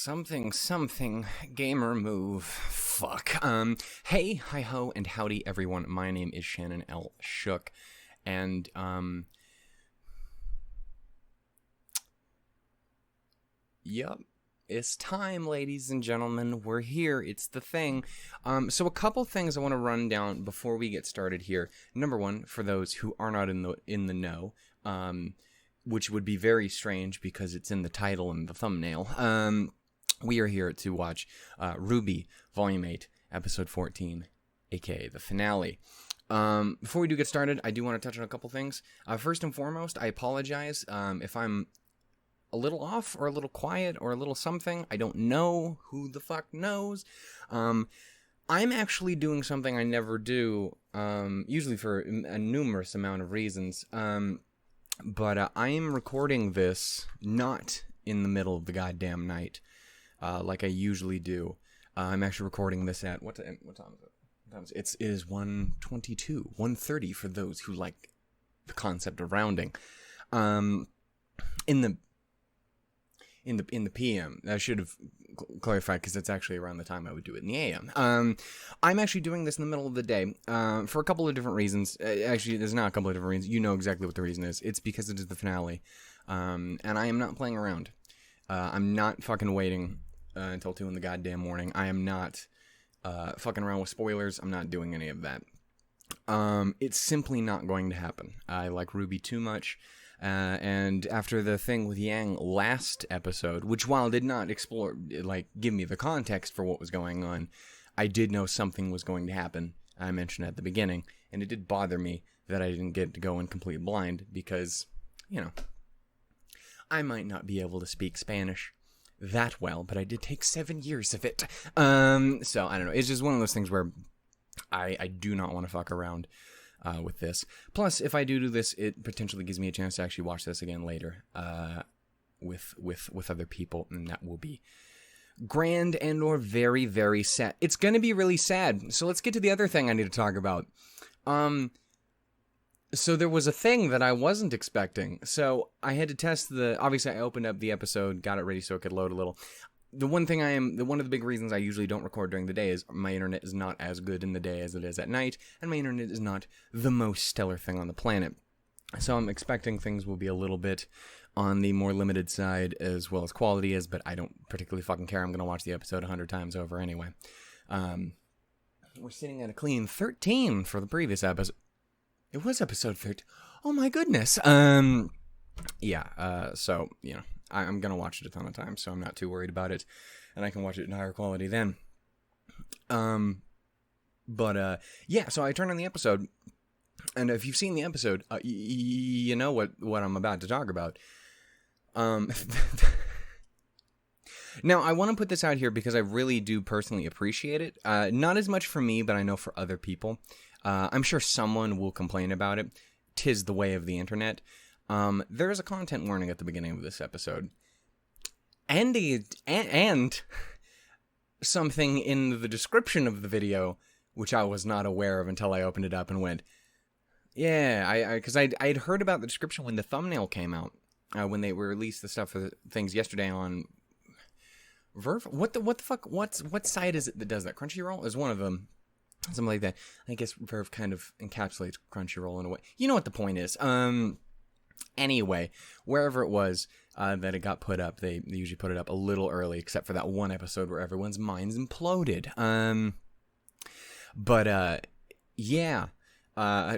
Something gamer move. Fuck. Hey, hi ho, and howdy everyone. My name is Shannon L. Shook, and yep. It's time, ladies and gentlemen. We're here. It's the thing. So a couple things I want to run down before we get started here. Number one, for those who are not in the know, which would be very strange because it's in the title and the thumbnail. We are here to watch RWBY Volume 8, Episode 14, aka the finale. Before we do get started, I do want to touch on a couple things. First and foremost, I apologize if I'm a little off or a little quiet or a little something. I don't know. Who the fuck knows? I'm actually doing something I never do, usually for a numerous amount of reasons. But I am recording this not in the middle of the goddamn night, like I usually do. I'm actually recording this at, what time is it? It is 1:22, 1:30 for those who like the concept of rounding. In the PM. I should have clarified because it's actually around the time I would do it in the AM. I'm actually doing this in the middle of the day for a couple of different reasons. Actually, there's not a couple of different reasons. You know exactly what the reason is. It's because it is the finale, and I am not playing around. I'm not fucking waiting until 2 in the goddamn morning. I am not fucking around with spoilers. I'm not doing any of that. It's simply not going to happen. I like RWBY too much. And after the thing with Yang last episode, which while did not explore, like, give me the context for what was going on, I did know something was going to happen. I mentioned at the beginning, and it did bother me that I didn't get to go in complete blind because, you know, I might not be able to speak Spanish that well, but I did take 7 years of it. So I don't know. It's just one of those things where I do not want to fuck around with this. Plus, if I do this, it potentially gives me a chance to actually watch this again later with other people, and that will be grand and or very, very sad. It's going to be really sad. So let's get to the other thing I need to talk about. So there was a thing that I wasn't expecting. So I had to test obviously I opened up the episode, got it ready so it could load a little. One of the big reasons I usually don't record during the day is my internet is not as good in the day as it is at night, and my internet is not the most stellar thing on the planet. So I'm expecting things will be a little bit on the more limited side as well as quality is, but I don't particularly fucking care. I'm going to watch the episode 100 times over anyway. We're sitting at a clean 13 for the previous episode. It was episode 13. Oh my goodness. So, you know. I'm going to watch it a ton of times, so I'm not too worried about it, and I can watch it in higher quality then. So I turned on the episode, and if you've seen the episode, you know what I'm about to talk about. Now, I want to put this out here because I really do personally appreciate it. Not as much for me, but I know for other people. I'm sure someone will complain about it. 'Tis the way of the internet. There is a content warning at the beginning of this episode, and something in the description of the video, which I was not aware of until I opened it up and went, yeah, because I'd heard about the description when the thumbnail came out, when they released the stuff for the things yesterday on Verve. What the fuck? What site is it that does that? Crunchyroll is one of them. Something like that. I guess Verve kind of encapsulates Crunchyroll in a way. You know what the point is. Anyway, wherever it was that it got put up, they usually put it up a little early, except for that one episode where everyone's minds imploded.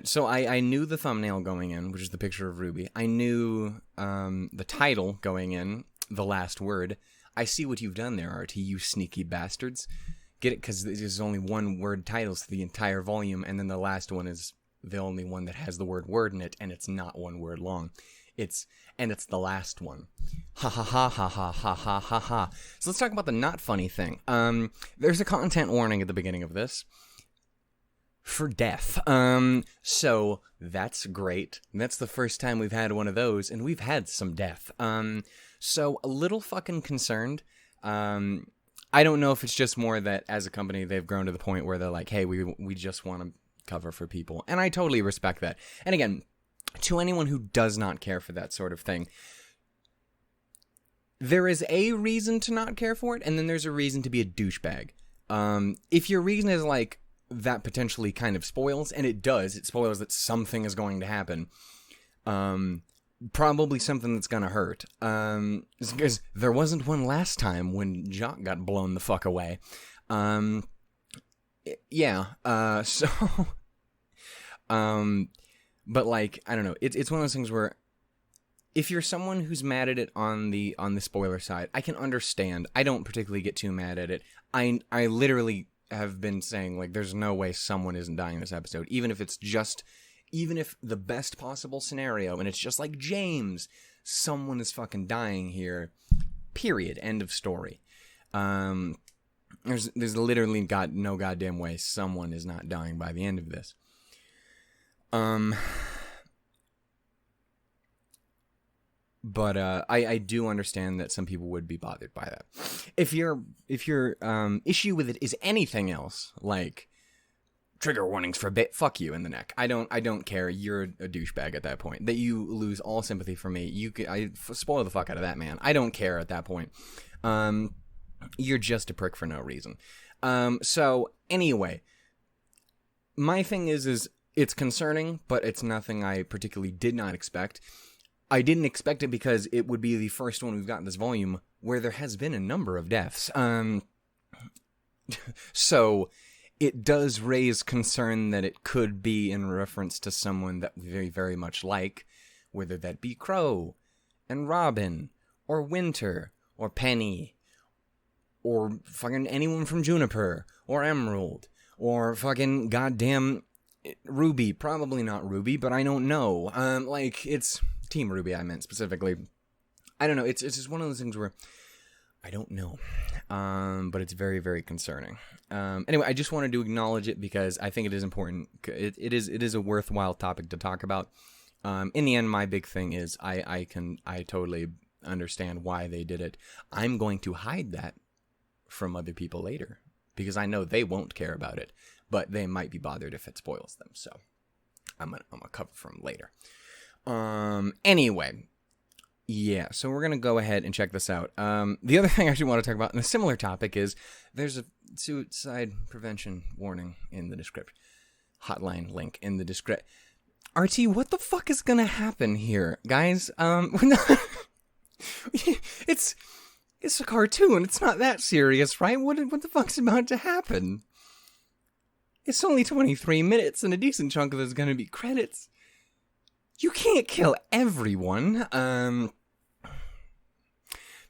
So I knew the thumbnail going in, which is the picture of RWBY. I knew the title going in, the last word. I see what you've done there, RT, you sneaky bastards. Get it? Because there's only one word titles to the entire volume, and then the last one is the only one that has the word in it, and it's not one word long. It's the last one. Ha ha ha ha ha ha ha ha ha. So let's talk about the not funny thing. There's a content warning at the beginning of this for death. So that's great. That's the first time we've had one of those, and we've had some death. So a little fucking concerned. I don't know if it's just more that as a company they've grown to the point where they're like, hey, we just want to cover for people, and I totally respect that. And again, to anyone who does not care for that sort of thing, there is a reason to not care for it, and then there's a reason to be a douchebag. If your reason is like, that potentially kind of spoils, and it does, it spoils that something is going to happen, probably something that's gonna hurt, because there wasn't one last time when Jock got blown the fuck away. But like, I don't know, it's one of those things where, if you're someone who's mad at it on the spoiler side, I can understand. I don't particularly get too mad at it. I literally have been saying, like, there's no way someone isn't dying this episode, even if the best possible scenario, and it's just like James, someone is fucking dying here, period, end of story. There's literally no goddamn way someone is not dying by the end of this. But I do understand that some people would be bothered by that. If your issue with it is anything else, like trigger warnings for fuck you in the neck, I don't care. You're a douchebag at that point. That you lose all sympathy for me. I spoil the fuck out of that, man. I don't care at that point. You're just a prick for no reason. So anyway, my thing is it's concerning, but it's nothing I particularly did not expect. I didn't expect it because it would be the first one we've got in this volume where there has been a number of deaths. So it does raise concern that it could be in reference to someone that we very, very much like, whether that be Crow and Robin or Winter or Penny or fucking anyone from Juniper or Emerald or fucking goddamn Ruby. Probably not Ruby, but I don't know. It's Team Ruby, I meant specifically. I don't know. It's just one of those things where I don't know. But it's very, very concerning. Anyway, I just wanted to acknowledge it because I think it is important. It is a worthwhile topic to talk about. In the end, my big thing is I totally understand why they did it. I'm going to hide that from other people later because I know they won't care about it, but they might be bothered if it spoils them. So I'm gonna cover from later. Anyway, yeah, so we're gonna go ahead and check this out. The other thing I actually want to talk about in a similar topic is there's a suicide prevention warning in the description. Hotline link in the description. RT, what the fuck is gonna happen here, guys? It's a cartoon. It's not that serious, right? What the fuck's about to happen? It's only 23 minutes, and a decent chunk of it is gonna be credits. You can't kill everyone.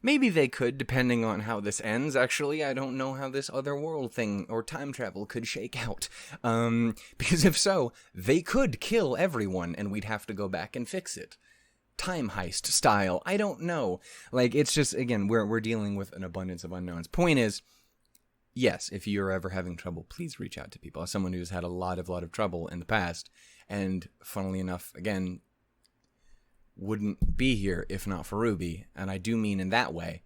Maybe they could, depending on how this ends. Actually, I don't know how this other world thing or time travel could shake out. Because if so, they could kill everyone, and we'd have to go back and fix it. Time heist style. I don't know. Like, it's just, again, we're dealing with an abundance of unknowns. Point is, yes, if you're ever having trouble, please reach out to people. As someone who's had a lot of trouble in the past, and funnily enough, again, wouldn't be here if not for RWBY, and I do mean in that way,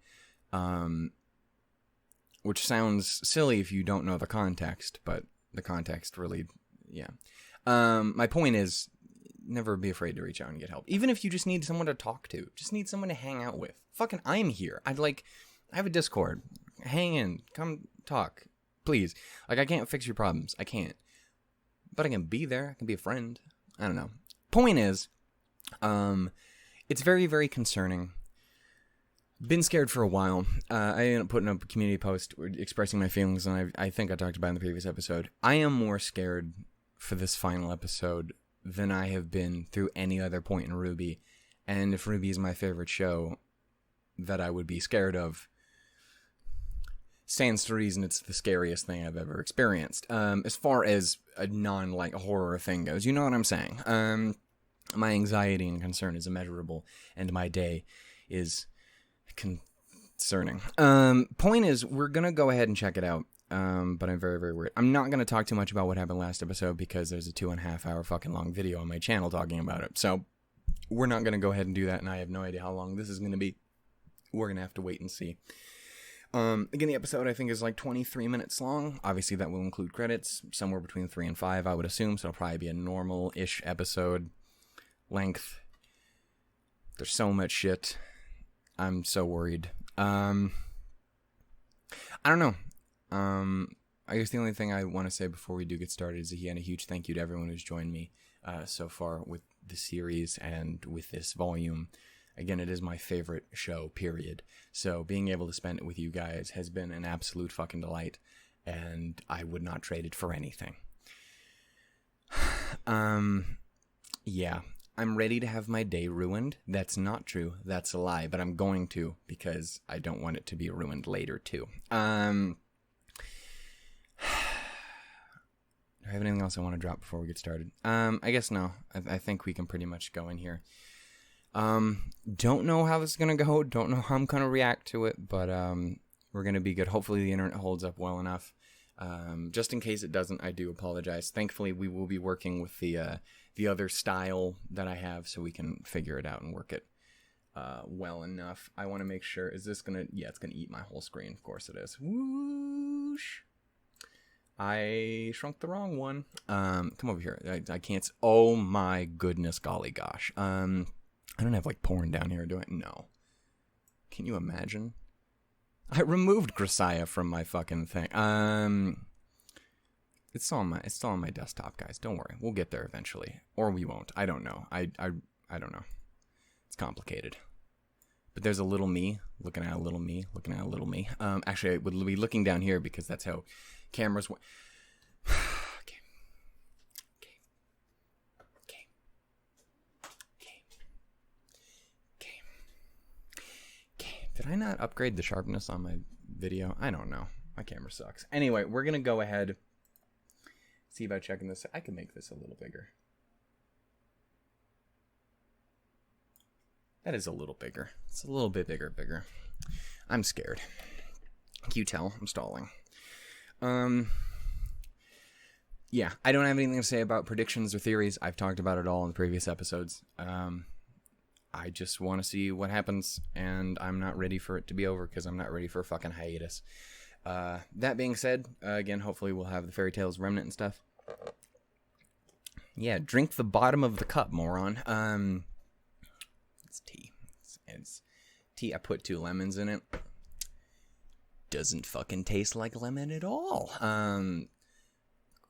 which sounds silly if you don't know the context, but the context really, yeah. My point is, never be afraid to reach out and get help. Even if you just need someone to talk to, just need someone to hang out with. Fucking, I'm here. I have a Discord. Hang in. Come talk. Please. Like, I can't fix your problems. I can't. But I can be there. I can be a friend. I don't know. Point is, it's very, very concerning. Been scared for a while. I ended up putting up a community post expressing my feelings, and I think I talked about it in the previous episode. I am more scared for this final episode than I have been through any other point in RWBY. And if RWBY is my favorite show that I would be scared of, stands to reason it's the scariest thing I've ever experienced. As far as a horror thing goes, you know what I'm saying. My anxiety and concern is immeasurable, and my day is concerning. Point is, we're gonna go ahead and check it out. But I'm very, very worried. I'm not going to talk too much about what happened last episode because there's a 2.5 hour fucking long video on my channel talking about it. So we're not going to go ahead and do that, and I have no idea how long this is going to be. We're going to have to wait and see. Again, the episode I think is like 23 minutes long. Obviously, that will include credits, somewhere between 3 and 5, I would assume. So it'll probably be a normal-ish episode length. There's so much shit. I'm so worried. I don't know. I guess the only thing I want to say before we do get started is again a huge thank you to everyone who's joined me so far with the series and with this volume. Again, it is my favorite show, period. So being able to spend it with you guys has been an absolute fucking delight, and I would not trade it for anything. Yeah, I'm ready to have my day ruined. That's not true. That's a lie, but I'm going to because I don't want it to be ruined later too. Do I have anything else I want to drop before we get started? I guess no. I think we can pretty much go in here. Don't know how this is going to go. Don't know how I'm going to react to it, but we're going to be good. Hopefully the internet holds up well enough. Just in case it doesn't, I do apologize. Thankfully, we will be working with the other style that I have so we can figure it out and work it well enough. I want to make sure, is this going to, yeah, it's going to eat my whole screen. Of course it is. Whoosh. I shrunk the wrong one. Come over here. I can't, oh my goodness, golly gosh. I don't have like porn down here, do I? No. Can you imagine? I removed Grisaya from my fucking thing. It's still on my desktop, guys. Don't worry. We'll get there eventually. Or we won't. I don't know. I don't know. It's complicated. But there's a little me looking at a little me looking at a little me. Actually, I would be looking down here because that's how cameras work. Okay. Did I not upgrade the sharpness on my video? I don't know. My camera sucks. Anyway, we're going to go ahead. See about checking this. I can make this a little bigger. That is a little bigger. It's a little bit bigger. I'm scared. Can you tell? I'm stalling. Yeah, I don't have anything to say about predictions or theories. I've talked about it all in the previous episodes. I just want to see what happens, and I'm not ready for it to be over because I'm not ready for a fucking hiatus. That being said, again, hopefully we'll have the fairy tales remnant and stuff. Yeah, drink the bottom of the cup, moron. It's tea. It's tea. I put 2 lemons in it. Doesn't fucking taste like lemon at all.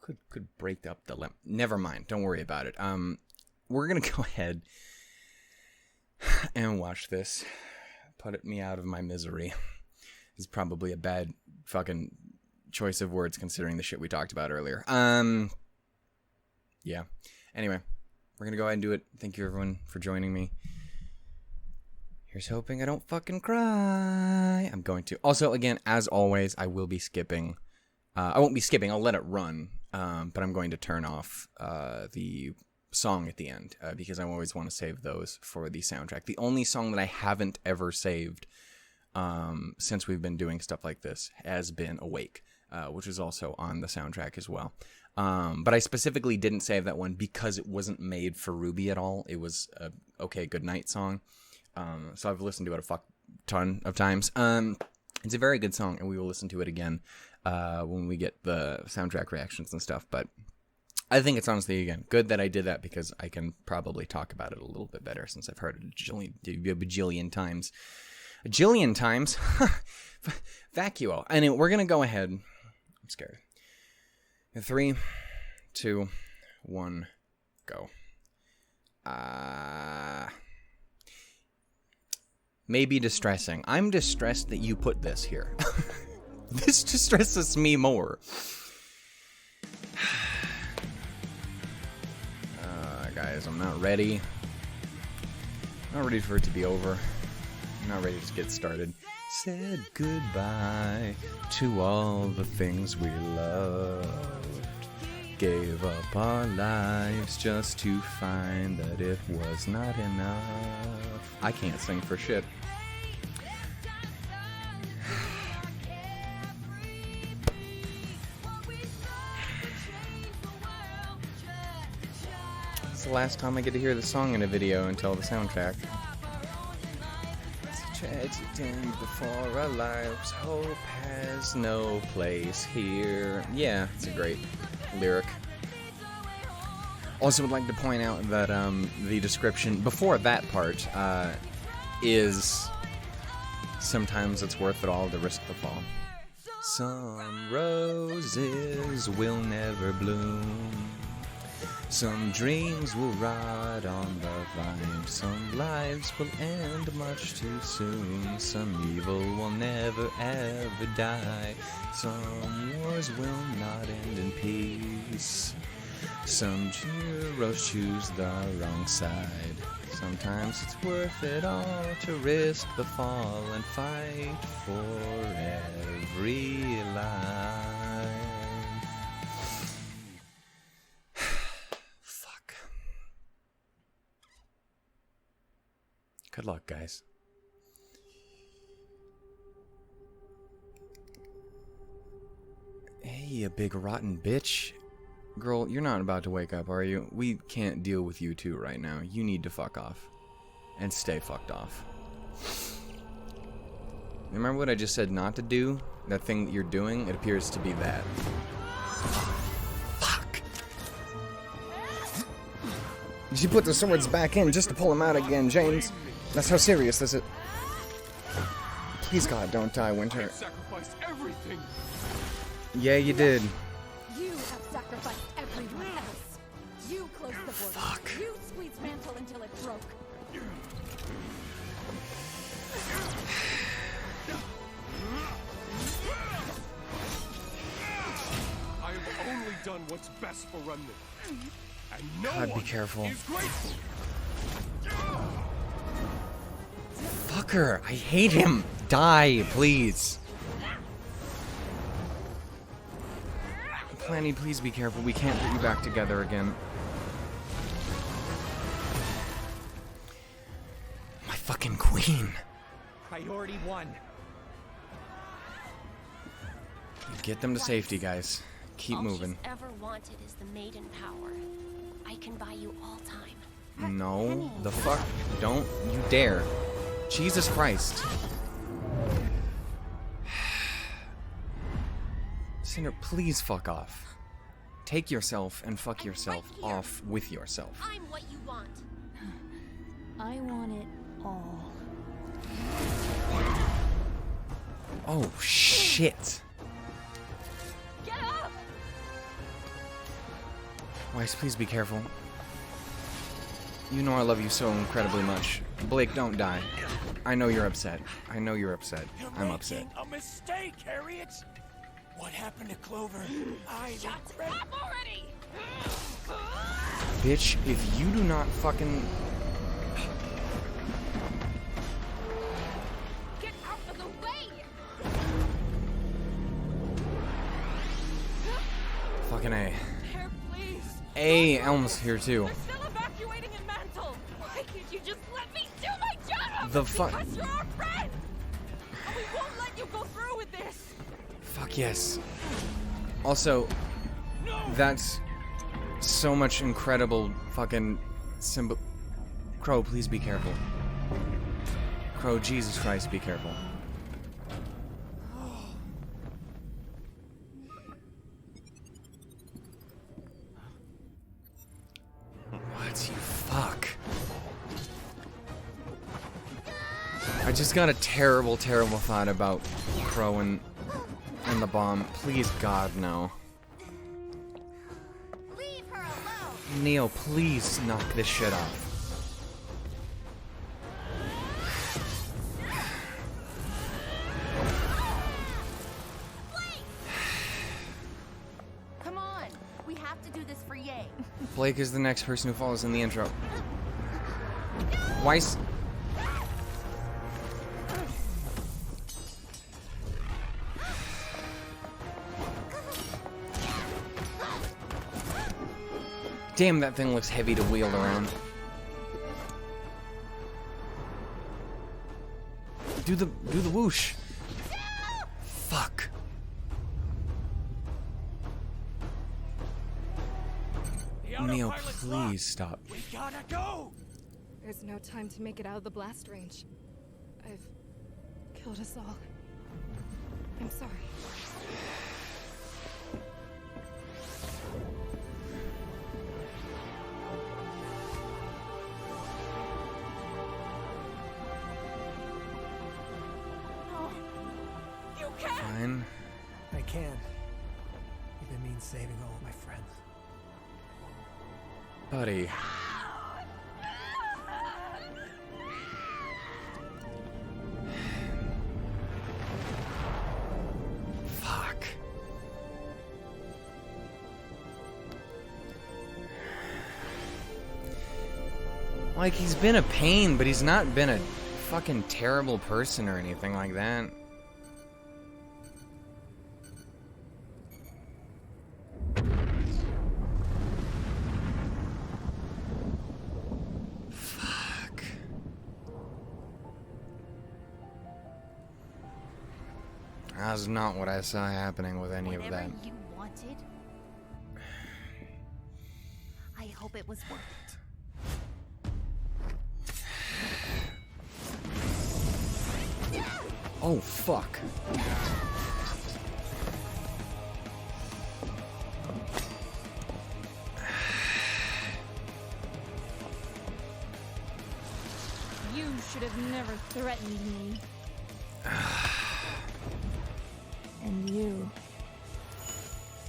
Could break up the lemon. Never mind. Don't worry about it. We're gonna go ahead and watch this. Put me out of my misery. This is probably a bad fucking choice of words considering the shit we talked about earlier. Yeah. Anyway, we're gonna go ahead and do it. Thank you everyone for joining me. Here's hoping I don't fucking cry. I'm going to. Also, again, as always, I will be skipping. I won't be skipping. I'll let it run. But I'm going to turn off the song at the end because I always want to save those for the soundtrack. The only song that I haven't ever saved since we've been doing stuff like this has been Awake, which is also on the soundtrack as well. But I specifically didn't save that one because it wasn't made for RWBY at all. It was a Okay Goodnight song. So I've listened to it a fuck ton of times. It's a very good song, and we will listen to it again when we get the soundtrack reactions and stuff. But I think it's honestly, again, good that I did that because I can probably talk about it a little bit better since I've heard it a bajillion times. A jillion times? Vacuo. Anyway, we're going to go ahead. I'm scared. 3, 2, 1, go. Maybe distressing. I'm distressed that you put this here. This distresses me more. Guys, I'm not ready. I'm not ready for it to be over. I'm not ready to get started. Said goodbye to all the things we loved. Gave up our lives just to find that it was not enough. I can't sing for shit. It's the last time I get to hear the song in a video until the soundtrack. It's a tragedy before our lives. Hope has no place here. Yeah, it's a great lyric. Also would like to point out that the description before that part is Sometimes it's worth it all to risk the fall. Some roses will never bloom. Some dreams will rot on the vine. Some lives will end much too soon. Some evil will never ever die. Some wars will not end in peace. Some heroes choose the wrong side. Sometimes it's worth it all to risk the fall and fight for every life. Fuck. Good luck, guys. Hey, you big rotten bitch. Girl, you're not about to wake up, are you? We can't deal with you two right now. You need to fuck off. And stay fucked off. Remember what I just said not to do? That thing that you're doing? It appears to be that. Fuck! You put the swords back in just to pull them out again, James. That's how serious this is. Please, God, don't die, Winter. I sacrificed everything. Yeah, you did. You have sacrificed everyone else. You closed the border. Fuck. You squeezed mantle until it broke. I have only done what's best for Remnant. And no God, one be careful. is grateful. Fucker, I hate him. Die, please. Planny, please be careful. We can't put you back together again. My fucking queen. Priority 1. Get them to safety, guys. Keep moving. All she's ever wanted is the maiden power. I can buy you all time. No, the fuck. Don't you dare. Jesus Christ. Cinder, please fuck off. Take yourself and fuck yourself off with yourself. I'm what you want. I want it all. Oh, shit. Get up! Weiss, please be careful. You know I love you so incredibly much. Blake, don't die. I know you're upset. I know you're upset. I'm upset. A mistake, Harriet. What happened to Clover? Shut up already! Bitch, if you do not fucking... Get out of the way! Fucking A. Here, please. A, Elm's here too. We're still evacuating in Mantle. Why can't you just let me do my job? The fuck... Because you're our friend. And we won't let you go through with this. Fuck yes. Also, that's so much incredible fucking symbol. Crow, please be careful. Crow, Jesus Christ, be careful. What, you fuck? I just got a terrible, terrible thought about Crow and the bomb. Please, God, no. Leave her alone! Neo, please knock this shit off. Come on! We have to do this for Ye. Blake is the next person who follows in the intro. Weiss. Damn, that thing looks heavy to wheel around. Do the whoosh. Fuck. Neo, please stop. We gotta go. There's no time to make it out of the blast range. I've killed us all. I'm sorry. can. If it means saving all of my friends. Buddy. Fuck. Like, he's been a pain, but he's not been a fucking terrible person or anything like that. Fuck. That's not what I saw happening with any of that. Whatever you wanted, I hope it was worth it. Oh, fuck. You should have never threatened me. And you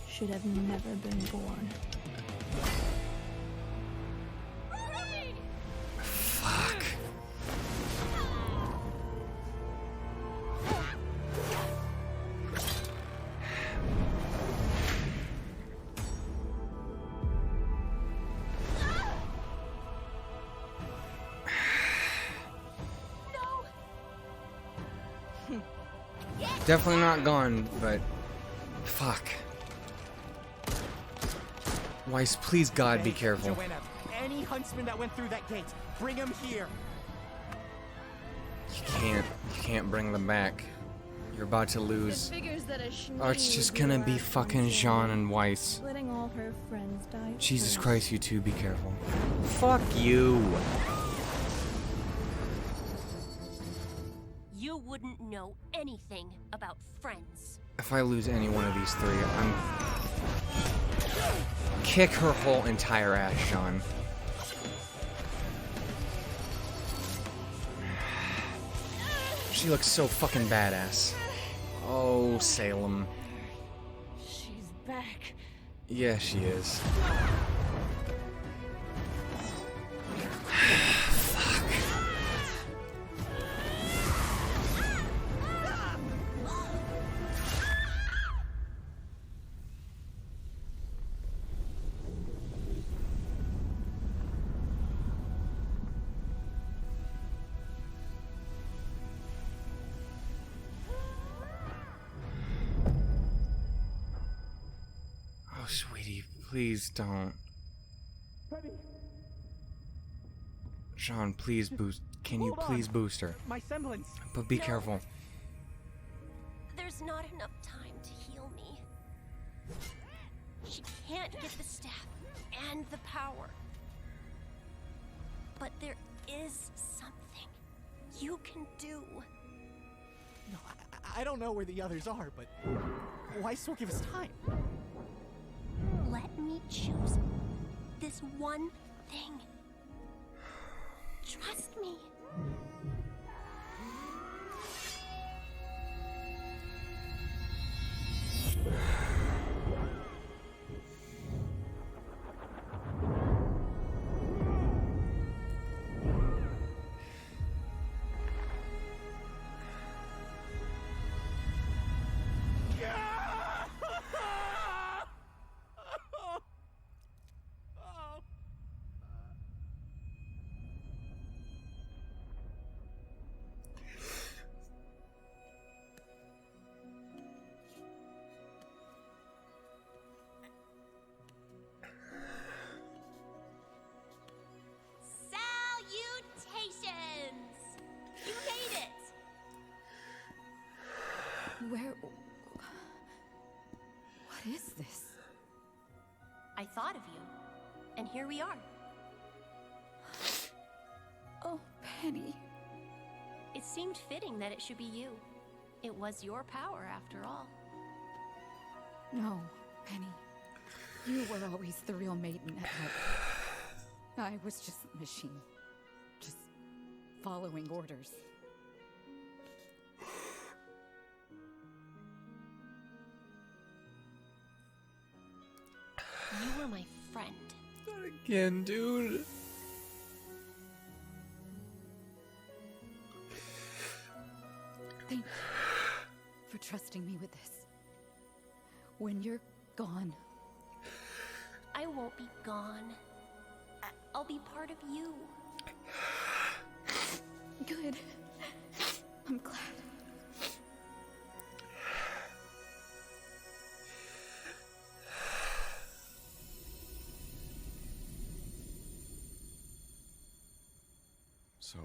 should have never been born. Fuck. Definitely not gone, but fuck. Weiss, please God, be careful. Joanna, any huntsman that went through that gate, bring him here. You can't bring them back. You're about to lose. It figures that a schnee Oh, it's just would gonna do be our fucking friends Jean in, and Weiss. letting all her friends die. Jesus first. Christ, you two, be careful. Fuck you. You wouldn't know anything about friends. If I lose any one of these three, I'm... Kick her whole entire ass, Sean. She looks so fucking badass. Oh, Salem. She's back. Yeah, she is. Oh, sweetie, please don't. Sean, please boost. Can you Hold on. please boost her? My semblance. But be No. careful. There's not enough time to heal me. She can't get the staff and the power. But there is something you can do. No, I don't know where the others are, but Weiss will give us time. Let me choose this one thing. Trust me. Salutations! You made it! Where... What is this? I thought of you, and here we are. Oh, Penny. It seemed fitting that it should be you. It was your power, after all. No, Penny. You were always the real maiden at heart. I was just a machine. Just following orders. You're my friend. Not again, dude. Thank you for trusting me with this. When you're gone, I won't be gone. I'll be part of you. good. I'm glad. So,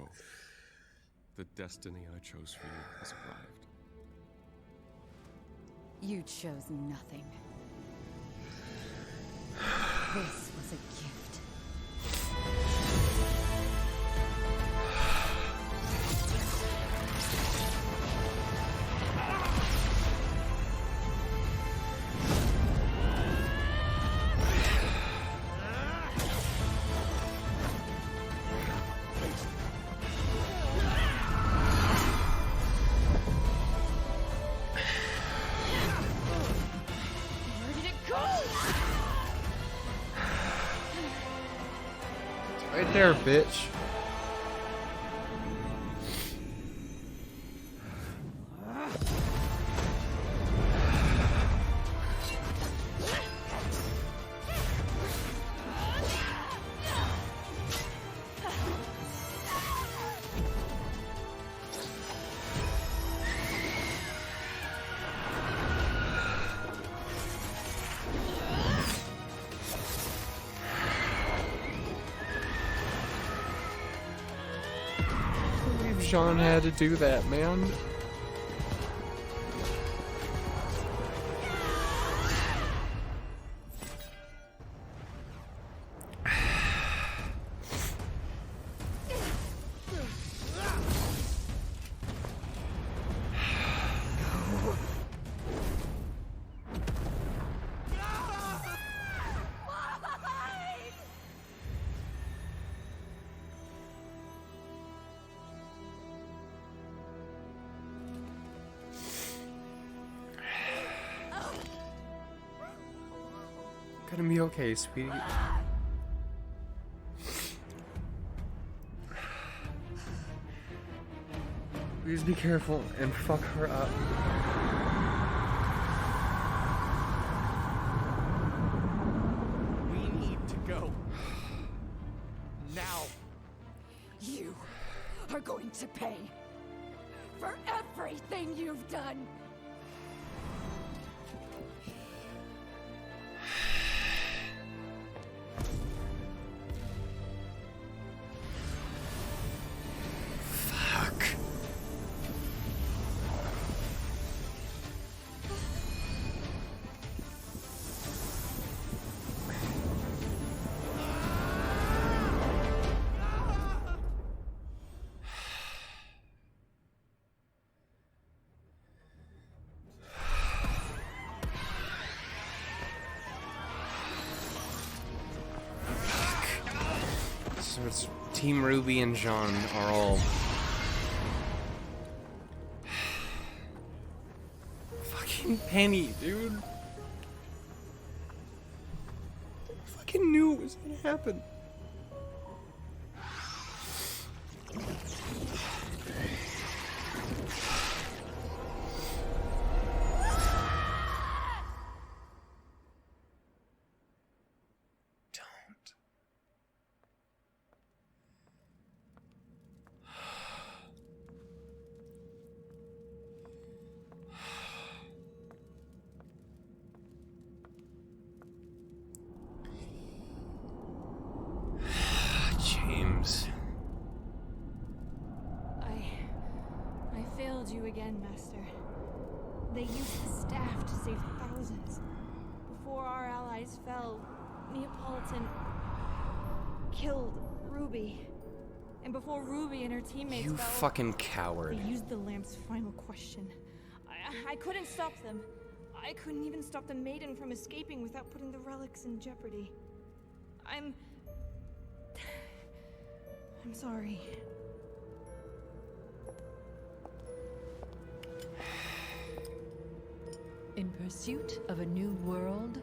the destiny I chose for you has arrived. You chose nothing. This was a gift. Where did it go? Right there, bitch. Sean had to do that, man. Gonna be okay, sweetie. Please be careful and fuck her up. We need to go. Now. You are going to pay for everything you've done. Fuck. So it's Team Ruby and Jean are all fucking Penny, dude. I fucking knew it was gonna happen. Don't. James. I failed you again, Master. They used the staff to save thousands. Before our allies fell, Neapolitan killed Ruby. And before Ruby and her teammates You fell, fucking coward. they used the lamp's final question. I couldn't stop them. I couldn't even stop the maiden from escaping without putting the relics in jeopardy. I'm sorry. In pursuit of a new world,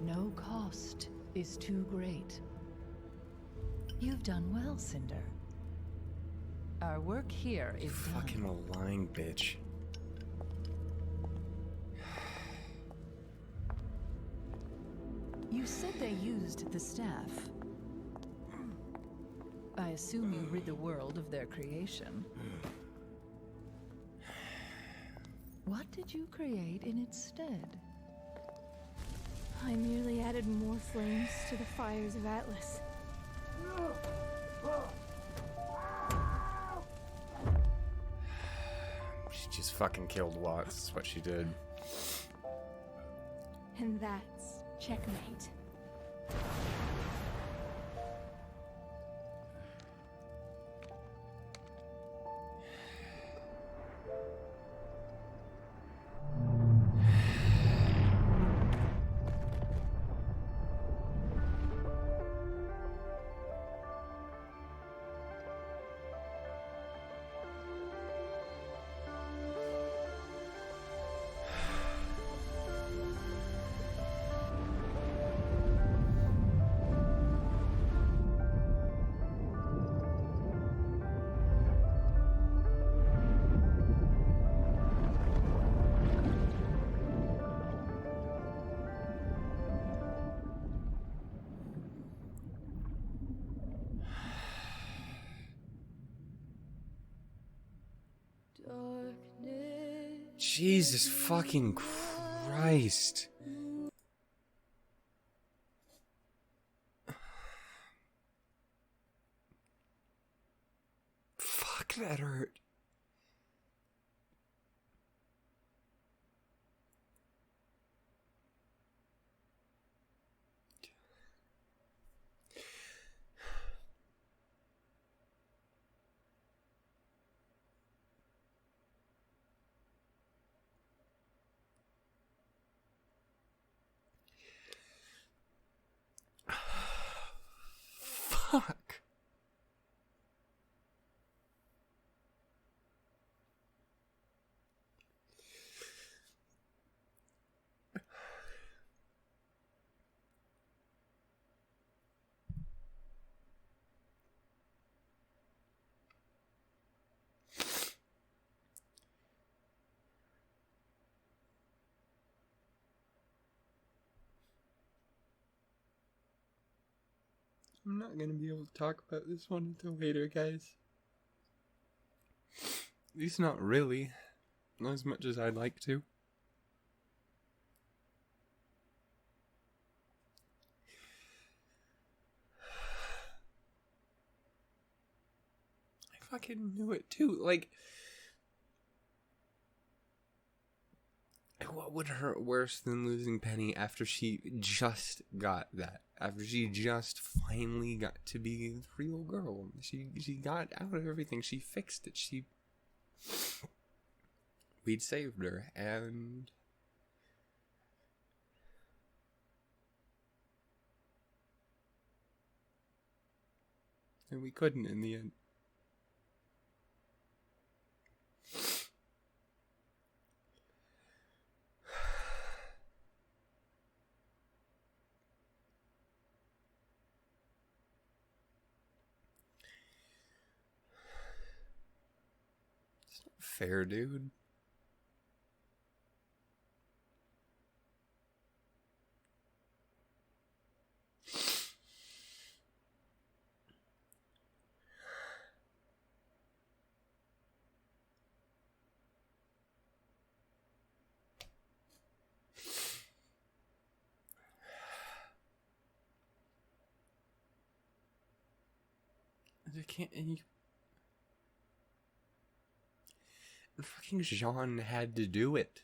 No cost is too great. You've done well, Cinder. Our work here is Fucking done. a lying bitch. You said they used the staff. I assume you rid the world of their creation. What did you create in its stead? I merely added more flames to the fires of Atlas. She just fucking killed Watts. That's what she did. And that's checkmate. Jesus fucking Christ. Fuck, that hurt. Fuck. I'm not gonna be able to talk about this one until later, guys. At least not really. Not as much as I'd like to. I fucking knew it too. Like, what would hurt worse than losing Penny after she just got that? After she just finally got to be the real girl. She got out of everything. She fixed it. We'd saved her, and we couldn't in the end. It's not fair, dude. I can't. And fucking Jean had to do it.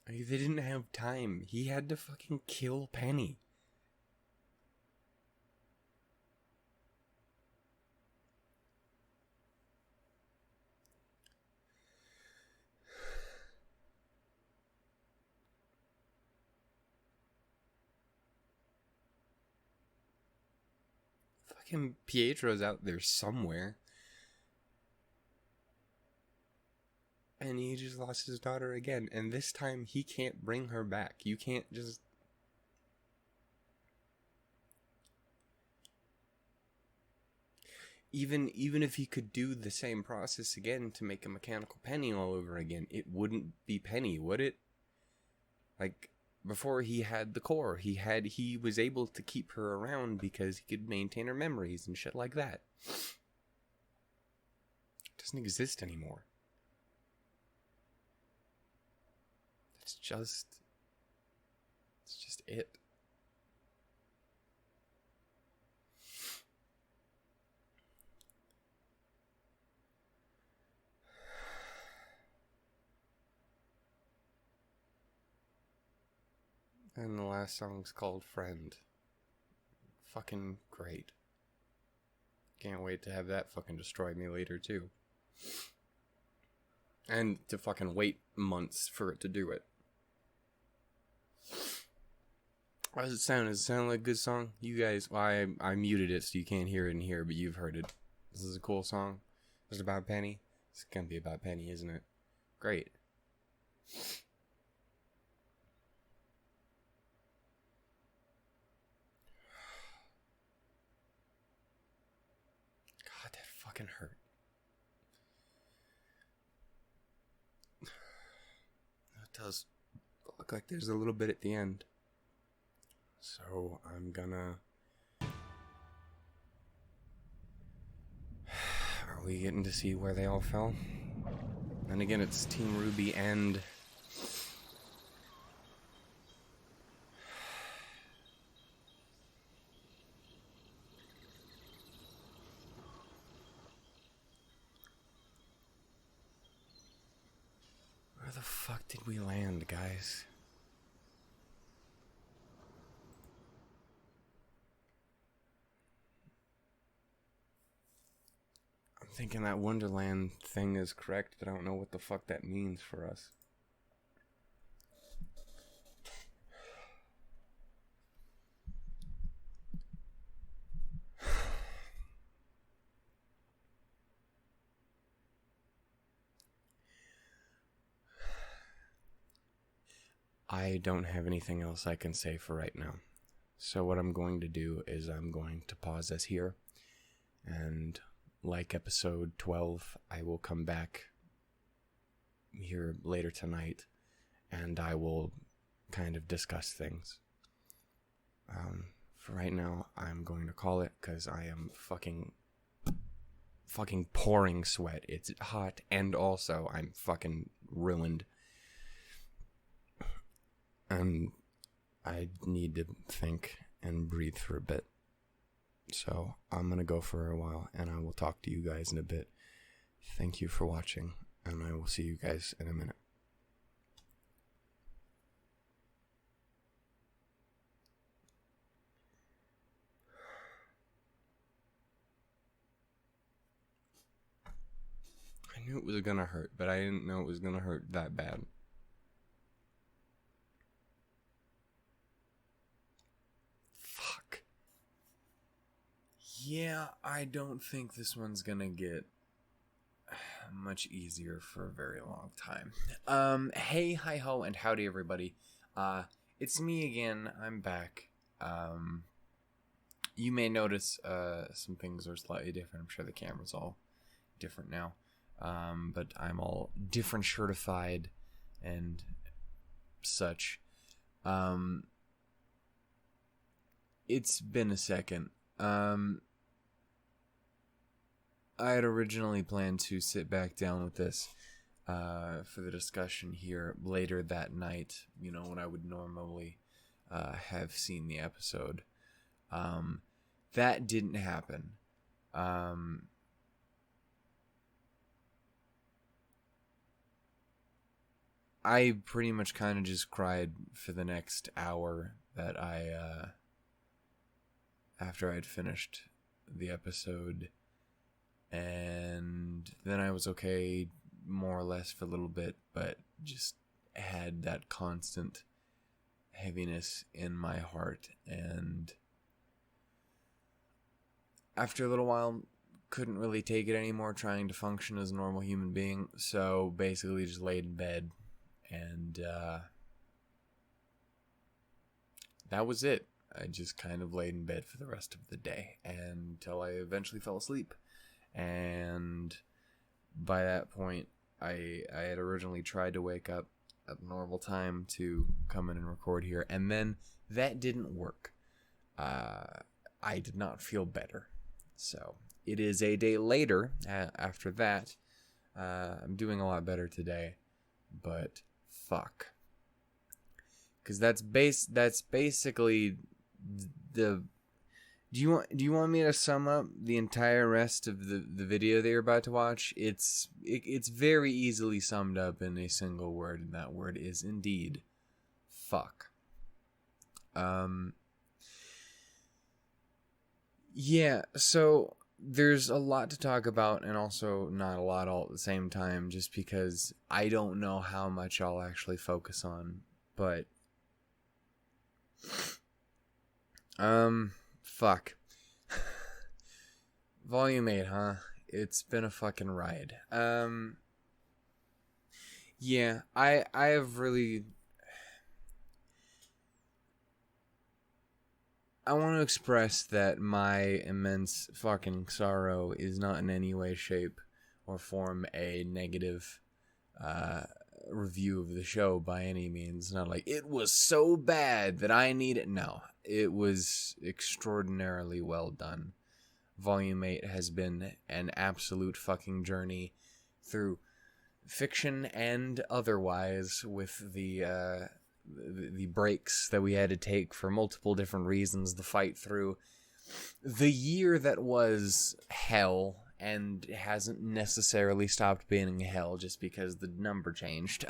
Like, they didn't have time. He had to fucking kill Penny. Fucking Pietro's out there somewhere. And he just lost his daughter again. And this time, he can't bring her back. You can't just... Even if he could do the same process again to make a mechanical Penny all over again, it wouldn't be Penny, would it? Like, before he had the core, he was able to keep her around because he could maintain her memories and shit like that. It doesn't exist anymore. It's just it. And the last song's called Friend. Fucking great. Can't wait to have that fucking destroy me later, too. And to fucking wait months for it to do it. How does it sound? Does it sound like a good song? You guys, well, I muted it so you can't hear it in here, but you've heard it. This is a cool song. Is it about Penny? It's gonna be about Penny, isn't it? Great. God, that fucking hurt. It does look like there's a little bit at the end. So I'm gonna... Are we getting to see where they all fell? And again, it's Team RWBY and... Where the fuck did we land, guys? I'm thinking that Wonderland thing is correct, but I don't know what the fuck that means for us. I don't have anything else I can say for right now. So what I'm going to do is I'm going to pause this here. And like episode 12, I will come back here later tonight. And I will kind of discuss things. For right now, I'm going to call it because I am fucking pouring sweat. It's hot and also I'm fucking ruined. And I need to think and breathe for a bit. So I'm going to go for a while and I will talk to you guys in a bit. Thank you for watching and I will see you guys in a minute. I knew it was going to hurt, but I didn't know it was going to hurt that bad. Yeah, I don't think this one's gonna get much easier for a very long time. Hey, hi ho, and howdy everybody. It's me again, I'm back. You may notice, some things are slightly different. I'm sure the camera's all different now. But I'm all different certified and such. It's been a second. I had originally planned to sit back down with this for the discussion here later that night, you know, when I would normally have seen the episode. That didn't happen. I pretty much kind of just cried for the next hour that after I'd finished the episode. And then I was okay, more or less, for a little bit, but just had that constant heaviness in my heart. And after a little while, couldn't really take it anymore trying to function as a normal human being, so basically just laid in bed, and that was it. I just kind of laid in bed for the rest of the day until I eventually fell asleep. And by that point, I had originally tried to wake up at normal time to come in and record here, and then that didn't work. I did not feel better. So it is a day later after that. I'm doing a lot better today, but fuck. Because that's basically the... Do you want me to sum up the entire rest of the video that you're about to watch? It's very easily summed up in a single word, and that word is indeed fuck. Yeah, so there's a lot to talk about, and also not a lot all at the same time, just because I don't know how much I'll actually focus on, but fuck. Volume 8, huh? It's been a fucking ride. Yeah, I have really... I want to express that my immense fucking sorrow is not in any way, shape, or form a negative review of the show by any means. Not like, it was so bad that I need it. No, it was extraordinarily well done. Volume 8 has been an absolute fucking journey through fiction and otherwise, with the breaks that we had to take for multiple different reasons, the fight through the year that was hell and hasn't necessarily stopped being hell just because the number changed.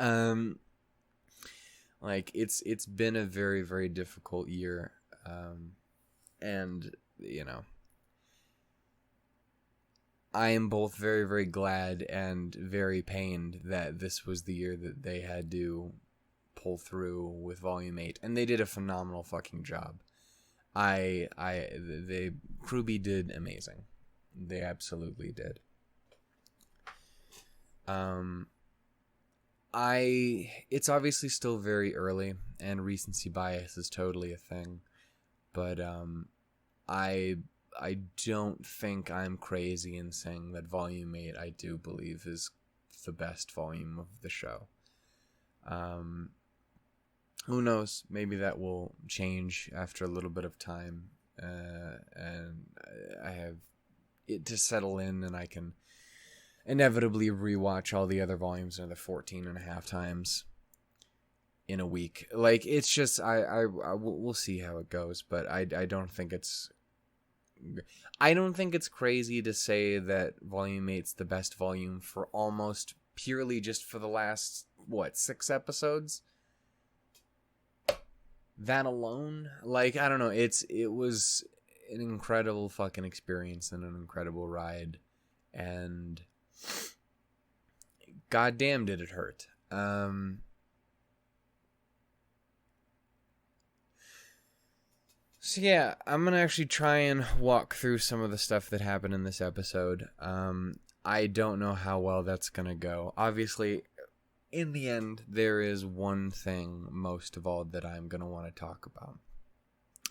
Like, it's been a very, very difficult year, and, you know, I am both very, very glad and very pained that this was the year that they had to pull through with Volume 8, and they did a phenomenal fucking job. RWBY did amazing. They absolutely did. It's obviously still very early, and recency bias is totally a thing, but I don't think I'm crazy in saying that Volume 8, I do believe, is the best volume of the show. Who knows? Maybe that will change after a little bit of time, and I have it to settle in, and I can inevitably rewatch all the other volumes another 14 and a half times in a week. Like, it's just, we'll see how it goes, but I don't think it's crazy to say that Volume 8's the best volume for almost purely just for the last, 6 episodes? That alone? Like, I don't know, it was an incredible fucking experience and an incredible ride, and goddamn did it hurt. So yeah, I'm gonna actually try and walk through some of the stuff that happened in this episode. I don't know how well that's gonna go. Obviously, in the end, there is one thing most of all that I'm gonna want to talk about.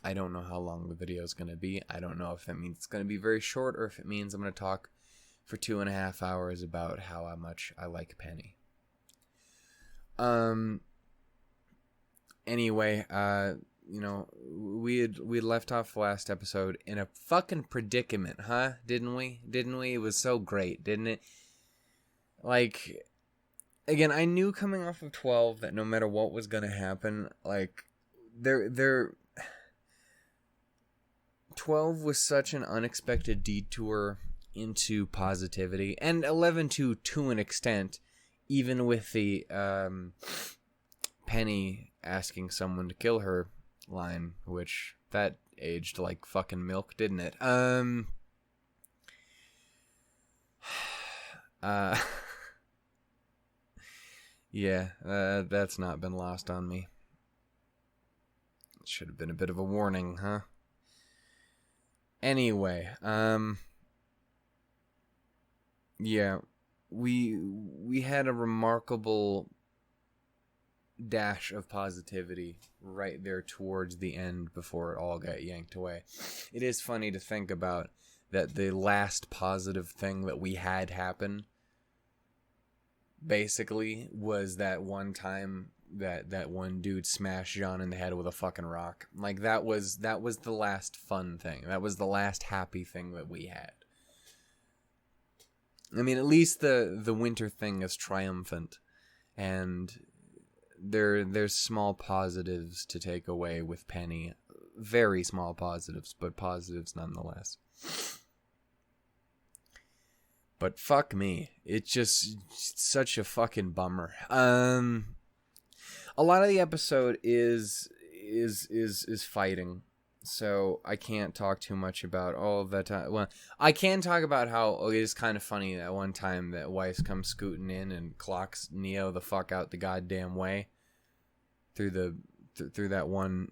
I don't know how long the video is gonna be. I don't know if that means it's gonna be very short, or if it means I'm gonna talk for 2.5 hours about how much I like Penny. Anyway, you know, we left off the last episode in a fucking predicament, huh? Didn't we? It was so great, didn't it? Like, again, I knew coming off of 12 that no matter what was gonna happen, like, 12 was such an unexpected detour into positivity, and 11 to an extent, even with the Penny asking someone to kill her line, which that aged like fucking milk, didn't it? Yeah, that's not been lost on me. Should have been a bit of a warning, huh? Anyway, yeah, we had a remarkable dash of positivity right there towards the end before it all got yanked away. It is funny to think about that the last positive thing that we had happen basically was that one time that one dude smashed John in the head with a fucking rock. Like, that was the last fun thing. That was the last happy thing that we had. I mean, at least the winter thing is triumphant, and there's small positives to take away with Penny. Very small positives, but positives nonetheless. But fuck me, it's just such a fucking bummer. A lot of the episode is fighting, so I can't talk too much about all of that time. Well, I can talk about how it is kind of funny that one time that Weiss comes scooting in and clocks Neo the fuck out the goddamn way through that one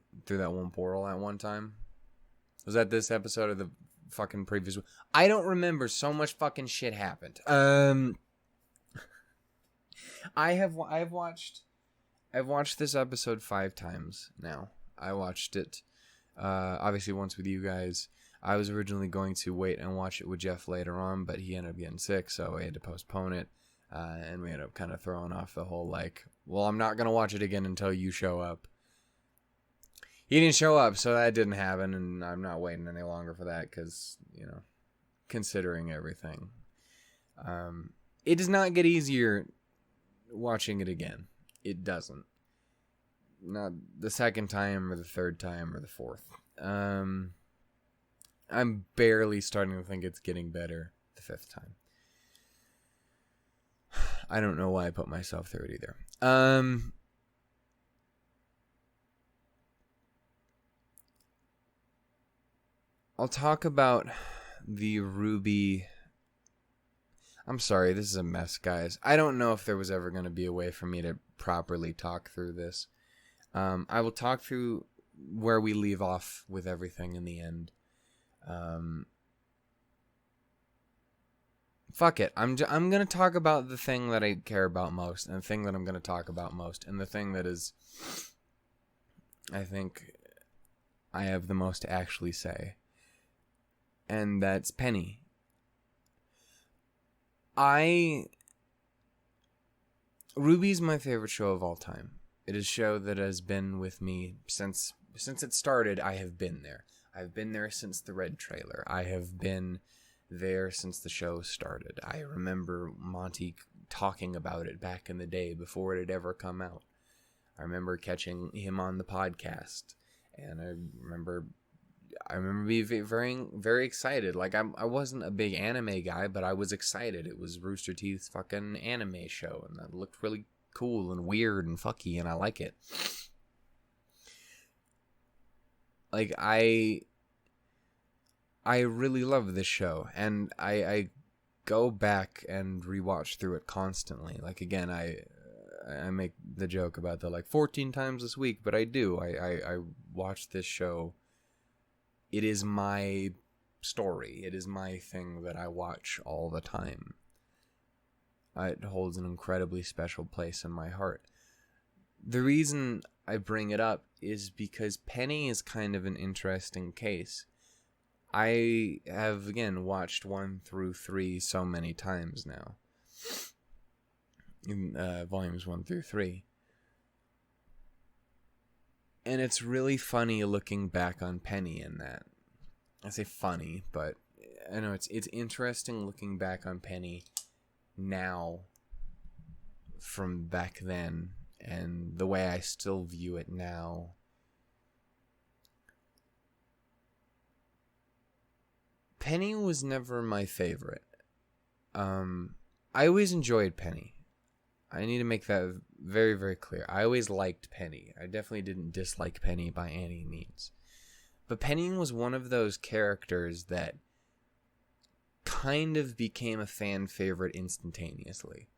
portal at one time. Was that this episode or the fucking previous one? I don't remember. So much fucking shit happened. I've watched this episode 5 times now. I watched it obviously once with you guys. I was originally going to wait and watch it with Jeff later on, but he ended up getting sick, so I had to postpone it. And we ended up kind of throwing off the whole, like, well, I'm not going to watch it again until you show up. He didn't show up, so that didn't happen, and I'm not waiting any longer for that because, you know, considering everything. It does not get easier watching it again. It doesn't. Not the second time or the third time or the fourth. I'm barely starting to think it's getting better the 5th time. I don't know why I put myself through it either. I'll talk about the RWBY. I'm sorry, this is a mess, guys. I don't know if there was ever going to be a way for me to properly talk through this. I will talk through where we leave off with everything in the end. Fuck it. I'm going to talk about the thing that I care about most, and the thing that I'm going to talk about most, and the thing that is, I think, I have the most to actually say. And that's Penny. RWBY's my favorite show of all time. It is a show that has been with me since it started. I have been there. I've been there since the Red trailer. I have been there since the show started. I remember Monty talking about it back in the day before it had ever come out. I remember catching him on the podcast, and I remember being very, very excited. Like, I wasn't a big anime guy, but I was excited. It was Rooster Teeth's fucking anime show, and that looked really cool and weird and fucky, and I like it. Like, I really love this show, and I go back and rewatch through it constantly. Like, again, I make the joke about the, like, 14 times this week, but I do. I watch this show. It is my story. It is my thing that I watch all the time. It holds an incredibly special place in my heart. The reason I bring it up is because Penny is kind of an interesting case. I have, again, watched 1 through 3 so many times now. In volumes 1 through 3. And it's really funny looking back on Penny in that. I say funny, but I know it's interesting looking back on Penny now from back then, and the way I still view it now. Penny was never my favorite. I always enjoyed Penny. I need to make that very, very clear. I always liked Penny. I definitely didn't dislike Penny by any means. But Penny was one of those characters that kind of became a fan favorite instantaneously.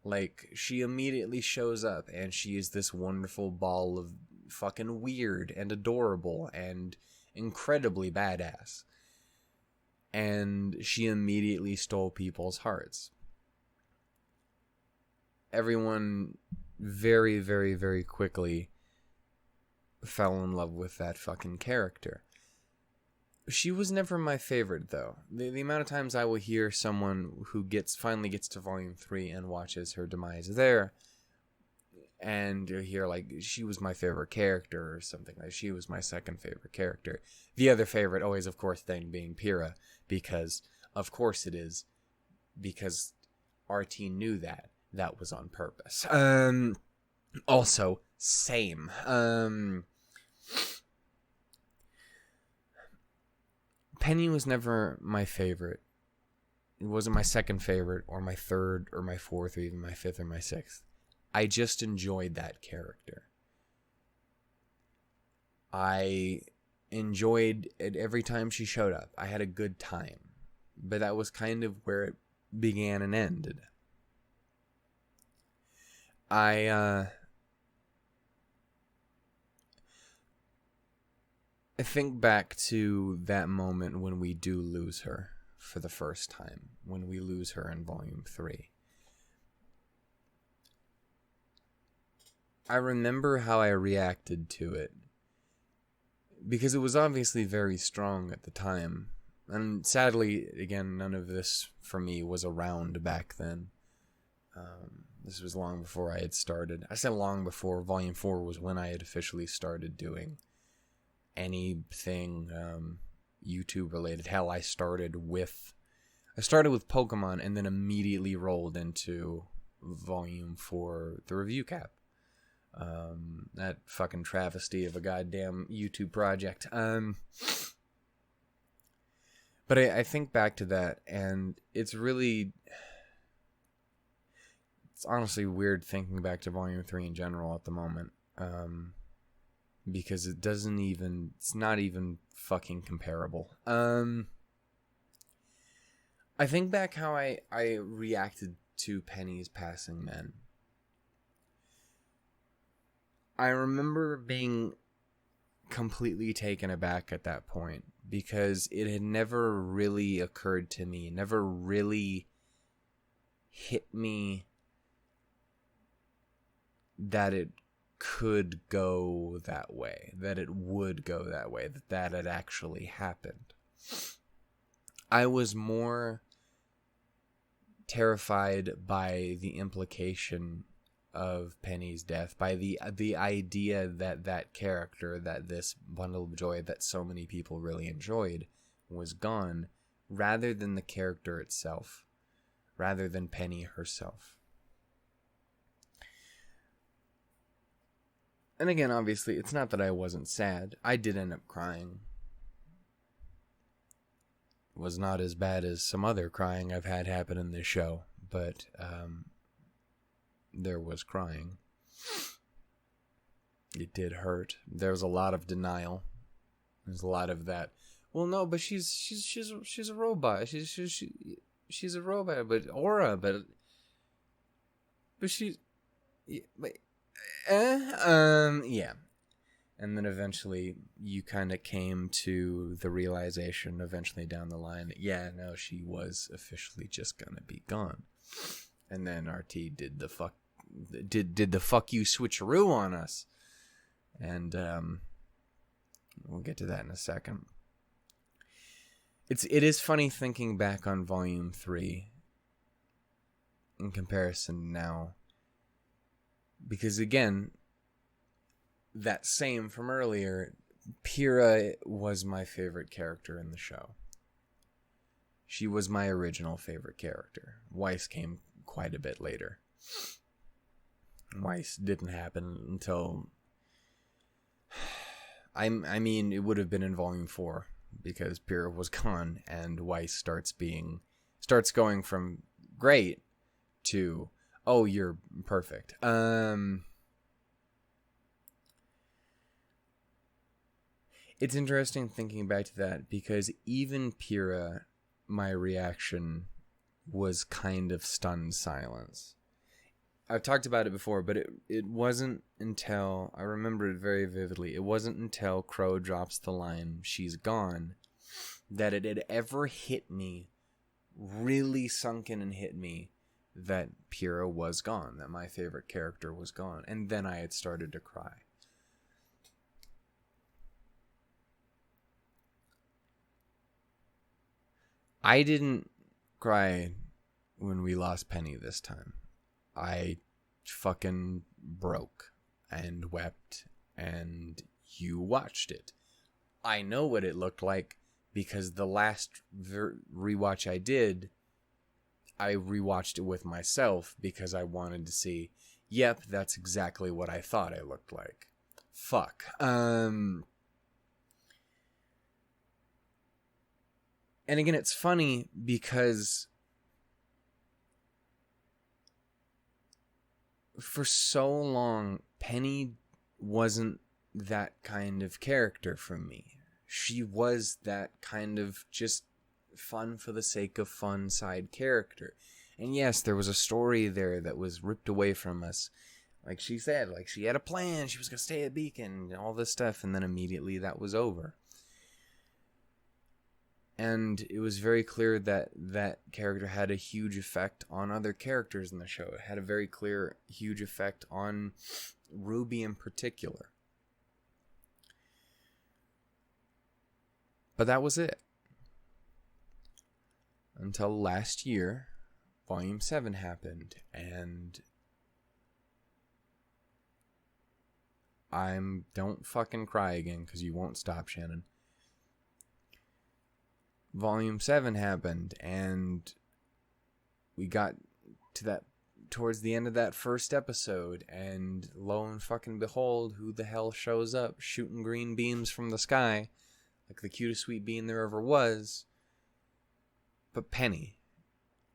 Like, she immediately shows up, and she is this wonderful ball of fucking weird and adorable and incredibly badass. And she immediately stole people's hearts. everyone very, very, very quickly fell in love with that fucking character. She was never my favorite, though. The amount of times I will hear someone who finally gets to Volume 3 and watches her demise there, and you hear, like, she was my favorite character, or something like she was my second favorite character. The other favorite always, of course, then being Pyrrha, because, of course it is, because RT knew that. That was on purpose. Also, same. Penny was never my favorite. It wasn't my second favorite, or my third, or my fourth, or even my fifth, or my sixth. I just enjoyed that character. I enjoyed it every time she showed up. I had a good time. But that was kind of where it began and ended. I think back to that moment when we do lose her for the first time. When we lose her in Volume 3. I remember how I reacted to it, because it was obviously very strong at the time, and sadly, again, none of this for me was around back then. This was long before I had started. I said long before. Volume 4 was when I had officially started doing anything YouTube related. Hell, I started with Pokemon, and then immediately rolled into Volume 4, the review cap. That fucking travesty of a goddamn YouTube project. But I think back to that, and it's honestly weird thinking back to Volume 3 in general at the moment. Because it's not even fucking comparable. I think back how I reacted to Penny's passing then. I remember being completely taken aback at that point, because it had never really occurred to me, never really hit me that it could go that way, that it would go that way, that had actually happened. I was more terrified by the implication of Penny's death, by the idea that character, that this bundle of joy that so many people really enjoyed, was gone, rather than the character itself, rather than Penny herself. And again, obviously, it's not that I wasn't sad. I did end up crying. It was not as bad as some other crying I've had happen in this show, but there was crying. It did hurt. There was a lot of denial. There's a lot of that. Well, no, but she's a robot. She's a robot, but Aura, but she's yeah. And then eventually you kind of came to the realization eventually down the line that, yeah, no, she was officially just gonna be gone. And then RT did the fuck you switcheroo on us. And we'll get to that in a second. It is funny thinking back on Volume 3 in comparison now. Because again, that same from earlier, Pyrrha was my favorite character in the show. She was my original favorite character. Weiss came quite a bit later. Weiss didn't happen until... I mean, it would have been in Volume 4, because Pyrrha was gone, and Weiss starts going from great to, oh, you're perfect. It's interesting thinking back to that, because even Pyrrha, my reaction was kind of stunned silence. I've talked about it before, but it wasn't until, I remember it very vividly, it wasn't until Crow drops the line, "She's gone," that it had ever hit me, really sunk in and hit me, that Pyrrha was gone, that my favorite character was gone. And then I had started to cry. I didn't cry when we lost Penny this time. I fucking broke and wept, and you watched it. I know what it looked like because the last rewatch I did, I rewatched it with myself because I wanted to see, yep, that's exactly what I thought I looked like. Fuck. And again, it's funny because for so long, Penny wasn't that kind of character for me. She was that kind of just fun for the sake of fun side character. And yes, there was a story there that was ripped away from us. Like she said, like she had a plan, she was going to stay at Beacon, and all this stuff, and then immediately that was over. And it was very clear that that character had a huge effect on other characters in the show. It had a very clear, huge effect on RWBY in particular. But that was it. Until last year, Volume 7 happened, and don't fucking cry again, because you won't stop, Shannon. Volume 7 happened, and we got to that towards the end of that first episode, and lo and fucking behold, who the hell shows up shooting green beams from the sky like the cutest sweet bean there ever was, but Penny.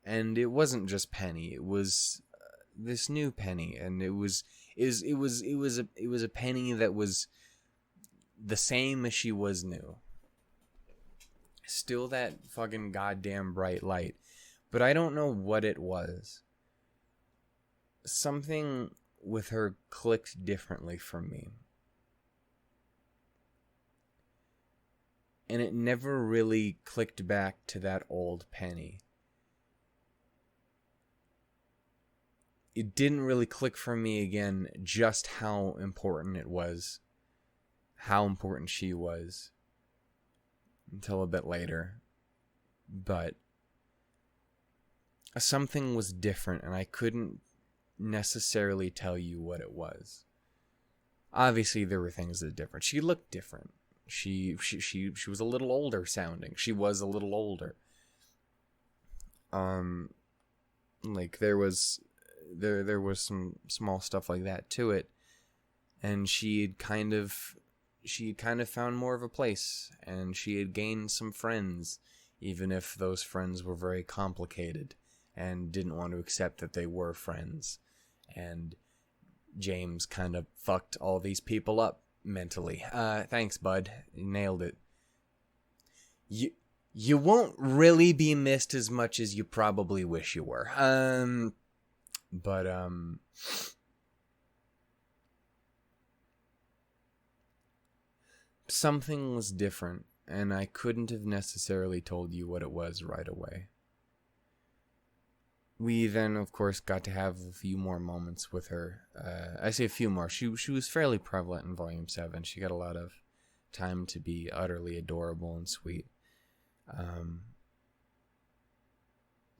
And it wasn't just Penny, it was this new Penny, and it was a Penny that was the same as she was new. Still that fucking goddamn bright light. But I don't know what it was. Something with her clicked differently for me. And it never really clicked back to that old Penny. It didn't really click for me again just how important it was. How important she was. Until a bit later. But something was different, and I couldn't necessarily tell you what it was. Obviously there were things that were different. She looked different. She was a little older sounding. She was a little older. Like there was some small stuff like that to it, and she had kind of found more of a place, and she had gained some friends, even if those friends were very complicated and didn't want to accept that they were friends. And James kind of fucked all these people up mentally. Thanks, bud. You nailed it. You won't really be missed as much as you probably wish you were. Something was different, and I couldn't have necessarily told you what it was right away. We then, of course, got to have a few more moments with her. I say a few more. She was fairly prevalent in Volume 7. She got a lot of time to be utterly adorable and sweet.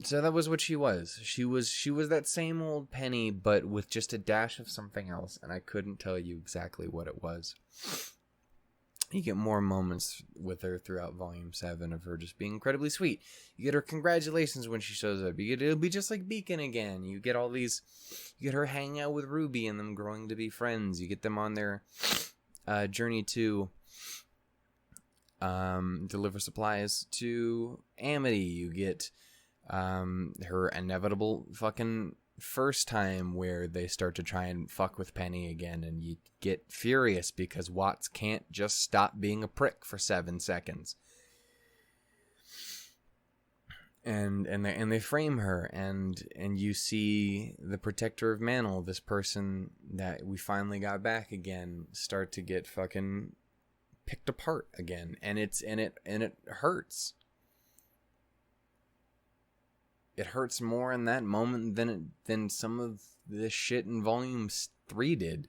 So that was what she was. She was that same old Penny, but with just a dash of something else, and I couldn't tell you exactly what it was. You get more moments with her throughout Volume 7 of her just being incredibly sweet. You get her congratulations when she shows up. It'll be just like Beacon again. You get you get her hanging out with RWBY and them growing to be friends. You get them on their journey to deliver supplies to Amity. You get her inevitable fucking first time where they start to try and fuck with Penny again, and you get furious because Watts can't just stop being a prick for 7 seconds. And they frame her, and you see the Protector of Mantle, this person that we finally got back again, start to get fucking picked apart again, and it hurts. it hurts more in that moment than some of this shit in Volume 3 did.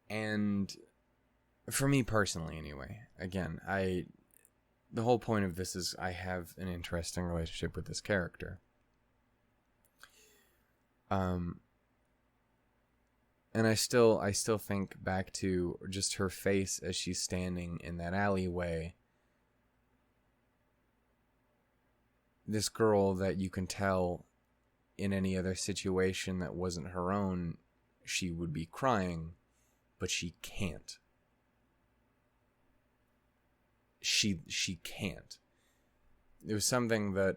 And for me personally, anyway, again, the whole point of this is I have an interesting relationship with this character. And I still think back to just her face as she's standing in that alleyway. This girl that you can tell in any other situation that wasn't her own, she would be crying, but she can't. She can't. It was something that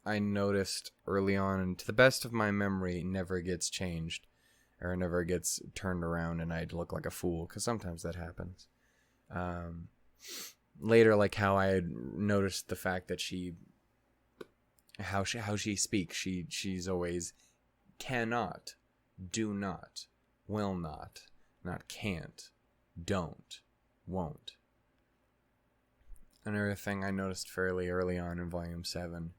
I noticed early on, and to the best of my memory, never gets changed or never gets turned around and I'd look like a fool, because sometimes that happens. Later, like how I had noticed the fact that how she speaks, she's always cannot, do not, will not can't, don't, won't. Another thing I noticed fairly early on in Volume 7,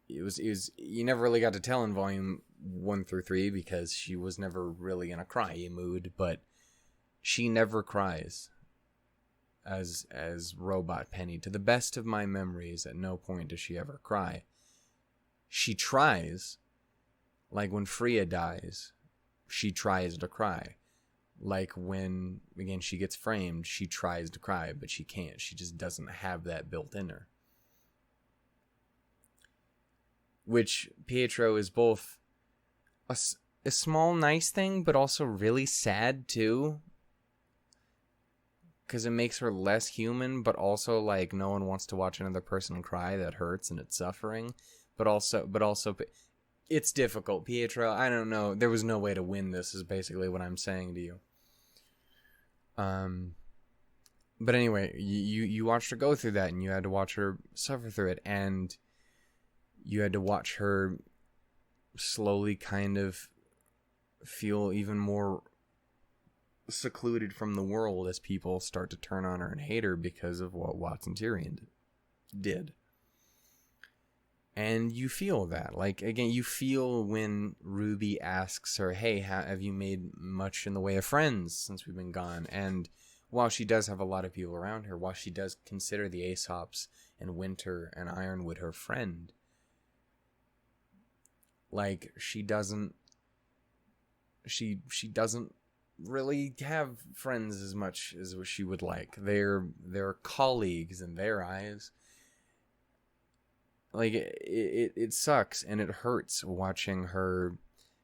it was you never really got to tell in Volume 1 through 3 because she was never really in a cryy mood, but she never cries as Robot Penny. To the best of my memories, at no point does she ever cry. She tries, like when Freya dies, she tries to cry. Like when, again, she gets framed, she tries to cry, but she can't. She just doesn't have that built in her. Which Pietro is both a small, nice thing, but also really sad, too. Because it makes her less human, but also, like, no one wants to watch another person cry. That hurts and it's suffering. But also, it's difficult. Pietro, I don't know. There was no way to win this, is basically what I'm saying to you. But anyway, you watched her go through that, and you had to watch her suffer through it, and you had to watch her slowly kind of feel even more secluded from the world as people start to turn on her and hate her because of what Watson Tyrion did. And you feel that. Like, again, you feel when Ruby asks her, hey, have you made much in the way of friends since we've been gone? And while she does have a lot of people around her, while she does consider the Aesops and Winter and Ironwood her friend, like, she doesn't really have friends as much as she would like. They're colleagues in their eyes. Like, it sucks and it hurts watching her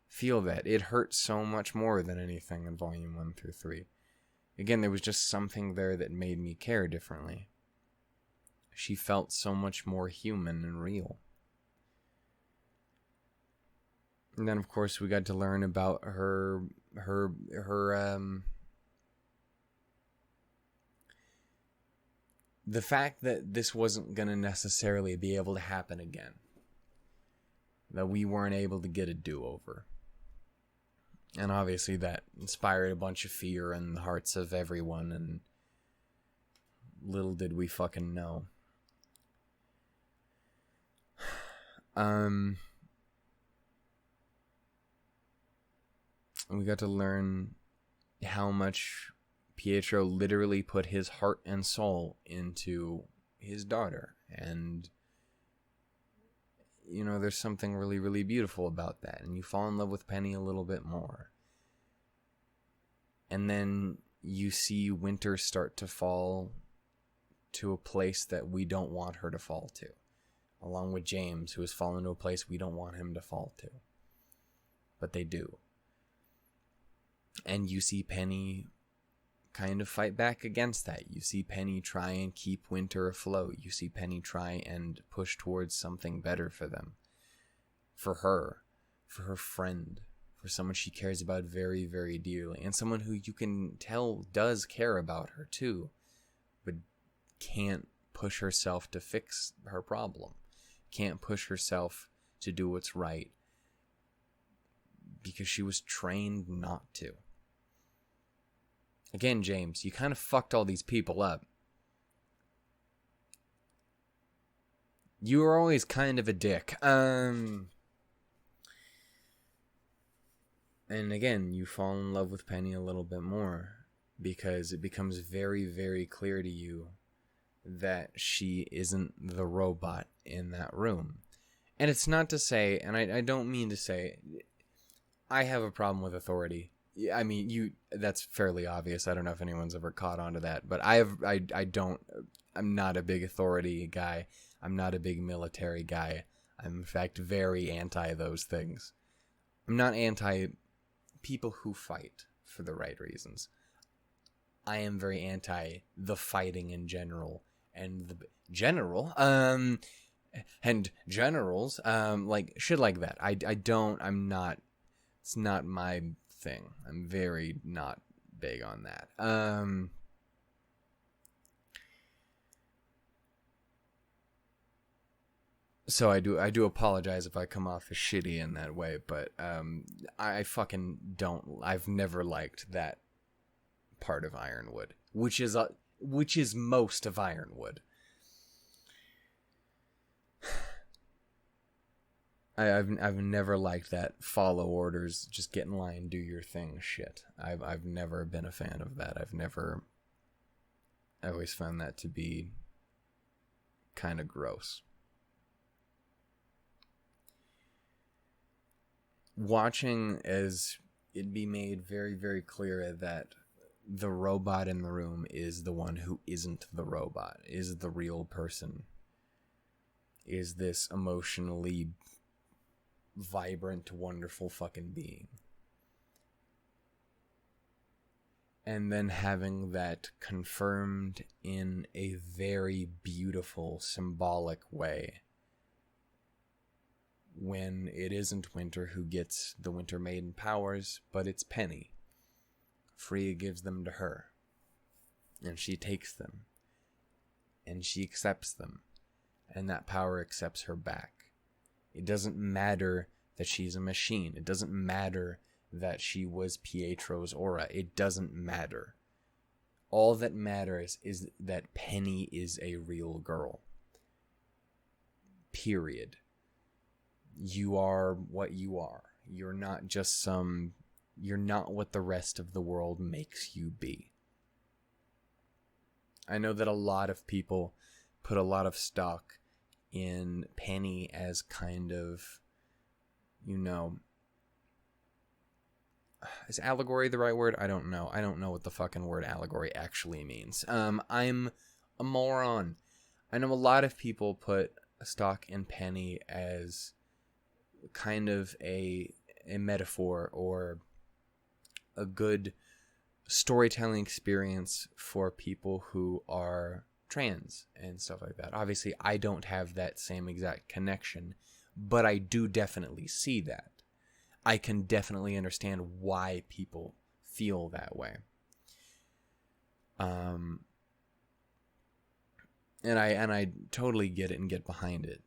feel that. It hurts so much more than anything in Volume 1 through 3. Again, there was just something there that made me care differently. She felt so much more human and real. And then, of course, we got to learn about her the fact that this wasn't going to necessarily be able to happen again. That we weren't able to get a do-over. And obviously that inspired a bunch of fear in the hearts of everyone, and little did we fucking know. And we got to learn how much Pietro literally put his heart and soul into his daughter. And, you know, there's something really, really beautiful about that. And you fall in love with Penny a little bit more. And then you see Winter start to fall to a place that we don't want her to fall to. Along with James, who has fallen to a place we don't want him to fall to. But they do. And you see Penny kind of fight back against that. You see Penny try and keep Winter afloat. You see Penny try and push towards something better for them. For her friend, for someone she cares about very, very dearly, and someone who you can tell does care about her too, but can't push herself to fix her problem. Can't push herself to do what's right because she was trained not to. Again, James, you kind of fucked all these people up. You were always kind of a dick. And again, you fall in love with Penny a little bit more because it becomes very, very clear to you that she isn't the robot in that room. And it's not to say, and I don't mean to say, I have a problem with authority. I mean, that's fairly obvious. I don't know if anyone's ever caught on to that, but I'm not a big authority guy. I'm not a big military guy. I'm, in fact, very anti those things. I'm not anti people who fight for the right reasons. I am very anti the fighting in general and the and generals, like shit like that. It's not my thing. I'm very not big on that. So I do apologize if I come off as shitty in that way, but I fucking don't. I've never liked that part of Ironwood, which is most of Ironwood. I've never liked that follow orders, just get in line, do your thing shit. I've never been a fan of that. I always found that to be kind of gross. Watching as it be made very, very clear that the robot in the room is the one who isn't the robot, is the real person, is this emotionally vibrant, wonderful fucking being. And then having that confirmed in a very beautiful, symbolic way. When it isn't Winter who gets the Winter Maiden powers, but it's Penny. Freya gives them to her. And she takes them. And she accepts them. And that power accepts her back. It doesn't matter that she's a machine. It doesn't matter that she was Pietro's aura. It doesn't matter. All that matters is that Penny is a real girl. Period. You are what you are. You're not what the rest of the world makes you be. I know that a lot of people put a lot of stock in Penny as kind of, is allegory the right word? I don't know. I don't know what the fucking word allegory actually means. I'm a moron. I know a lot of people put stock in Penny as kind of a metaphor or a good storytelling experience for people who are trans and stuff like that. Obviously, I don't have that same exact connection, but I do definitely see that. I can definitely understand why people feel that way. And I totally get it and get behind it.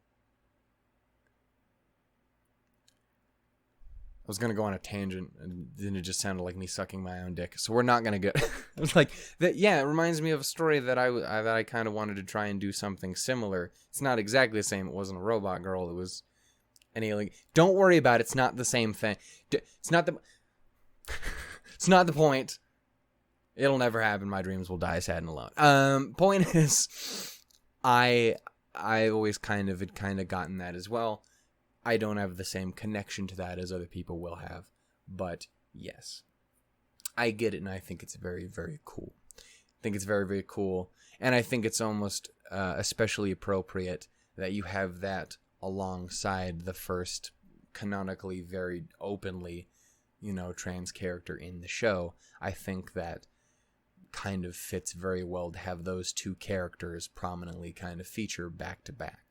I was going to go on a tangent, and then it just sounded like me sucking my own dick. So we're not going to get... It was like, that. Yeah, it reminds me of a story that I kind of wanted to try and do something similar. It's not exactly the same. It wasn't a robot girl. It was an alien. Don't worry about it. It's not the same thing. It's not the... It's not the point. It'll never happen. My dreams will die sad and alone. Point is, I always kind of gotten that as well. I don't have the same connection to that as other people will have, but yes, I get it, and I think it's very, very cool. I think it's very, very cool, and I think it's almost especially appropriate that you have that alongside the first canonically, very openly, trans character in the show. I think that kind of fits very well to have those two characters prominently kind of feature back to back.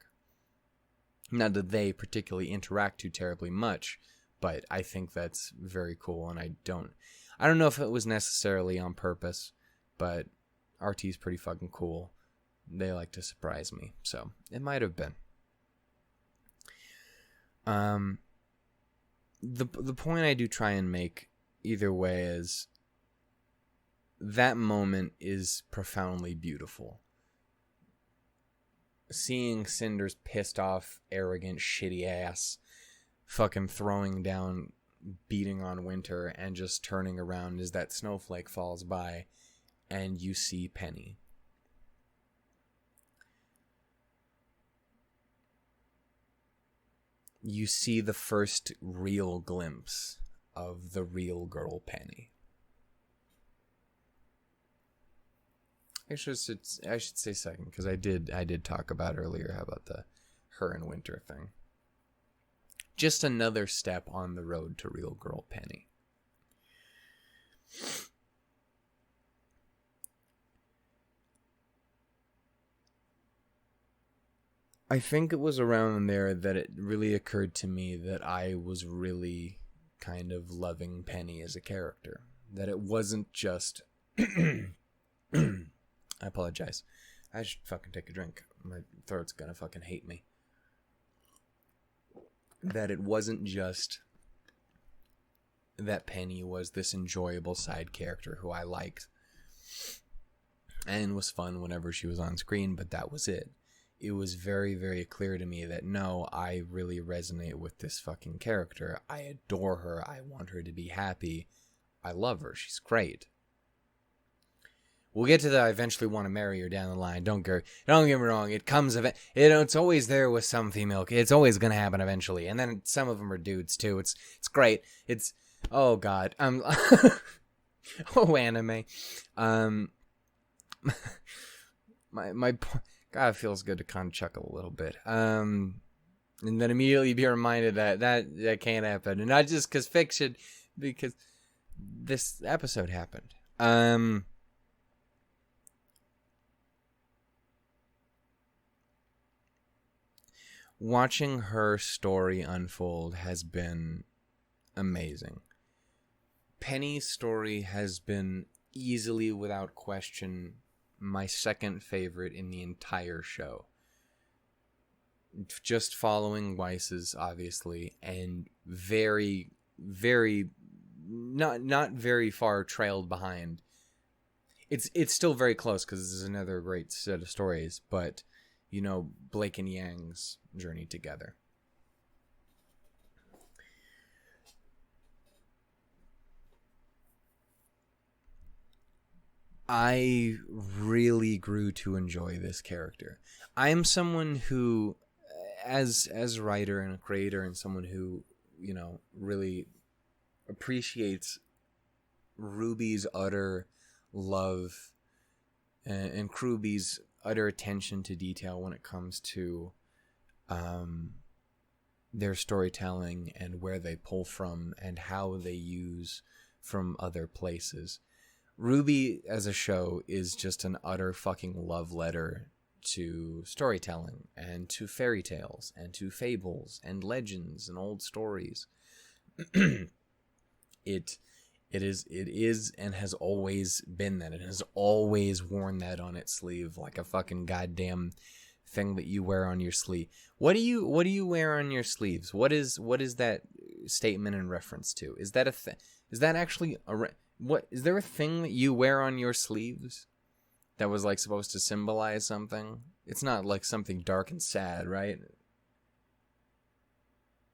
Not that they particularly interact too terribly much, but I think that's very cool, and I don't know if it was necessarily on purpose, but RT's pretty fucking cool. They like to surprise me, so it might have been. The point I do try and make either way is that moment is profoundly beautiful. seeing Cinders pissed off, arrogant, shitty ass, fucking throwing down, beating on Winter, and just turning around as that snowflake falls by, and you see Penny. You see the first real glimpse of the real girl Penny. I should say second, because I did talk about earlier how about the her and Winter thing. Just another step on the road to real girl Penny. I think it was around there that it really occurred to me that I was really kind of loving Penny as a character. That it wasn't just... I apologize. I should fucking take a drink. My throat's gonna fucking hate me. That it wasn't just that Penny was this enjoyable side character who I liked and was fun whenever she was on screen, but that was it. It was very, very clear to me that no, I really resonate with this fucking character. I adore her. I want her to be happy. I love her. She's great. We'll get to the I eventually want to marry her down the line. Don't get me wrong. It comes of it. It's always there with some female. It's always gonna happen eventually. And then some of them are dudes too. It's great. It's oh god. Oh anime. My God, it feels good to kind of chuckle a little bit. And then immediately be reminded that can't happen, and not just because fiction, because this episode happened. Watching her story unfold has been amazing. Penny's story has been easily, without question, my second favorite in the entire show. Just following Weiss's, obviously, and very, very, not very far trailed behind. It's still very close because this is another great set of stories, but you know, Blake and Yang's journey together. I really grew to enjoy this character. I am someone who, as a writer and a creator, and someone who, you know, really appreciates RWBY's utter love and Kruby's utter attention to detail when it comes to their storytelling and where they pull from and how they use from other places. RWBY as a show is just an utter fucking love letter to storytelling and to fairy tales and to fables and legends and old stories. It is and has always been that. It has always worn that on its sleeve like a fucking goddamn thing that you wear on your sleeve. What do you wear on your sleeves? What is that statement in reference to? Is that a thing? Is that actually what is there a thing that you wear on your sleeves that was like supposed to symbolize something? It's not like something dark and sad, right?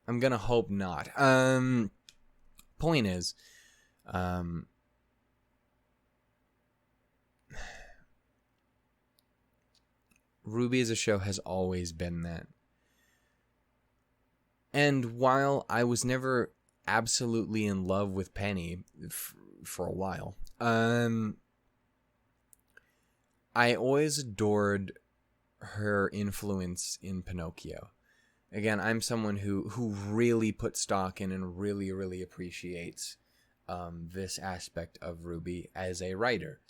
I'm gonna hope not. Point is, RWBY as a show has always been that. And while I was never absolutely in love with Penny for a while, I always adored her influence in Pinocchio. Again, I'm someone who really puts stock in and really, really appreciates this aspect of RWBY as a writer,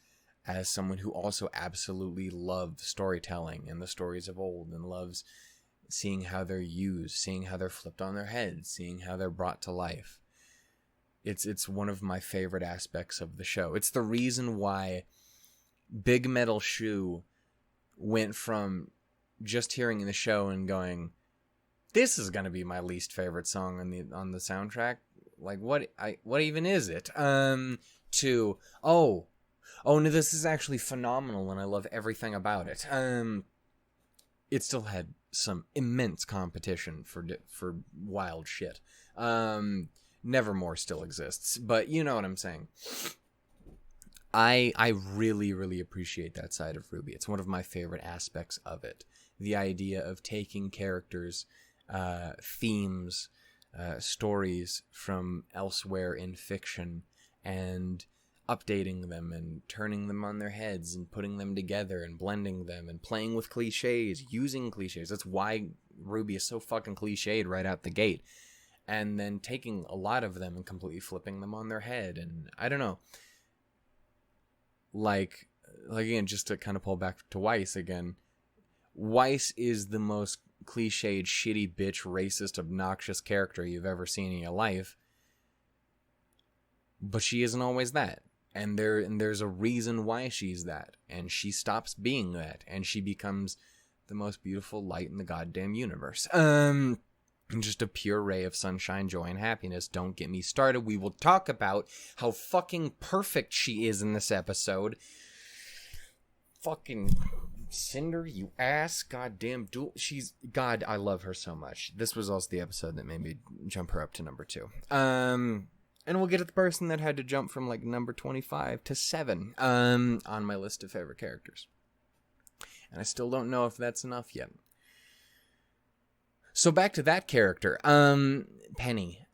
as someone who also absolutely loves storytelling and the stories of old and loves seeing how they're used, seeing how they're flipped on their heads, seeing how they're brought to life. It's one of my favorite aspects of the show. It's the reason why Big Metal Shoe went from just hearing the show and going, this is going to be my least favorite song on the soundtrack. Like, what even is it? To, oh no, this is actually phenomenal and I love everything about it. it still had some immense competition for wild shit. Nevermore still exists, but you know what I'm saying. I really, really appreciate that side of RWBY. It's one of my favorite aspects of it. The idea of taking characters, themes, stories from elsewhere in fiction and updating them and turning them on their heads and putting them together and blending them and playing with cliches, using cliches. That's why RWBY is so fucking cliched right out the gate. And then taking a lot of them and completely flipping them on their head. And I don't know. Like again, just to kind of pull back to Weiss again. Weiss is the most cliched, shitty, bitch, racist, obnoxious character you've ever seen in your life. But she isn't always that. And there's a reason why she's that. And she stops being that. And she becomes the most beautiful light in the goddamn universe. Just a pure ray of sunshine, joy, and happiness. Don't get me started. We will talk about how fucking perfect she is in this episode. Fucking Cinder, you ass. Goddamn. God, I love her so much. This was also the episode that made me jump her up to number 2. And we'll get to the person that had to jump from like number 25 to 7 on my list of favorite characters. And I still don't know if that's enough yet. So back to that character, Penny.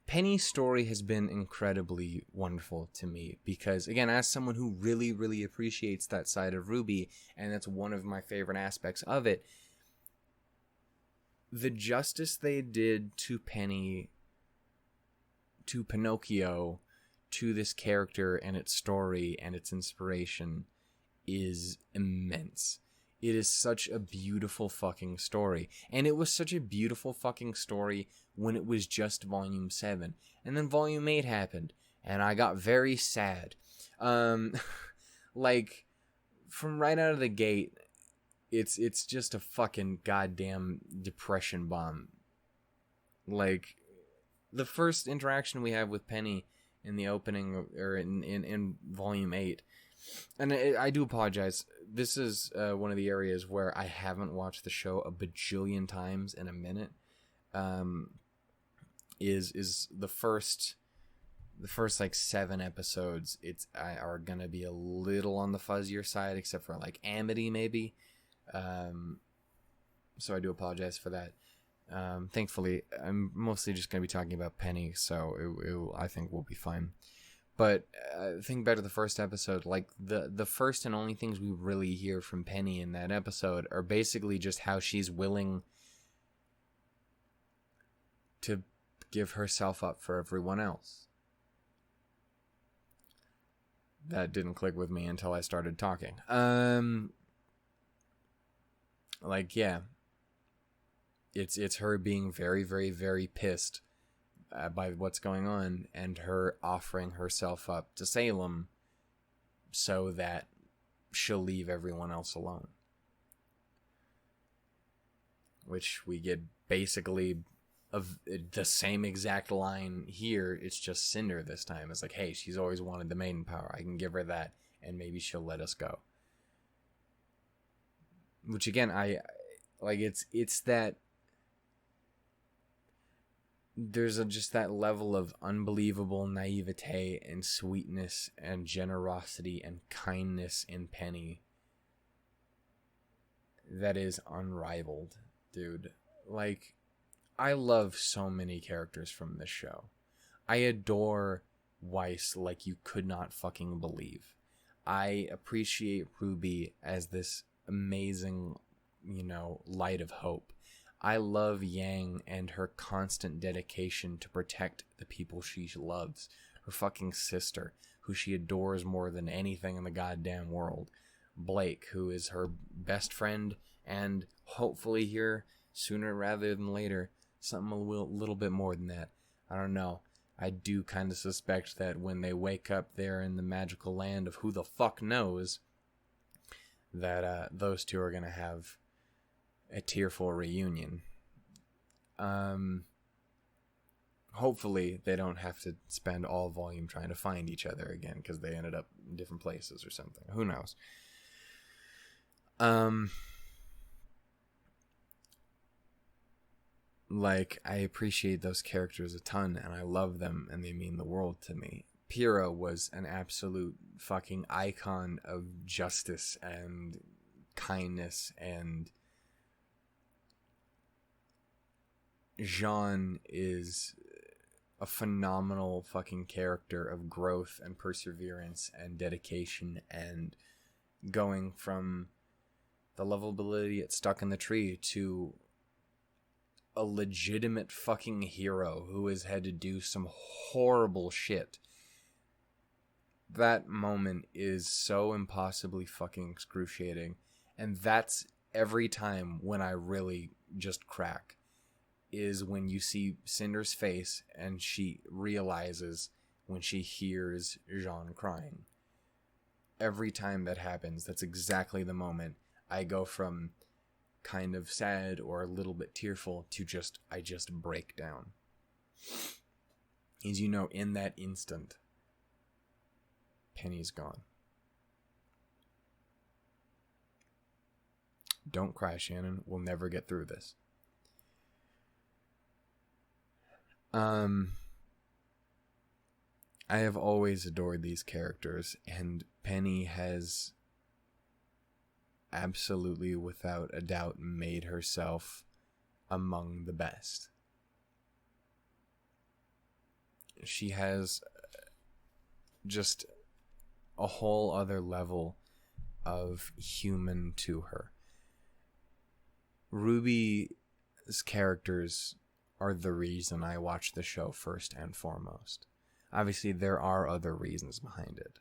Penny's story has been incredibly wonderful to me because, again, as someone who really, really appreciates that side of RWBY, and that's one of my favorite aspects of it, the justice they did to Penny, to Pinocchio, to this character and its story and its inspiration is immense. It is such a beautiful fucking story. And it was such a beautiful fucking story when it was just Volume 7. And then Volume 8 happened. And I got very sad. Like, from right out of the gate, it's just a fucking goddamn depression bomb. Like, the first interaction we have with Penny in the opening, or in Volume 8, and I do apologize. This is one of the areas where I haven't watched the show a bajillion times in a minute. Is the first like 7 episodes are gonna be a little on the fuzzier side, except for like Amity maybe. So I do apologize for that. Thankfully, I'm mostly just gonna be talking about Penny, so I think we'll be fine. But think back to the first episode, like the first and only things we really hear from Penny in that episode are basically just how she's willing to give herself up for everyone else. That didn't click with me until I started talking. Like, yeah. It's her being very, very, very pissed by what's going on, and her offering herself up to Salem so that she'll leave everyone else alone. Which we get basically of the same exact line here. It's just Cinder this time. It's like, hey, she's always wanted the maiden power. I can give her that, and maybe she'll let us go. Which again, I like. It's that. There's just that level of unbelievable naivete and sweetness and generosity and kindness in Penny that is unrivaled, dude. Like, I love so many characters from this show. I adore Weiss like you could not fucking believe. I appreciate RWBY as this amazing, light of hope. I love Yang and her constant dedication to protect the people she loves. Her fucking sister, who she adores more than anything in the goddamn world. Blake, who is her best friend, and hopefully here, sooner rather than later, something a little bit more than that. I don't know. I do kind of suspect that when they wake up there in the magical land of who the fuck knows, that those two are going to have a tearful reunion. Hopefully they don't have to spend all volume trying to find each other again because they ended up in different places or something. Who knows? Like, I appreciate those characters a ton, and I love them, and they mean the world to me. Pyrrha was an absolute fucking icon of justice and kindness, and Jean is a phenomenal fucking character of growth and perseverance and dedication, and going from the lovability at Stuck in the Tree to a legitimate fucking hero who has had to do some horrible shit. That moment is so impossibly fucking excruciating, and that's every time when I really just crack, is when you see Cinder's face and she realizes when she hears Jean crying. Every time that happens, that's exactly the moment I go from kind of sad or a little bit tearful to I just break down. As you know, in that instant, Penny's gone. Don't cry, Shannon. We'll never get through this. I have always adored these characters, and Penny has absolutely, without a doubt, made herself among the best. She has just a whole other level of human to her. RWBY's characters are the reason I watch the show first and foremost. Obviously, there are other reasons behind it.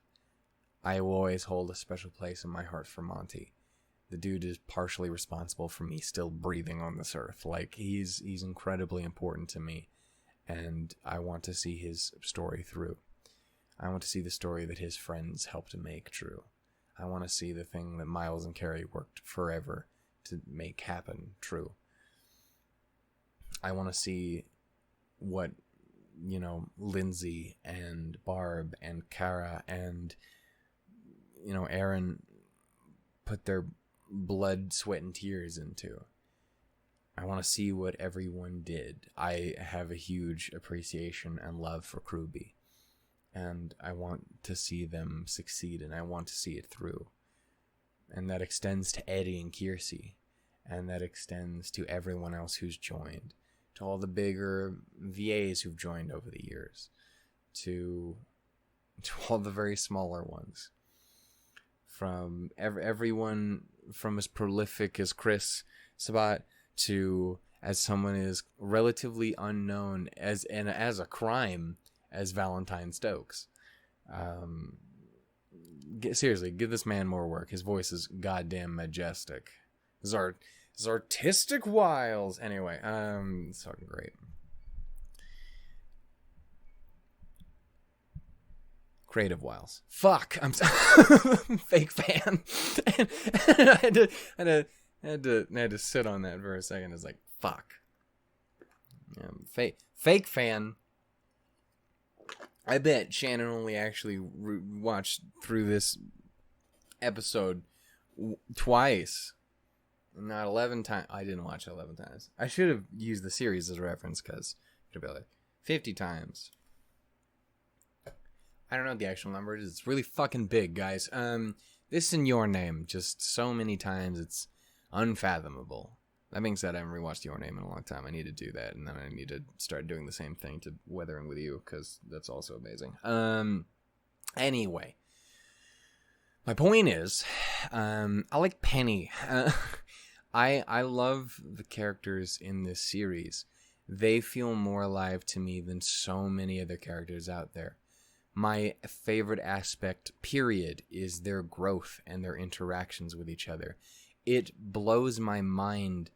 I will always hold a special place in my heart for Monty. The dude is partially responsible for me still breathing on this earth. Like, he's incredibly important to me, and I want to see his story through. I want to see the story that his friends helped to make true. I want to see the thing that Miles and Carrie worked forever to make happen true. I want to see what, Lindsay and Barb and Kara and, Aaron put their blood, sweat, and tears into. I want to see what everyone did. I have a huge appreciation and love for RWBY, and I want to see them succeed, and I want to see it through. And that extends to Eddie and Kiersey, and that extends to everyone else who's joined, to all the bigger VAs who've joined over the years, to all the very smaller ones, from everyone from as prolific as Chris Sabat to as someone is relatively unknown as a crime as Valentine Stokes. Seriously, give this man more work. His voice is goddamn majestic. His artistic wiles. Anyway, it's fucking great. Creative wiles. Fuck, I'm fake fan. And I had to sit on that for a second. It's like, fuck. Fake fan. I bet Shannon only actually watched through this episode twice. Not 11 times. I didn't watch it 11 times. I should have used the series as a reference, because it would be like 50 times. I don't know what the actual number is. It's really fucking big, guys. This in Your Name, just so many times, it's unfathomable. That being said, I haven't rewatched Your Name in a long time. I need to do that, and then I need to start doing the same thing to Weathering with You, because that's also amazing. Anyway. My point is, I like Penny. I love the characters in this series. They feel more alive to me than so many other characters out there. My favorite aspect, period, is their growth and their interactions with each other. It blows my mind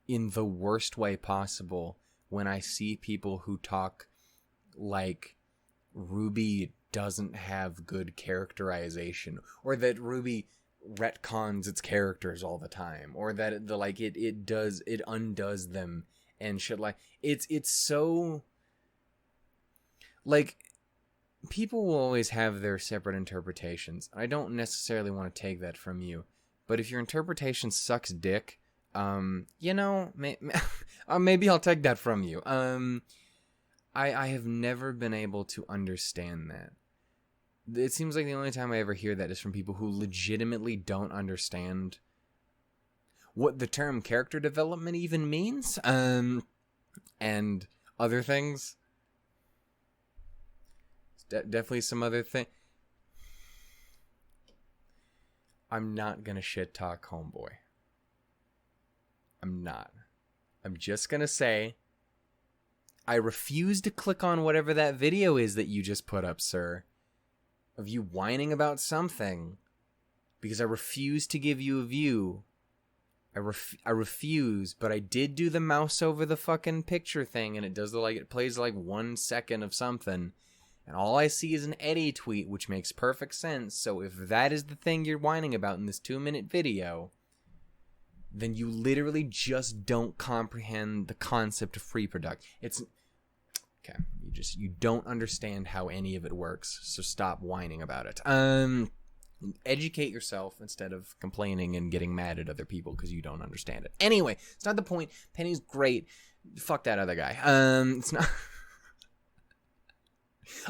in the worst way possible when I see people who talk like RWBY doesn't have good characterization, or that RWBY retcons its characters all the time, or that it undoes them and shit. Like, it's so, like, people will always have their separate interpretations. I don't necessarily want to take that from you, But if your interpretation sucks dick, you know, maybe I'll take that from you. I have never been able to understand that. It seems like the only time I ever hear that is from people who legitimately don't understand what the term character development even means, and other things. Definitely some other thing. I'm not gonna shit talk Homeboy. I'm not. I'm just gonna say, I refuse to click on whatever that video is that you just put up, sir, of you whining about something, because I refuse to give you a view. I refuse, but I did do the mouse over the fucking picture thing, and it plays like 1 second of something, and all I see is an Eddie tweet, which makes perfect sense. So if that is the thing you're whining about in this 2-minute video, then you literally just don't comprehend the concept of free product. Okay, you don't understand how any of it works, so stop whining about it. Educate yourself instead of complaining and getting mad at other people because you don't understand it. Anyway, it's not the point. Penny's great. Fuck that other guy. It's not.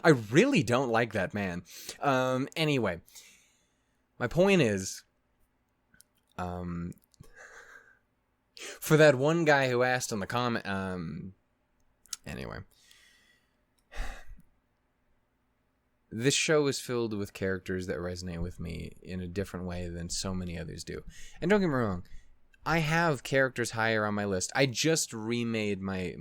I really don't like that man. Anyway, my point is, for that one guy who asked in the comment, anyway. This show is filled with characters that resonate with me in a different way than so many others do. And don't get me wrong, I have characters higher on my list. I just remade my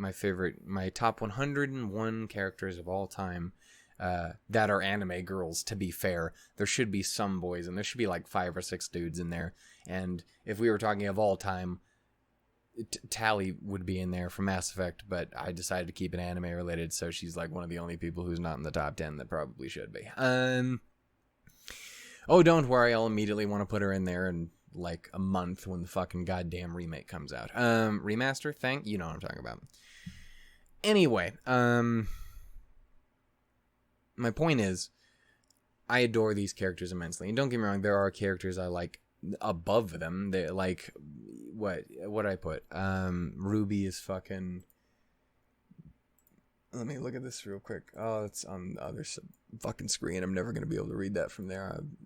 top 101 characters of all time that are anime girls, to be fair. There should be some boys, and there should be like 5 or 6 dudes in there. And if we were talking of all time, Tally would be in there from Mass Effect, but I decided to keep it anime related, so she's like one of the only people who's not in the top 10 that probably should be. Oh, don't worry, I'll immediately want to put her in there in like a month when the fucking goddamn remake comes out. Remaster? You know what I'm talking about. Anyway, my point is, I adore these characters immensely, and don't get me wrong, there are characters I like above them. They like what I put. RWBY is fucking. Let me look at this real quick. Oh, it's on the other fucking screen. I'm never gonna be able to read that from there. I'm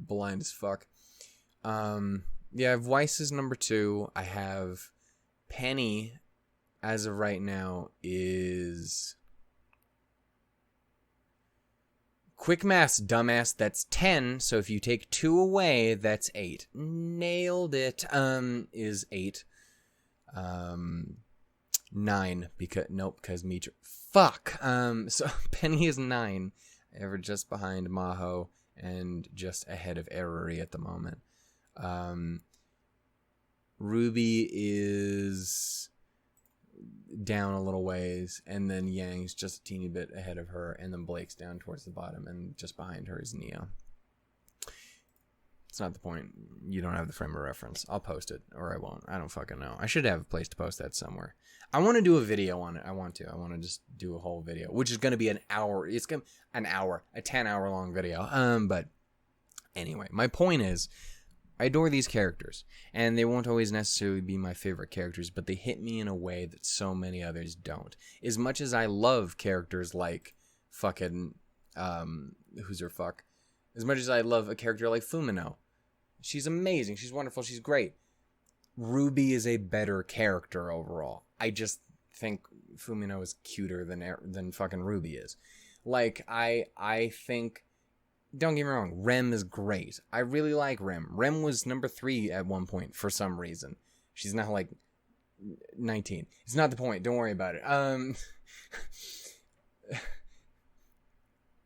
blind as fuck. Yeah, I have Weiss as number 2. I have Penny, as of right now, is quick maths, dumbass. That's 10. So if you take 2 away, that's 8. Nailed it. Is 8. 9 because Mitra. Fuck. So Penny is 9. Ever just behind Maho and just ahead of Errori at the moment. RWBY is down a little ways, and then Yang's just a teeny bit ahead of her, and then Blake's down towards the bottom, and just behind her is Neo. It's not the point. You don't have the frame of reference. I'll post it, or I won't. I don't fucking know. I should have a place to post that somewhere. I want to do a video on it. I want to just do a whole video, which is going to be an hour. It's going to an hour, a 10-hour long video. But anyway, my point is, I adore these characters, and they won't always necessarily be my favorite characters, but they hit me in a way that so many others don't. As much as I love characters like fucking, who's her fuck? As much as I love a character like Fumino, she's amazing, she's wonderful, she's great. RWBY is a better character overall. I just think Fumino is cuter than fucking RWBY is. Like, I think... Don't get me wrong, Rem is great. I really like Rem. Rem was number 3 at one point for some reason. She's now like 19. It's not the point. Don't worry about it.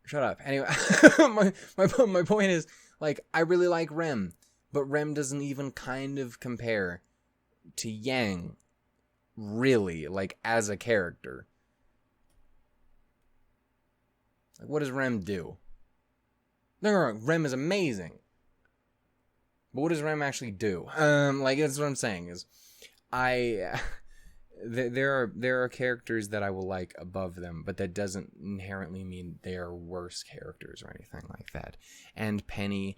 Shut up. Anyway, my point is, like, I really like Rem, but Rem doesn't even kind of compare to Yang, really, like, as a character. Like, what does Rem do? No, Rem is amazing. But what does Rem actually do? Like, that's what I'm saying is, there are characters that I will like above them, but that doesn't inherently mean they are worse characters or anything like that. And Penny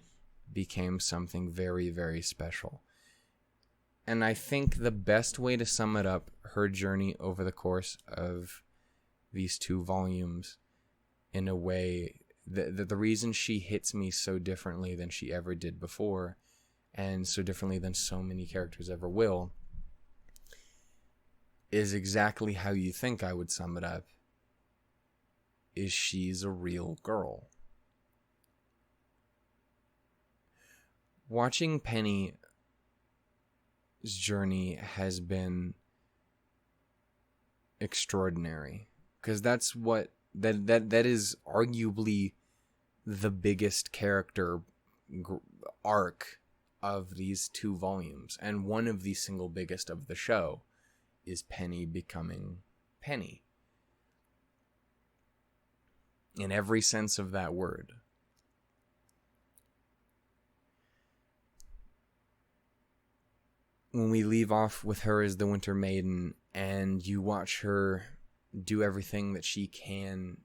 became something very, very special. And I think the best way to sum it up, her journey over the course of these 2 volumes, in a way, the reason she hits me so differently than she ever did before, and so differently than so many characters ever will, is exactly how you think I would sum it up, is she's a real girl. Watching Penny's journey has been extraordinary, because that's what that is arguably the biggest character arc of these 2 volumes, and one of the single biggest of the show is Penny becoming Penny, in every sense of that word. When we leave off with her as the Winter Maiden, and you watch her do everything that she can,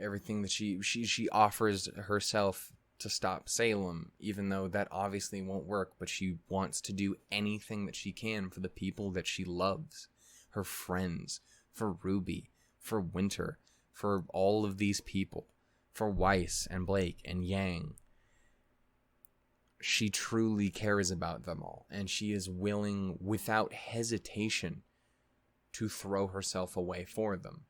everything that she offers herself to stop Salem, even though that obviously won't work, but she wants to do anything that she can for the people that she loves, her friends, for RWBY, for Winter, for all of these people, for Weiss and Blake and Yang. She truly cares about them all, and she is willing, without hesitation, to throw herself away for them.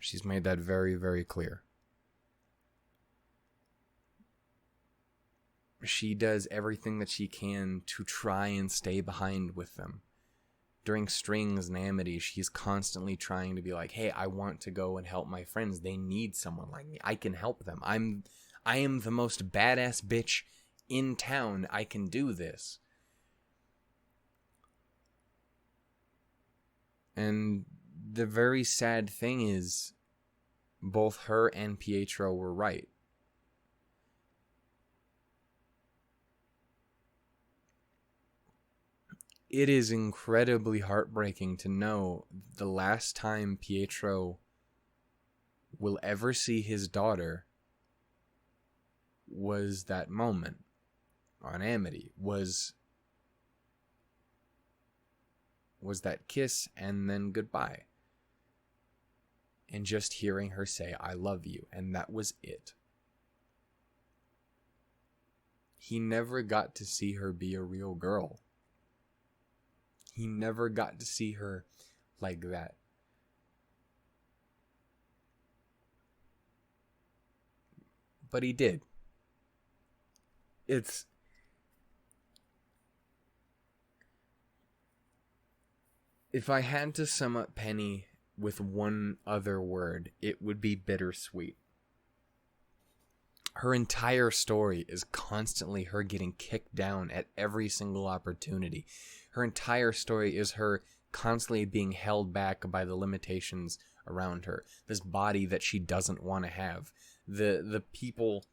She's made that very, very clear. She does everything that she can to try and stay behind with them. During Strings and Amity, she's constantly trying to be like, hey, I want to go and help my friends. They need someone like me. I can help them. I am the most badass bitch in town. I can do this. And the very sad thing is, both her and Pietro were right. It is incredibly heartbreaking to know the last time Pietro will ever see his daughter was that moment on Amity, was that kiss and then goodbye. And just hearing her say, I love you, and that was it. He never got to see her be a real girl. He never got to see her like that. But he did. If I had to sum up Penny with one other word, it would be bittersweet. Her entire story is constantly her getting kicked down at every single opportunity. Her entire story is her constantly being held back by the limitations around her. This body that she doesn't want to have. The people,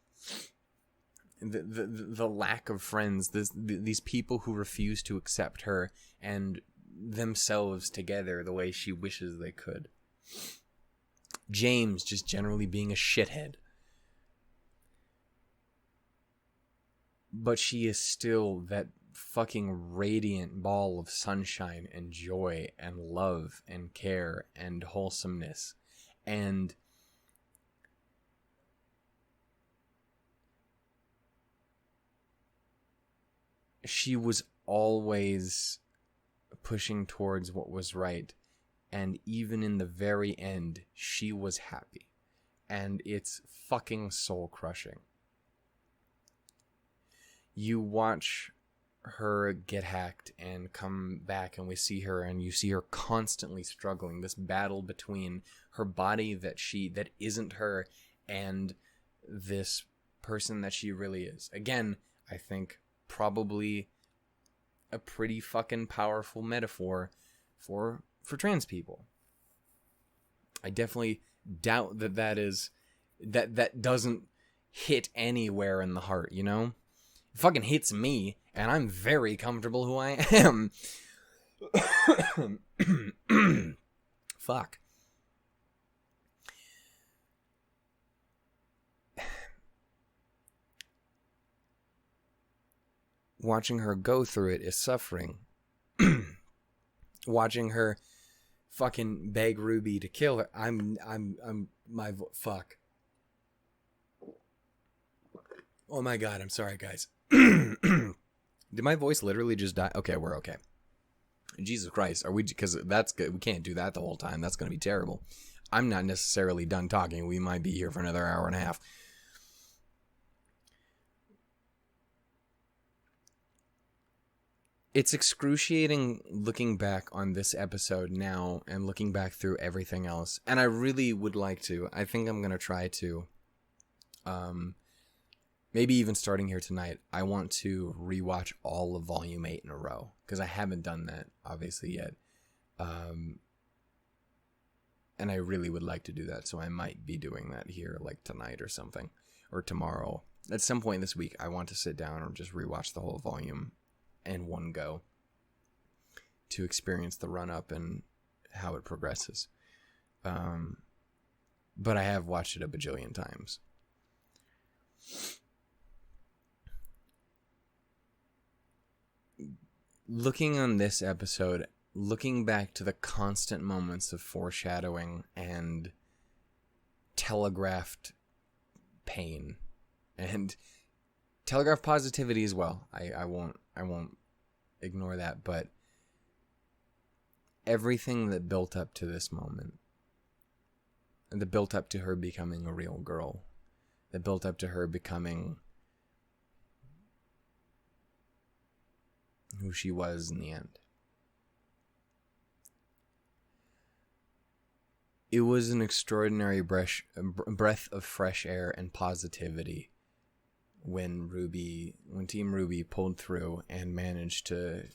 the lack of friends, these people who refuse to accept her and themselves together the way she wishes they could. James just generally being a shithead. But she is still that fucking radiant ball of sunshine and joy and love and care and wholesomeness. And she was always pushing towards what was right. And even in the very end, she was happy. And it's fucking soul-crushing. You watch her get hacked and come back, and we see her, and you see her constantly struggling. This battle between her body that isn't her and this person that she really is. Again, I think probably a pretty fucking powerful metaphor for trans people. I definitely doubt that doesn't hit anywhere in the heart, you know? It fucking hits me, and I'm very comfortable who I am. Fuck. watching her go through it is suffering. Watching her fucking beg Ruby to kill her. Fuck. Oh my god, I'm sorry, guys. Did my voice literally just die? Okay, we're okay. Jesus Christ, are we? Because that's good. We can't do that the whole time. That's going to be terrible. I'm not necessarily done talking. We might be here for another hour and a half. It's excruciating looking back on this episode now and looking back through everything else. And I really would like to. I think I'm going to try to. Maybe even starting here tonight, I want to rewatch all of Volume 8 in a row. Because I haven't done that, obviously, yet. And I really would like to do that. So I might be doing that here, like tonight or something. Or tomorrow. At some point this week, I want to sit down and just rewatch the whole volume in one go. To experience the run-up and how it progresses. But I have watched it a bajillion times. Looking on this episode, looking back to the constant moments of foreshadowing and telegraphed pain and telegraphed positivity as well. I won't ignore that, but everything that built up to this moment, and that built up to her becoming a real girl, that built up to her becoming who she was in the end. It was an extraordinary breath of fresh air and positivity when Team RWBY pulled through and managed to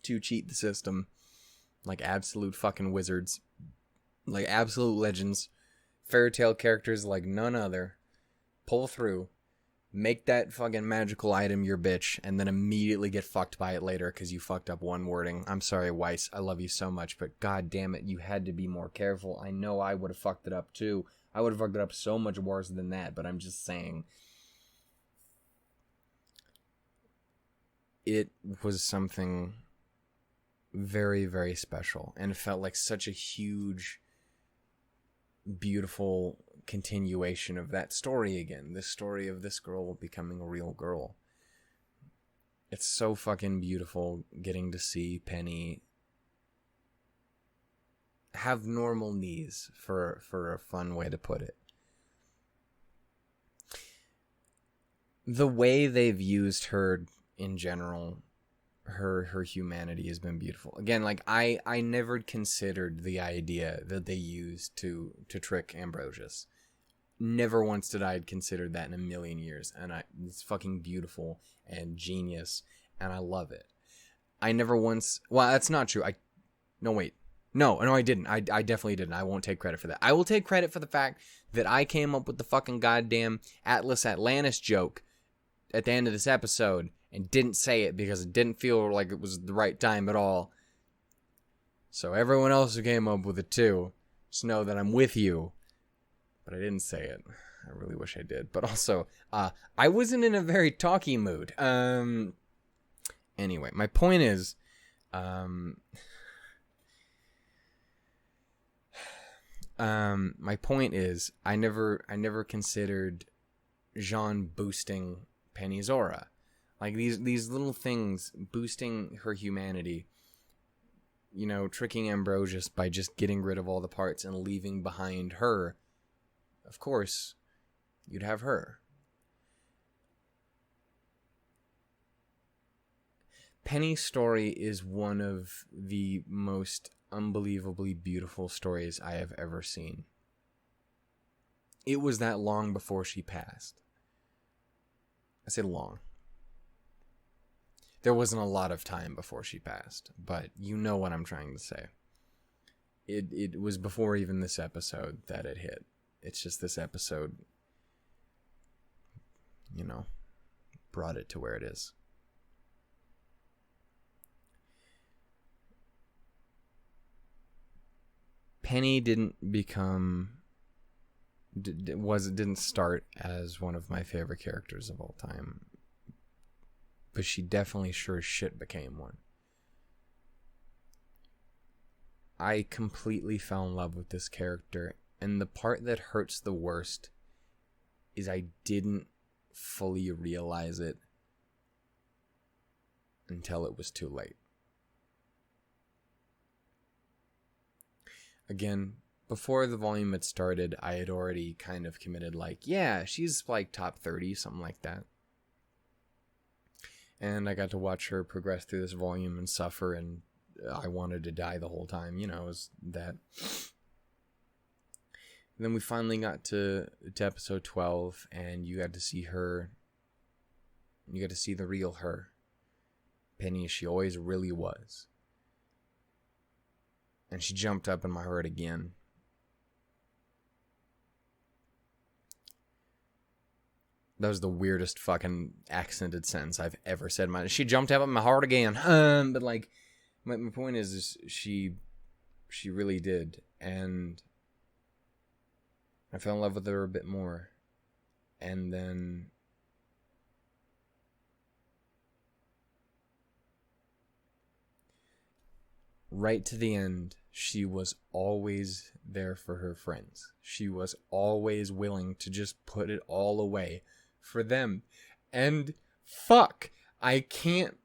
cheat the system like absolute fucking wizards, like absolute legends, fairy tale characters like none other, pull through, make that fucking magical item your bitch, and then immediately get fucked by it later because you fucked up one wording. I'm sorry, Weiss. I love you so much, but god damn it, you had to be more careful. I know I would have fucked it up too. I would have fucked it up so much worse than that, but I'm just saying. It was something very, very special, and it felt like such a huge, beautiful continuation of that story again. This story of this girl becoming a real girl. It's so fucking beautiful getting to see Penny have normal knees, for a fun way to put it. The way they've used her in general, her humanity has been beautiful. Again, like I never considered the idea that they used to trick Ambrosius. Never once did I had considered that in a million years, and it's fucking beautiful and genius, and I love it. I never once. Well, that's not true. No, I didn't. I definitely didn't. I won't take credit for that. I will take credit for the fact that I came up with the fucking goddamn Atlas Atlantis joke at the end of this episode and didn't say it because it didn't feel like it was the right time at all. So everyone else who came up with it too, just know that I'm with you. But I didn't say it. I really wish I did. But also, I wasn't in a very talky mood. Anyway, my point is, I never considered Jean boosting Penny's aura. Like these little things boosting her humanity. You know, tricking Ambrosius by just getting rid of all the parts and leaving behind her. Of course, you'd have her. Penny's story is one of the most unbelievably beautiful stories I have ever seen. It was that long before she passed. I say long. There wasn't a lot of time before she passed, but you know what I'm trying to say. It was before even this episode that it hit. It's just this episode, you know, brought it to where it is. Penny didn't start as one of my favorite characters of all time, but she definitely sure as shit became one. I completely fell in love with this character, and the part that hurts the worst is I didn't fully realize it until it was too late. Again, before the volume had started, I had already kind of committed, like, yeah, she's like top 30, something like that. And I got to watch her progress through this volume and suffer, and I wanted to die the whole time, you know, it was that. And then we finally got to episode 12, and you got to see her, you got to see the real her. Penny as she always really was. And she jumped up in my heart again. That was the weirdest fucking accented sentence I've ever said. She jumped up in my heart again. But like, my point is she really did. And I fell in love with her a bit more. And then right to the end, she was always there for her friends. She was always willing to just put it all away for them. And fuck, I can't.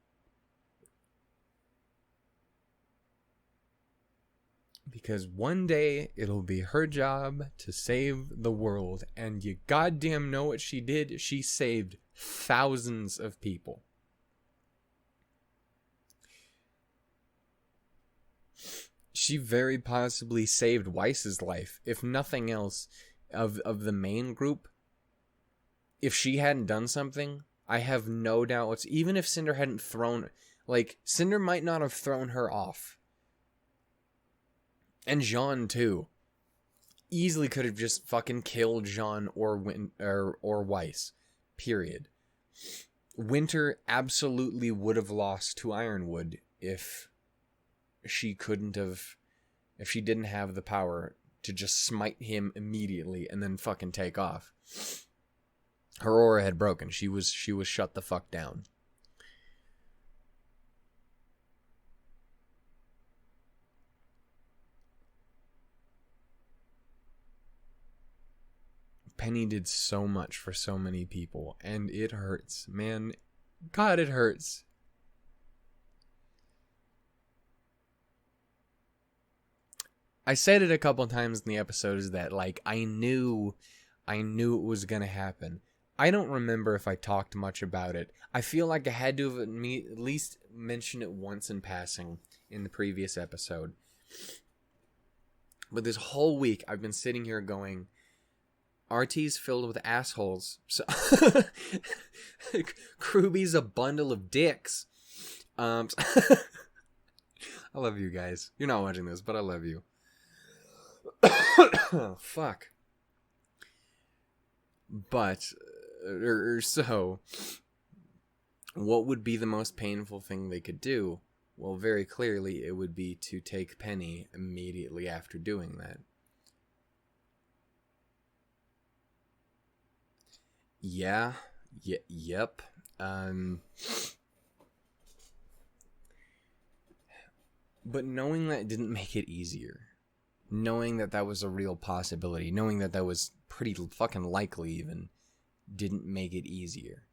Because one day it'll be her job to save the world. And you goddamn know what she did. She saved thousands of people. She very possibly saved Weiss's life, if nothing else, of the main group. If she hadn't done something, I have no doubt, even if Cinder hadn't thrown, like, Cinder might not have thrown her off. And Jean, too. Easily could have just fucking killed Jean or Weiss. Period. Winter absolutely would have lost to Ironwood if she didn't have the power to just smite him immediately and then fucking take off. Her aura had broken. She was shut the fuck down. Penny did so much for so many people, and it hurts, man. God, it hurts. I said it a couple times in the episodes that, like, I knew it was gonna happen. I don't remember if I talked much about it. I feel like I had to have at least mentioned it once in passing in the previous episode. But this whole week, I've been sitting here going, RT's filled with assholes. So RWBY's a bundle of dicks. I love you guys. You're not watching this, but I love you. Oh, fuck. But, so, what would be the most painful thing they could do? Well, very clearly, it would be to take Penny immediately after doing that. Yep. But knowing that didn't make it easier. Knowing that was a real possibility, knowing that was pretty fucking likely even, didn't make it easier.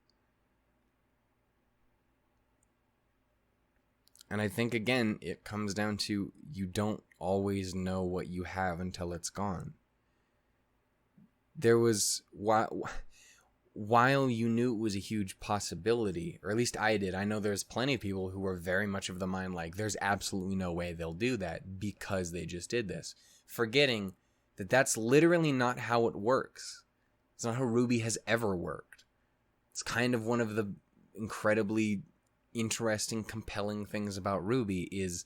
And I think, again, it comes down to you don't always know what you have until it's gone. There was, while you knew it was a huge possibility, or at least I did, I know there's plenty of people who were very much of the mind like, there's absolutely no way they'll do that because they just did this. Forgetting that that's literally not how it works. It's not how RWBY has ever worked. It's kind of one of the incredibly interesting, compelling things about RWBY is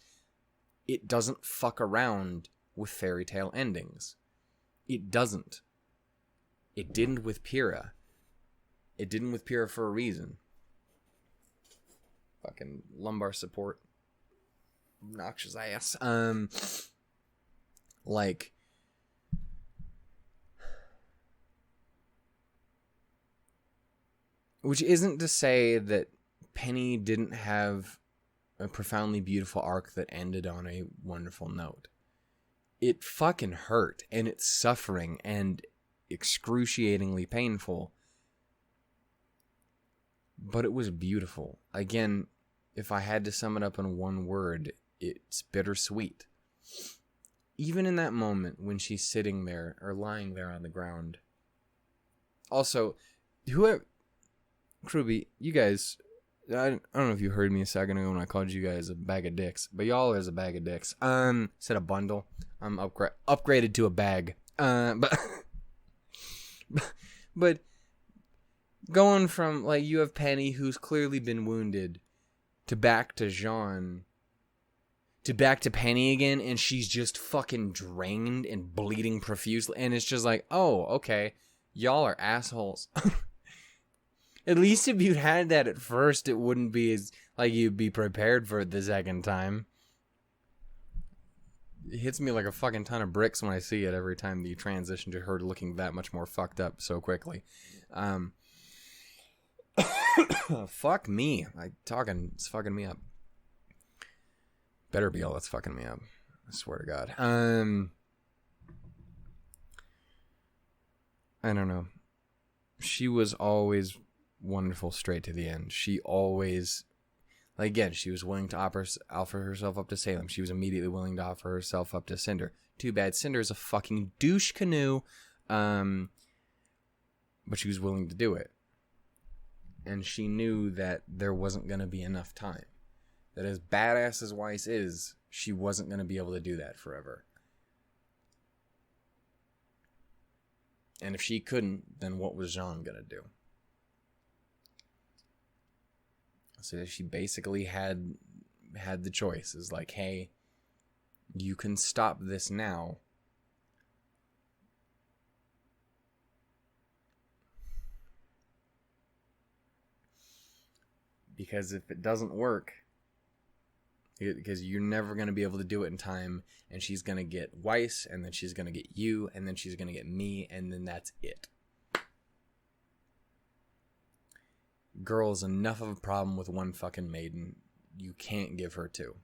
it doesn't fuck around with fairy tale endings. It doesn't. It didn't with Pyrrha. It didn't with Pyrrha for a reason. Fucking lumbar support. Obnoxious ass. Like, which isn't to say that Penny didn't have a profoundly beautiful arc that ended on a wonderful note. It fucking hurt, and it's suffering and excruciatingly painful. But it was beautiful. Again, if I had to sum it up in one word, it's bittersweet. Even in that moment when she's sitting there or lying there on the ground. Also, whoever, RWBY, you guys, I don't know if you heard me a second ago when I called you guys a bag of dicks, but y'all is a bag of dicks. Said a bundle. I'm upgraded to a bag. But going from, like, you have Penny, who's clearly been wounded, to back to Jean, to back to Penny again, and she's just fucking drained and bleeding profusely, and it's just like, oh, okay, y'all are assholes. At least if you'd had that at first, it wouldn't be as, like, you'd be prepared for it the second time. It hits me like a fucking ton of bricks when I see it every time you transition to her looking that much more fucked up so quickly. Fuck me. It's fucking me up. Better be all that's fucking me up. I swear to God. I don't know. She was always wonderful straight to the end. She always, like, again, she was willing to offer herself up to Salem. She was immediately willing to offer herself up to Cinder. Too bad Cinder is a fucking douche canoe. But she was willing to do it. And she knew that there wasn't going to be enough time. That as badass as Weiss is, she wasn't going to be able to do that forever. And if she couldn't, then what was Jean going to do? So she basically had the choice. Is like, hey, you can stop this now. Because if it doesn't work, because you're never going to be able to do it in time, and she's going to get Weiss, and then she's going to get you, and then she's going to get me, and then that's it. Girl's enough of a problem with one fucking maiden. You can't give her two.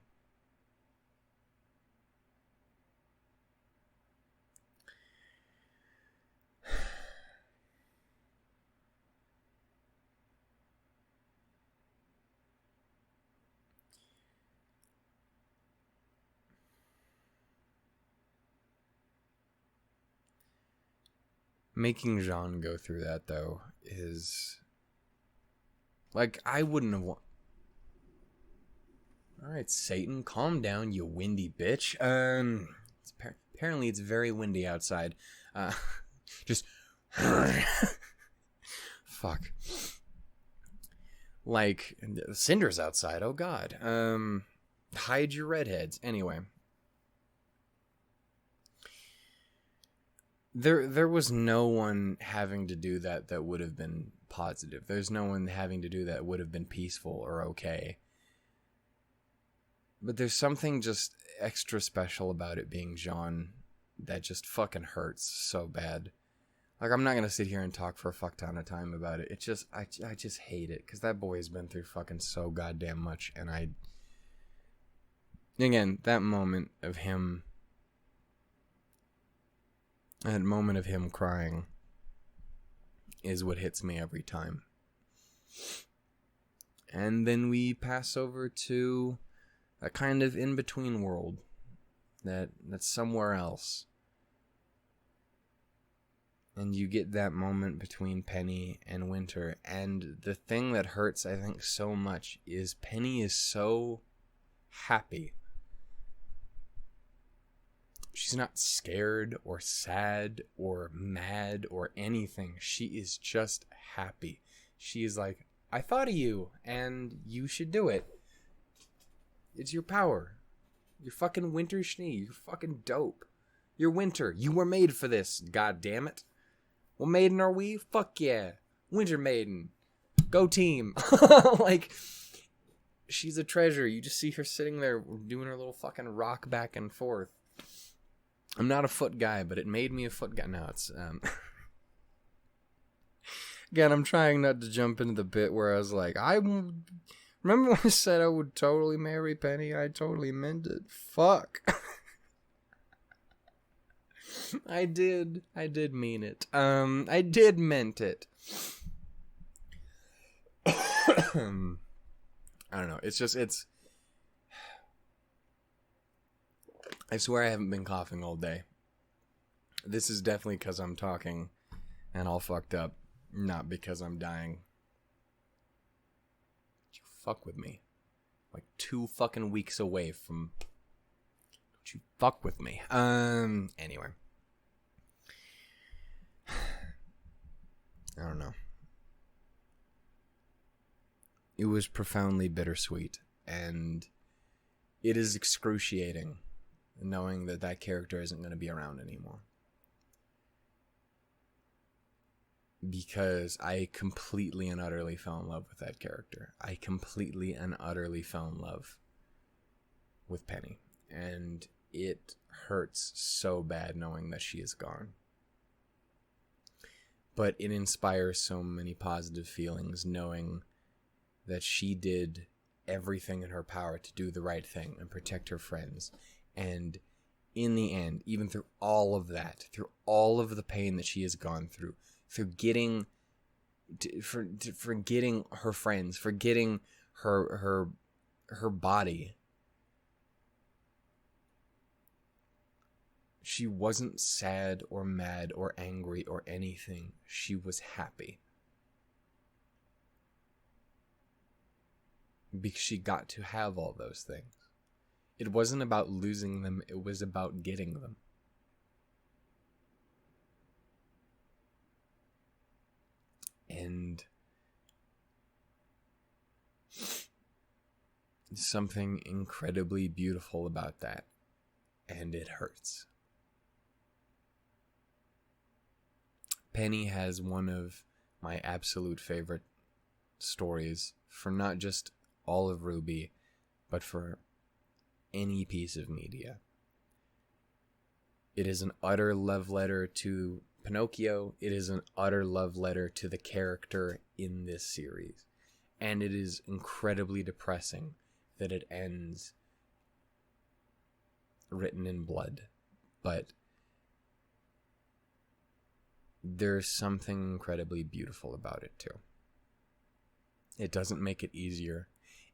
Making Jean go through that, though, is... like, I wouldn't have Alright, Satan, calm down, you windy bitch. Apparently it's very windy outside. Just... Fuck. Like, Cinders outside, oh god. Hide your redheads. Anyway. There was no one having to do that would have been positive. There's no one having to do that would have been peaceful or okay. But there's something just extra special about it being Jean that just fucking hurts so bad. Like, I'm not gonna sit here and talk for a fuck ton of time about it. It just, I just hate it, because that boy has been through fucking so goddamn much, and again, that moment of him crying is what hits me every time. And then we pass over to a kind of in-between world that's somewhere else. And you get that moment between Penny and Winter. And the thing that hurts, I think, so much is Penny is so happy. She's not scared or sad or mad or anything. She is just happy. She is like, I thought of you, and you should do it. It's your power. You're fucking Winter Schnee. You're fucking dope. You're Winter. You were made for this, god damn it. What maiden are we? Fuck yeah. Winter Maiden. Go team. Like, she's a treasure. You just see her sitting there doing her little fucking rock back and forth. I'm not a foot guy, but it made me a foot guy. No, it's, again, I'm trying not to jump into the bit where I was like, Remember when I said I would totally marry Penny? I totally meant it. Fuck. I did mean it. I did meant it. I don't know. I swear I haven't been coughing all day. This is definitely because I'm talking and all fucked up, not because I'm dying. You fuck with me. Like 2 fucking weeks away from... Don't you fuck with me. Anyway. I don't know. It was profoundly bittersweet, and it is excruciating knowing that that character isn't going to be around anymore. Because I completely and utterly fell in love with that character. I completely and utterly fell in love with Penny. And it hurts so bad knowing that she is gone. But it inspires so many positive feelings knowing that she did everything in her power to do the right thing and protect her friends. And in the end, even through all of that, through all of the pain that she has gone through getting forgetting her friends, forgetting her body, she wasn't sad or mad or angry or anything. She was happy. Because she got to have all those things. It wasn't about losing them, it was about getting them. And something incredibly beautiful about that. And it hurts. Penny has one of my absolute favorite stories for not just all of RWBY, but for any piece of media. It is an utter love letter to Pinocchio. It is an utter love letter to the character in this series. And it is incredibly depressing that it ends written in blood. But there's something incredibly beautiful about it too. It doesn't make it easier.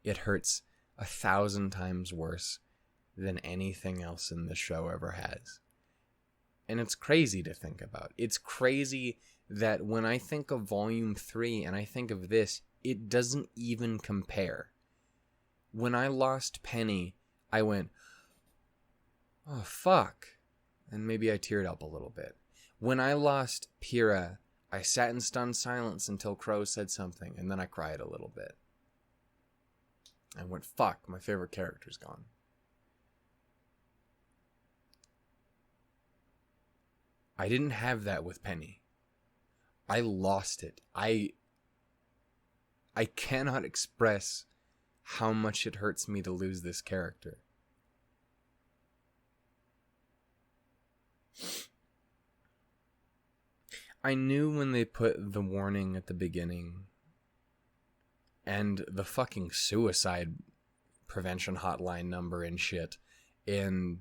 It hurts 1,000 times worse than anything else in the show ever has. And it's crazy to think about. It's crazy that when I think of Volume 3 and I think of this, it doesn't even compare. When I lost Penny, I went, oh, fuck. And maybe I teared up a little bit. When I lost Pyrrha, I sat in stunned silence until Crow said something, and then I cried a little bit. I went, fuck, my favorite character's gone. I didn't have that with Penny. I lost it. I cannot express how much it hurts me to lose this character. I knew when they put the warning at the beginning and the fucking suicide prevention hotline number and shit in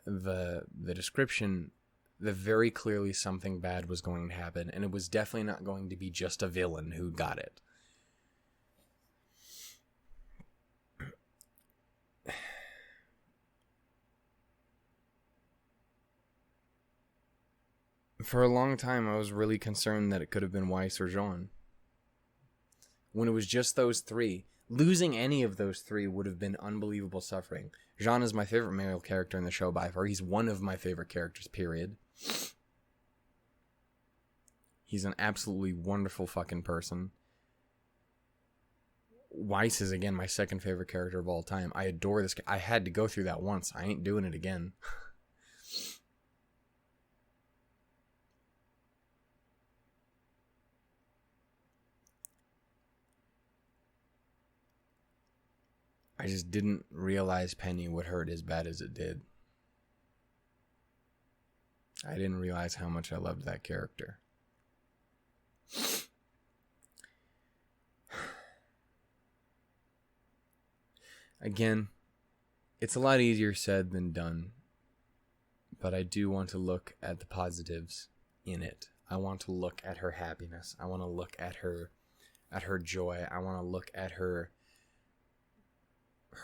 the description, that very clearly something bad was going to happen, and it was definitely not going to be just a villain who got it. For a long time, I was really concerned that it could have been Weiss or Jean. When it was just those three, losing any of those three would have been unbelievable suffering. Jean is my favorite male character in the show by far. He's one of my favorite characters, period. He's an absolutely wonderful fucking person. Weiss is, again, my second favorite character of all time. I adore this guy. I had to go through that once. I ain't doing it again. I just didn't realize Penny would hurt as bad as it did. I didn't realize how much I loved that character. Again, it's a lot easier said than done. But I do want to look at the positives in it. I want to look at her happiness. I want to look at her joy. I want to look at her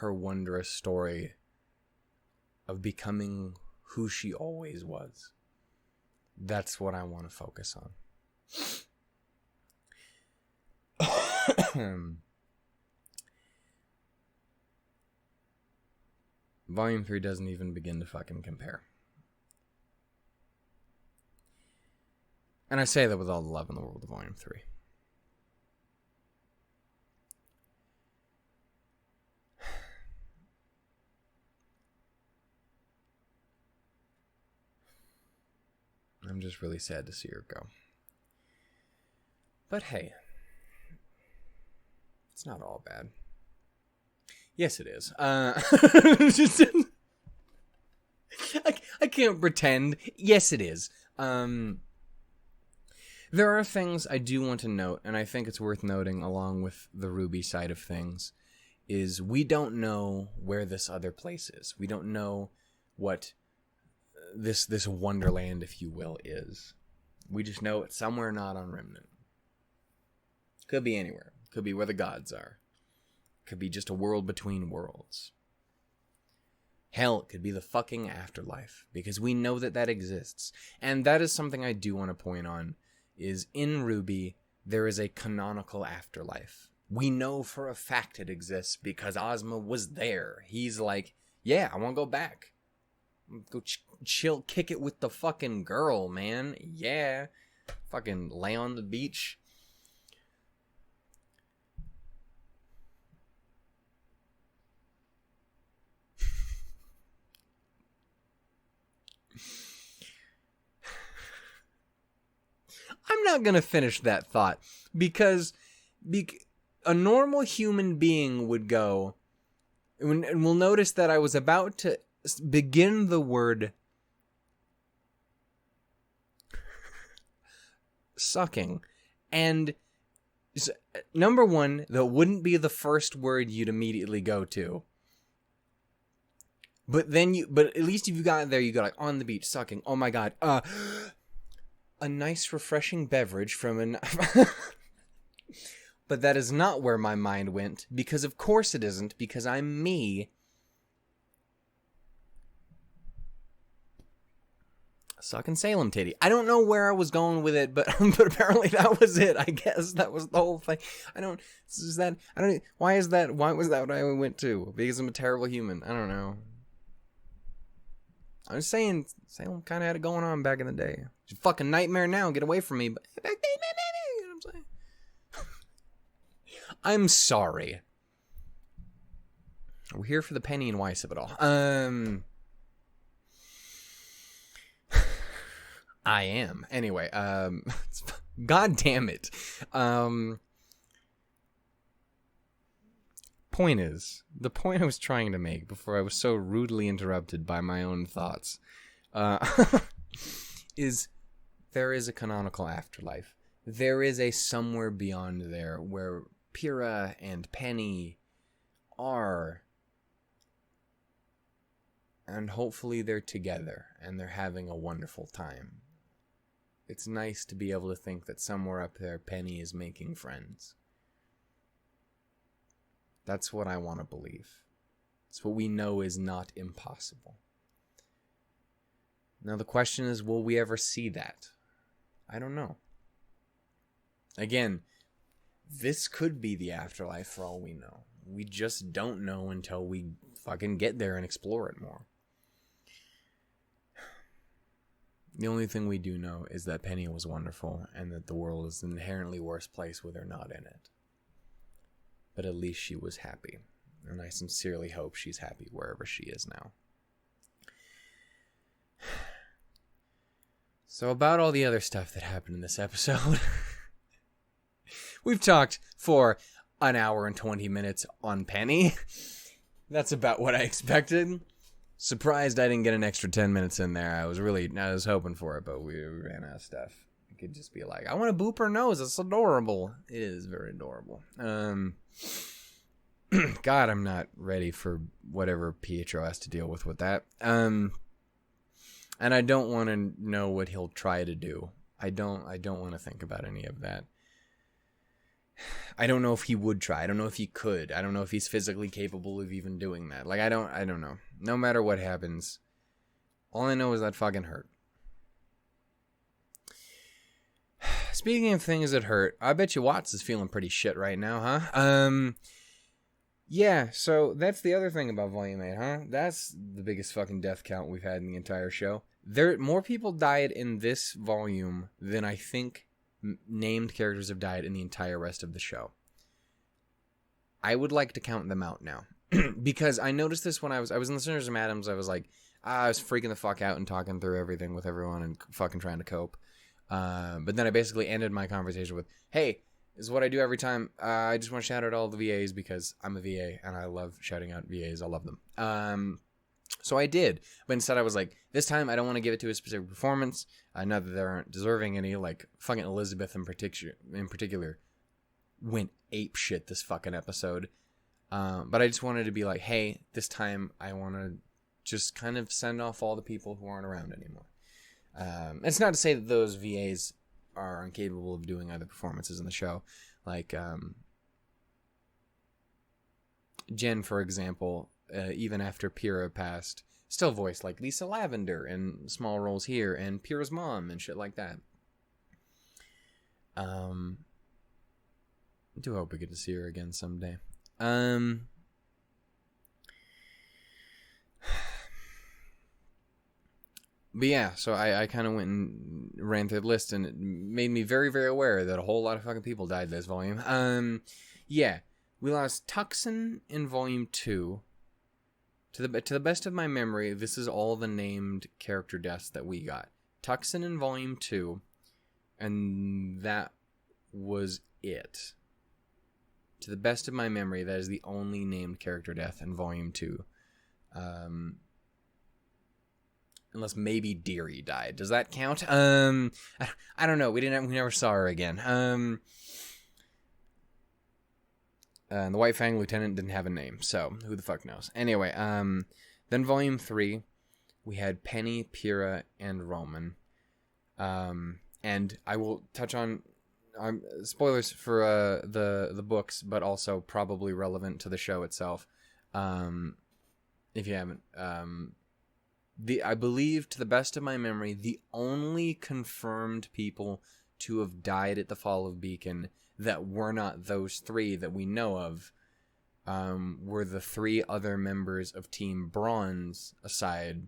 wondrous story of becoming who she always was. That's what I want to focus on. Volume 3 doesn't even begin to fucking compare. And I say that with all the love in the world of Volume 3. I'm just really sad to see her go. But hey, it's not all bad. Yes, it is. I can't pretend. Yes, it is. There are things I do want to note, and I think it's worth noting along with the RWBY side of things, is we don't know where this other place is. We don't know what this wonderland, if you will, is. We just know it's somewhere not on Remnant. Could be anywhere. Could be where the gods are. Could be just a world between worlds. Hell, it could be the fucking afterlife, because we know that exists. And that is something I do want to point on, is in RWBY, there is a canonical afterlife. We know for a fact it exists because Ozma was there. He's like, yeah, I want to go back. Go chill, kick it with the fucking girl, man. Yeah. Fucking lay on the beach. I'm not going to finish that thought because a normal human being would go, and we'll notice that I was about to begin the word sucking, and number one, that wouldn't be the first word you'd immediately go to. But at least if you got there, you go like, on the beach, sucking, oh my god, a nice refreshing beverage from an... But that is not where my mind went, because of course it isn't, because I'm me. Sucking Salem titty. I don't know where I was going with it, but apparently that was it. I guess that was the whole thing. Why was that what I went to? Because I'm a terrible human. I don't know. I'm just saying, Salem kind of had it going on back in the day. It's a fucking nightmare now, get away from me. But back then, you know what I'm saying? I'm sorry. We're here for the Penny and Weiss of it all. I am. Anyway, god damn it. The point I was trying to make before I was so rudely interrupted by my own thoughts, is there is a canonical afterlife. There is a somewhere beyond there where Pyrrha and Penny are, and hopefully they're together and they're having a wonderful time. It's nice to be able to think that somewhere up there Penny is making friends. That's what I want to believe. It's what we know is not impossible. Now the question is, will we ever see that? I don't know. Again, this could be the afterlife for all we know. We just don't know until we fucking get there and explore it more. The only thing we do know is that Penny was wonderful and that the world is an inherently worse place with her not in it. But at least she was happy. And I sincerely hope she's happy wherever she is now. So about all the other stuff that happened in this episode. We've talked for an hour and 20 minutes on Penny. That's about what I expected. Surprised I didn't get an extra 10 minutes in there. I was hoping for it, but we ran out of stuff. It could just be like, I want to boop her nose. It's adorable. It is very adorable. God, I'm not ready for whatever Pietro has to deal with that. And I don't want to know what he'll try to do. I don't want to think about any of that. I don't know if he would try. I don't know if he could. I don't know if he's physically capable of even doing that. Like, I don't know. No matter what happens, all I know is that fucking hurt. Speaking of things that hurt, I bet you Watts is feeling pretty shit right now, huh? Yeah, so that's the other thing about Volume 8, huh? That's the biggest fucking death count we've had in the entire show. More people died in this volume than I think named characters have died in the entire rest of the show. I would like to count them out now. Because I noticed this when I was in the Cinders and Adams. I was like, I was freaking the fuck out and talking through everything with everyone and fucking trying to cope. But then I basically ended my conversation with, hey, this is what I do every time. I just want to shout out all the VAs because I'm a VA and I love shouting out VAs. I love them. So I did. But instead I was like, this time I don't want to give it to a specific performance. Not that they aren't deserving any. Like, fucking Elizabeth in particular went ape shit this fucking episode. But I just wanted to be like, hey, this time I want to just kind of send off all the people who aren't around anymore. It's not to say that those VAs are incapable of doing other performances in the show. Like, Jen, for example, even after Pyrrha passed, still voiced like Lisa Lavender in small roles here, and Pyrrha's mom and shit like that. I do hope we get to see her again someday. But yeah, so I kind of went and ran through the list, and it made me very, very aware that a whole lot of fucking people died this volume. Yeah, we lost Tuxin in volume 2. To the best of my memory, this is all the named character deaths that we got. Tuxin in volume 2, and that was it. To the best of my memory, that is the only named character death in volume 2. Unless maybe Deary died. Does that count? I don't know. We never saw her again. And the White Fang Lieutenant didn't have a name, so who the fuck knows? Anyway, then volume 3, we had Penny, Pyrrha, and Roman. And I will touch on spoilers for the books, but also probably relevant to the show itself. If you haven't, I believe, to the best of my memory, the only confirmed people to have died at the fall of Beacon that were not those 3 that we know of were the 3 other members of Team Bronze, aside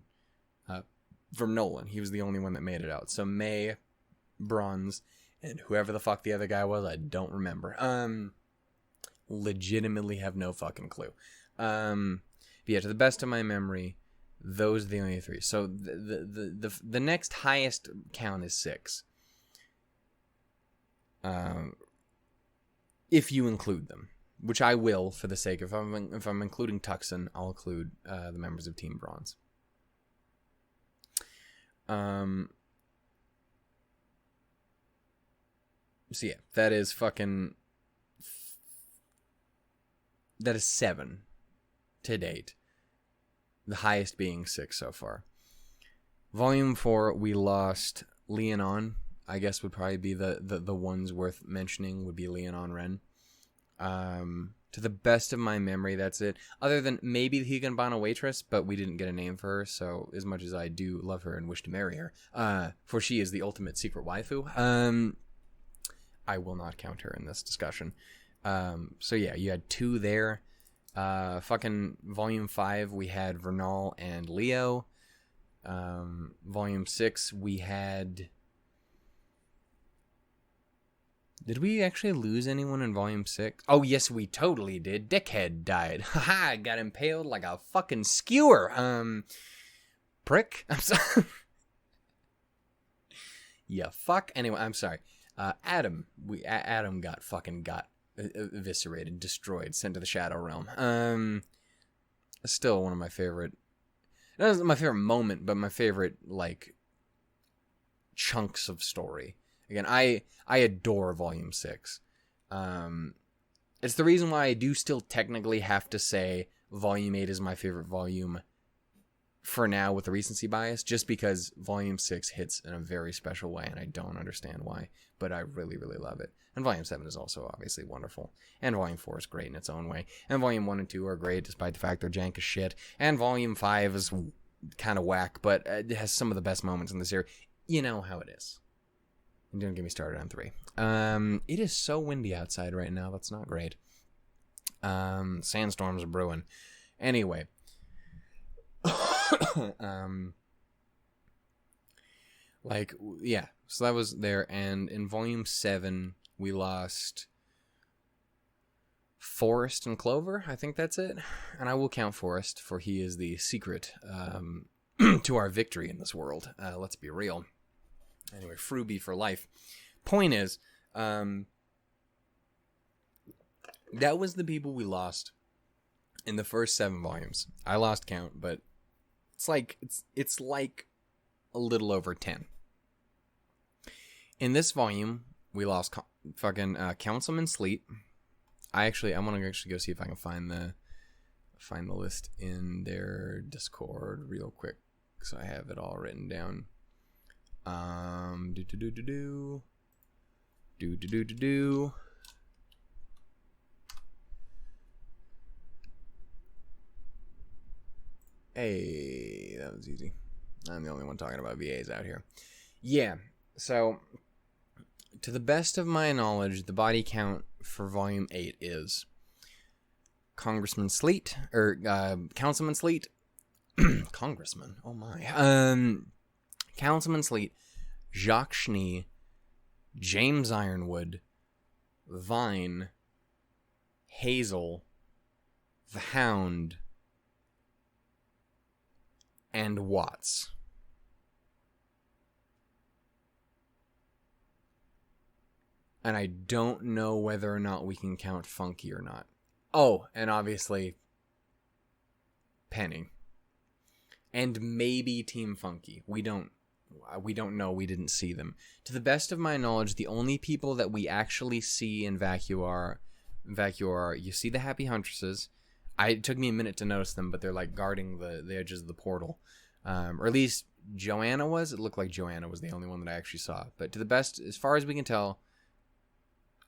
from Nolan. He was the only one that made it out. So May, Bronze, and whoever the fuck the other guy was, I don't remember. Legitimately have no fucking clue. But yeah, to the best of my memory, those are the only 3. So the next highest count is 6. If you include them, which I will for the sake of if I'm including Tuxin, I'll include the members of Team Bronze. So yeah, that is 7 to date. The highest being 6 so far. Volume 4, we lost Leonon. I guess would probably be the ones worth mentioning would be Leonon Ren. To the best of my memory, that's it. Other than maybe the Higanbana waitress, but we didn't get a name for her, so as much as I do love her and wish to marry her, for she is the ultimate secret waifu, I will not count her in this discussion. So yeah, you had 2 there. Fucking Volume 5, we had Vernal and Leo. Volume 6, we had... Did we actually lose anyone in Volume 6? Oh, yes, we totally did. Dickhead died. Haha, got impaled like a fucking skewer. Prick? I'm sorry. Yeah, fuck. Anyway, I'm sorry. Adam. Adam got eviscerated, destroyed, sent to the Shadow Realm. Still one of my favorite... That wasn't my favorite moment, but my favorite, like, chunks of story. Again, I adore Volume 6. It's the reason why I do still technically have to say Volume 8 is my favorite volume for now with the recency bias, just because Volume 6 hits in a very special way, and I don't understand why, but I really, really love it. And Volume 7 is also obviously wonderful. And Volume 4 is great in its own way. And Volume 1 and 2 are great, despite the fact they're jank as shit. And Volume 5 is kind of whack, but it has some of the best moments in the series. You know how it is. And don't get me started on 3. It is so windy outside right now, that's not great. Sandstorms are brewing. Anyway. So that was there, and in Volume 7 we lost Forest and Clover. I think that's it, and I will count Forest, for he is the secret to our victory in this world. Let's be real. Anyway, RWBY for life. Point is, that was the people we lost in the first 7 volumes. I lost count, but it's like a little over 10. In this volume, we lost Councilman Sleet. I want to actually go see if I can find the list in their Discord real quick, so I have it all written down. Hey, that was easy. I'm the only one talking about VAs out here. Yeah, so to the best of my knowledge, the body count for Volume 8 is Councilman Sleet. Congressman, oh my. Councilman Sleet, Jacques Schnee, James Ironwood, Vine, Hazel, the Hound, and Watts. And I don't know whether or not we can count Funky or not. Oh, and obviously Penny. And maybe Team Funky. We don't know. We didn't see them. To the best of my knowledge, the only people that we actually see in Vacuar, you see the Happy Huntresses. It took me a minute to notice them, but they're like guarding the edges of the portal. Or at least Joanna was. It looked like Joanna was the only one that I actually saw. But to the best, as far as we can tell,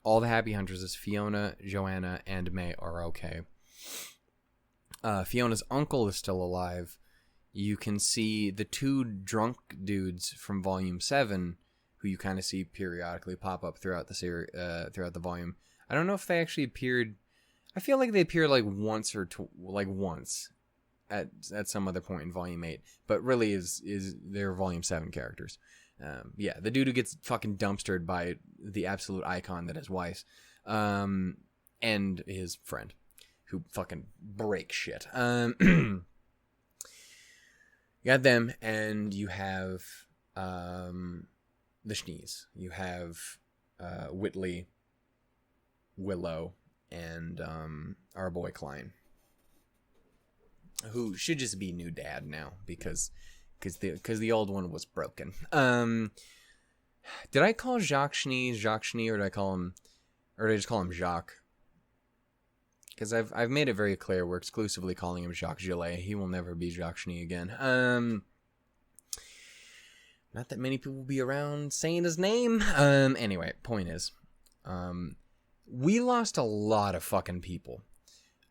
all the Happy Huntresses, Fiona, Joanna, and May are okay. Fiona's uncle is still alive. You can see the 2 drunk dudes from Volume 7, who you kind of see periodically pop up throughout the throughout the volume. I don't know if they actually appeared. I feel like they appeared like once at some other point in Volume 8, but really is their Volume 7 characters. Yeah, the dude who gets fucking dumpstered by the absolute icon that is Weiss, and his friend, who fucking breaks shit. You got them, and you have the Schnees. You have Whitley, Willow, and our boy Klein, who should just be new dad now because the old one was broken. Did I call Jacques Schnee, or did I just call him Jacques? Because I've made it very clear we're exclusively calling him Jacques Gillet. He will never be Jacques Schnee again. Not that many people will be around saying his name. Anyway, point is, we lost a lot of fucking people.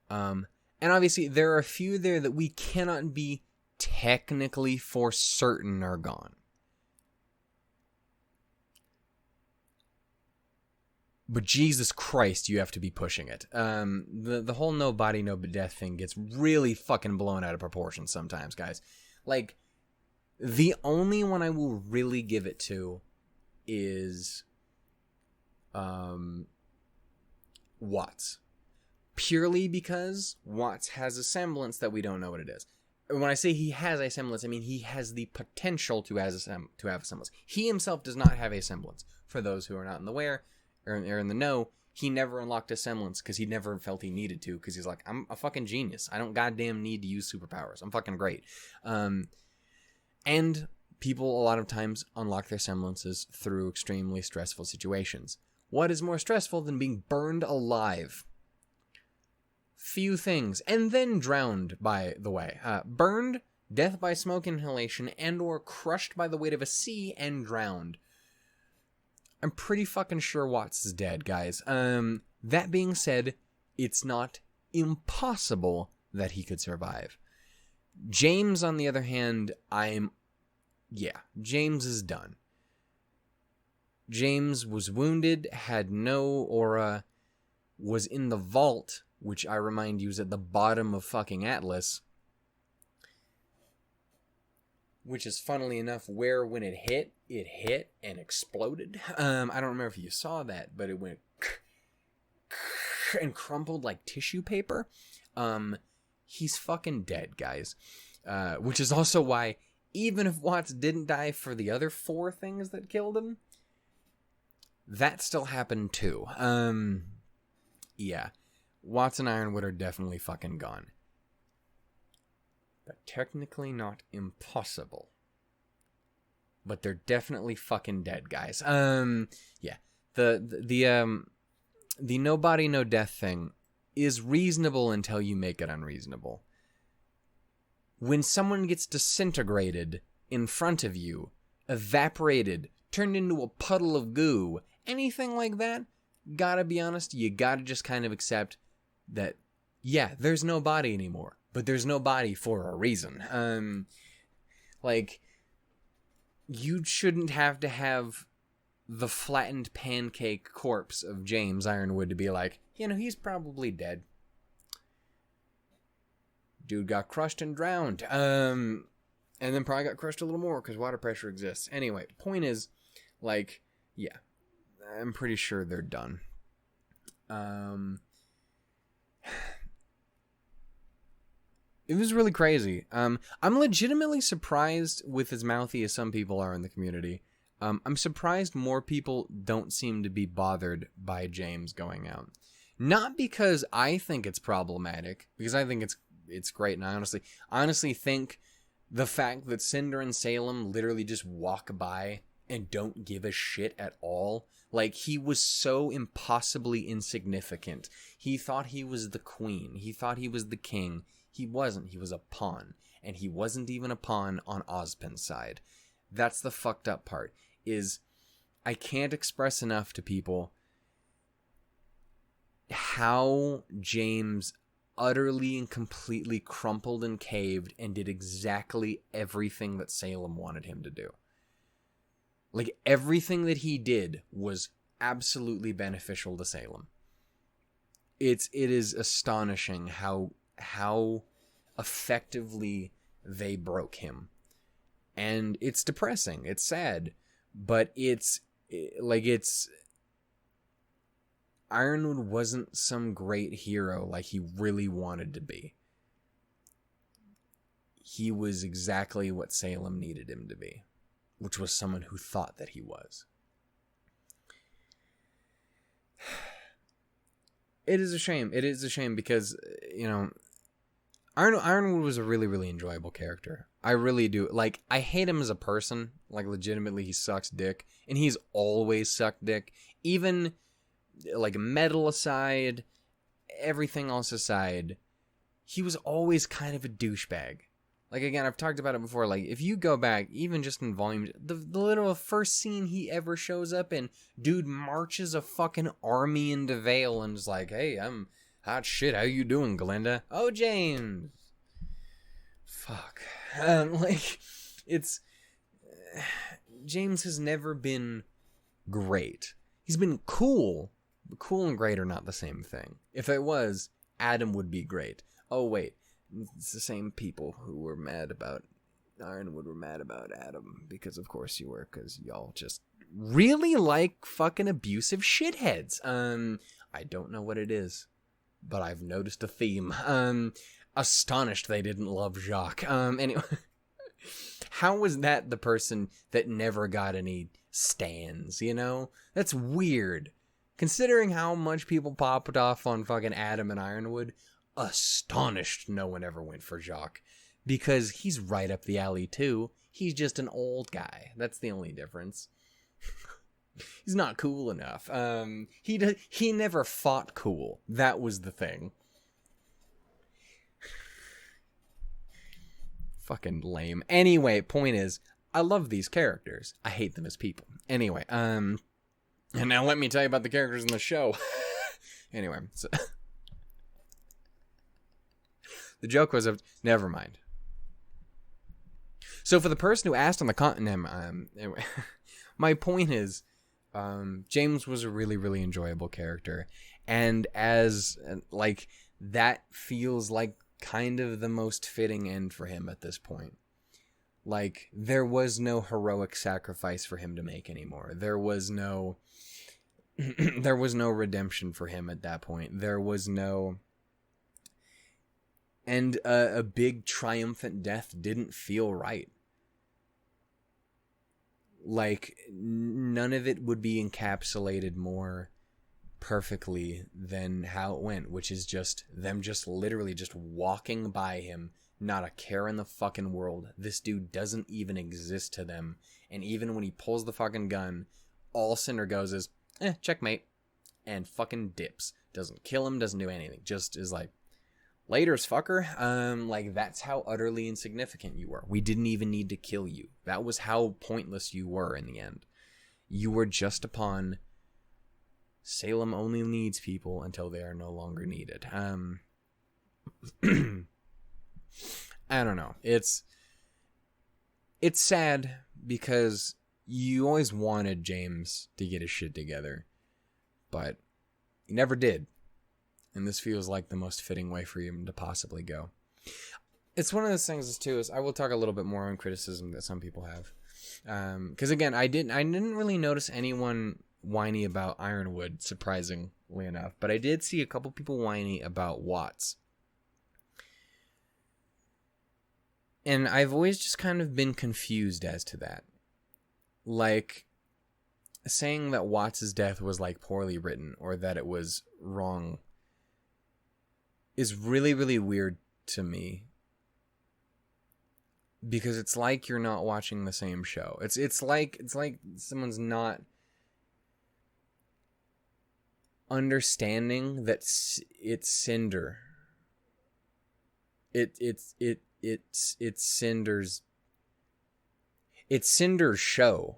And obviously there are a few there that we cannot be technically for certain are gone. But Jesus Christ, you have to be pushing it. The whole no body, no death thing gets really fucking blown out of proportion sometimes, guys. Like, the only one I will really give it to is Watts. Purely because Watts has a semblance that we don't know what it is. When I say he has a semblance, I mean he has the potential to have a semblance. He himself does not have a semblance. For those who are not in the in the know, he never unlocked a semblance because he never felt he needed to, because he's like, I'm a fucking genius. I don't goddamn need to use superpowers. I'm fucking great. And people a lot of times unlock their semblances through extremely stressful situations. What is more stressful than being burned alive few things, and then drowned, by the way. Burned, death by smoke inhalation, and or crushed by the weight of a sea and drowned. I'm pretty fucking sure Watts is dead, guys. That being said, it's not impossible that he could survive. James, on the other hand, James is done. James was wounded, had no aura, was in the vault, which I remind you is at the bottom of fucking Atlas, which is funnily enough where when it hit and exploded. I don't remember if you saw that, but it went and crumpled like tissue paper. He's fucking dead, guys. Which is also why, even if Watts didn't die for the other 4 things that killed him, that still happened too. Yeah. Watts and Ironwood are definitely fucking gone. But technically not impossible. But they're definitely fucking dead, guys. Yeah. The no body, no death thing is reasonable until you make it unreasonable. When someone gets disintegrated in front of you, evaporated, turned into a puddle of goo, anything like that, gotta be honest, you gotta just kind of accept that, yeah, there's no body anymore, but there's no body for a reason. Like, you shouldn't have to have the flattened pancake corpse of James Ironwood to be like, he's probably dead. Dude got crushed and drowned. And then probably got crushed a little more because water pressure exists. Anyway, point is, like, yeah, I'm pretty sure they're done. It was really crazy. I'm legitimately surprised with as mouthy as some people are in the community. I'm surprised more people don't seem to be bothered by James going out. Not because I think it's problematic, because I think it's great, and I honestly think the fact that Cinder and Salem literally just walk by and don't give a shit at all. Like, he was so impossibly insignificant. He thought he was the queen. He thought he was the king. He wasn't. He was a pawn. And he wasn't even a pawn on Ozpin's side. That's the fucked up part, is I can't express enough to people how James utterly and completely crumpled and caved and did exactly everything that Salem wanted him to do. Like, everything that he did was absolutely beneficial to Salem. It is astonishing how effectively they broke him. And it's depressing. It's sad. But Ironwood wasn't some great hero like he really wanted to be. He was exactly what Salem needed him to be, which was someone who thought that he was. It is a shame. It is a shame because, Ironwood was a really, really enjoyable character. I really do. Like, I hate him as a person. Like, legitimately, he sucks dick. And he's always sucked dick. Even, like, metal aside, everything else aside, he was always kind of a douchebag. Like, again, I've talked about it before. Like, if you go back, even just in volume, the literal first scene he ever shows up in, dude marches a fucking army into Vale and is like, hey, I'm hot shit. How you doing, Glenda? Oh, James. Fuck. James has never been great. He's been cool, but cool and great are not the same thing. If it was, Adam would be great. Oh, wait. It's the same people who were mad about Ironwood were mad about Adam, because of course you were, because y'all just really like fucking abusive shitheads. I don't know what it is, but I've noticed a theme. Astonished they didn't love Jacques. Anyway, how was that the person that never got any stands, That's weird. Considering how much people popped off on fucking Adam and Ironwood, astonished no one ever went for Jacques. Because he's right up the alley too. He's just an old guy. That's the only difference. He's not cool enough. He never fought cool. That was the thing. Fucking lame. Anyway, point is, I love these characters. I hate them as people. Anyway, and now let me tell you about the characters in the show. Anyway, so the joke was of, never mind. So for the person who asked on the continent, anyway, my point is, James was a really, really enjoyable character. And as, like, that feels like kind of the most fitting end for him at this point. Like, there was no heroic sacrifice for him to make anymore. There was no redemption for him at that point. There was no... And a big triumphant death didn't feel right. Like, none of it would be encapsulated more perfectly than how it went, which is just them just literally just walking by him, not a care in the fucking world. This dude doesn't even exist to them, and even when he pulls the fucking gun, all Cinder goes is, checkmate, and fucking dips. Doesn't kill him, doesn't do anything, just is like, laters, fucker. Like, that's how utterly insignificant you were. We didn't even need to kill you. That was how pointless you were in the end. You were just a pawn. Salem only needs people until they are no longer needed. I don't know. It's sad because you always wanted James to get his shit together, but he never did. And this feels like the most fitting way for him to possibly go. It's one of those things too, is I will talk a little bit more on criticism that some people have. Because again, I didn't really notice anyone whiny about Ironwood, surprisingly enough, but I did see a couple people whiny about Watts. And I've always just kind of been confused as to that. Like, saying that Watts' death was like poorly written or that it was wrong is really, really weird to me. Because it's like you're not watching the same show. It's like someone's not understanding that it's Cinder. It's Cinder's. It's Cinder's show.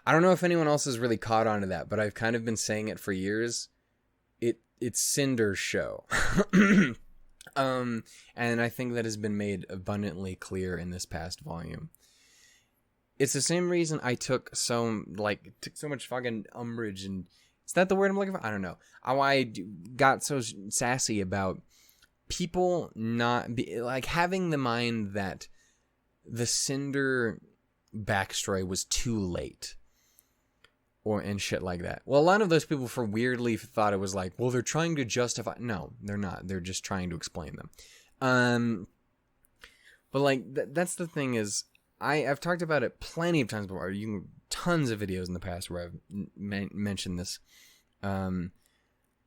I don't know if anyone else has really caught on to that, but I've kind of been saying it for years. It's Cinder's show. And I think that has been made abundantly clear in this past volume. It's the same reason I took so much fucking umbrage, and is that the word I'm looking for? I don't know. I got so sassy about people not having the mind that the Cinder backstory was too late, and shit like that. Well, a lot of those people weirdly thought it was like, well, they're trying to justify. No, they're not. They're just trying to explain them. But like that's the thing is, I've talked about it plenty of times before. Tons of videos in the past where I've mentioned this. I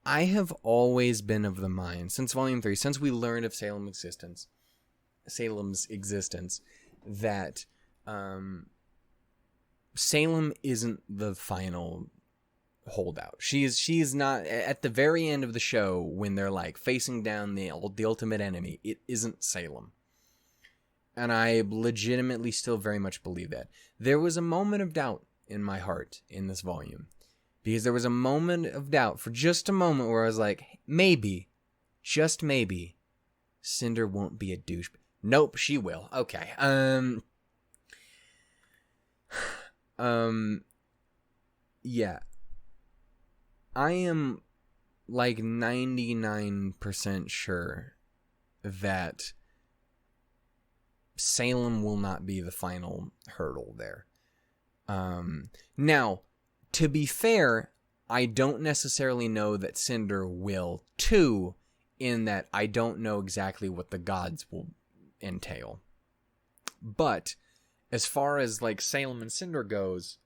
have always been of the mind, since Volume 3, since we learned of Salem's existence, that Salem isn't the final holdout. She is not, at the very end of the show, when they're like facing down the ultimate enemy, it isn't Salem. And I legitimately still very much believe that. There was a moment of doubt in my heart in this volume. Because there was a moment of doubt, for just a moment, where I was like, maybe, just maybe, Cinder won't be a douche. Nope, she will. Okay. Yeah. I am like 99% sure that Salem will not be the final hurdle there. Now, to be fair, I don't necessarily know that Cinder will too, in that I don't know exactly what the gods will entail. But as far as like Salem and Cinder goes,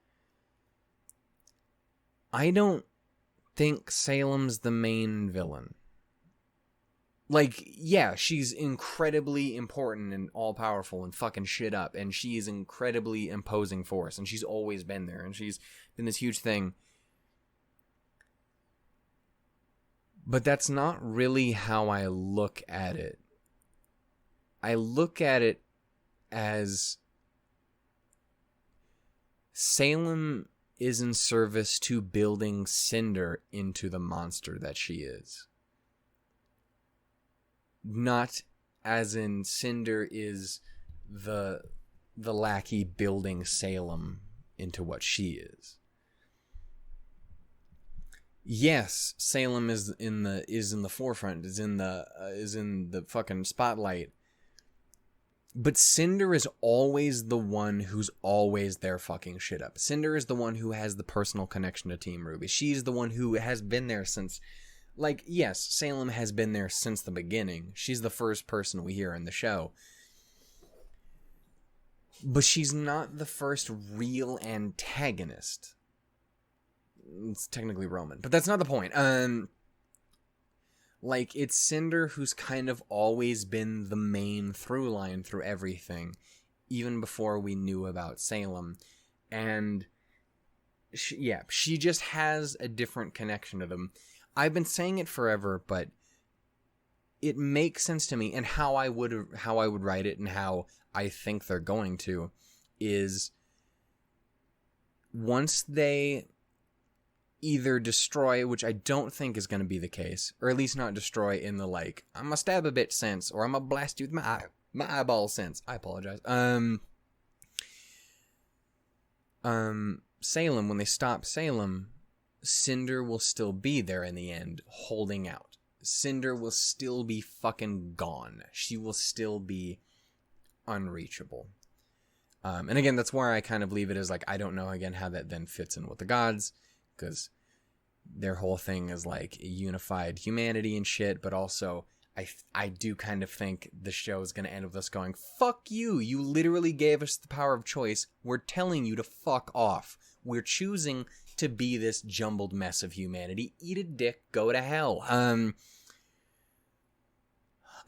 I don't think Salem's the main villain. Like, yeah, she's incredibly important and all-powerful and fucking shit up, and she is incredibly imposing force, and she's always been there, and she's been this huge thing. But that's not really how I look at it. I look at it as Salem is in service to building Cinder into the monster that she is. Not as in Cinder is the lackey building Salem into what she is. Yes, Salem is in the forefront, is in the fucking spotlight. But Cinder is always the one who's always there fucking shit up. Cinder is the one who has the personal connection to Team RWBY. She's the one who has been there since, like, yes, Salem has been there since the beginning. She's the first person we hear in the show. But she's not the first real antagonist. It's technically Roman, but that's not the point. Like, it's Cinder who's kind of always been the main through line through everything, even before we knew about Salem. And, she just has a different connection to them. I've been saying it forever, but it makes sense to me, and how I would write it and how I think they're going to is once they either destroy, which I don't think is going to be the case, or at least not destroy in the, like, I'm gonna stab a bitch sense, or I'm gonna blast you with my eyeball sense. I apologize. Salem, when they stop Salem, Cinder will still be there in the end, holding out. Cinder will still be fucking gone. She will still be unreachable. And again, that's where I kind of leave it as, like, I don't know, again, how that then fits in with the gods, because their whole thing is, like, unified humanity and shit, but also, I do kind of think the show is going to end with us going, fuck you, you literally gave us the power of choice, we're telling you to fuck off. We're choosing to be this jumbled mess of humanity. Eat a dick, go to hell.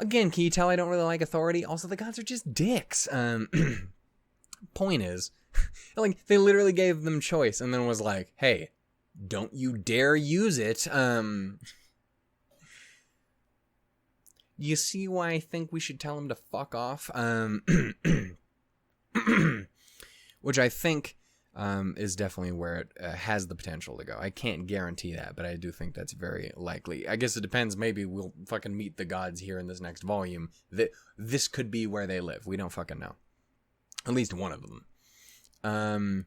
Again, can you tell I don't really like authority? Also, the gods are just dicks. Point is, like, they literally gave them choice and then was like, hey, don't you dare use it. You see why I think we should tell them to fuck off? Which I think is definitely where it has the potential to go. I can't guarantee that, but I do think that's very likely. I guess it depends. Maybe we'll fucking meet the gods here in this next volume. This could be where they live. We don't fucking know. At least one of them.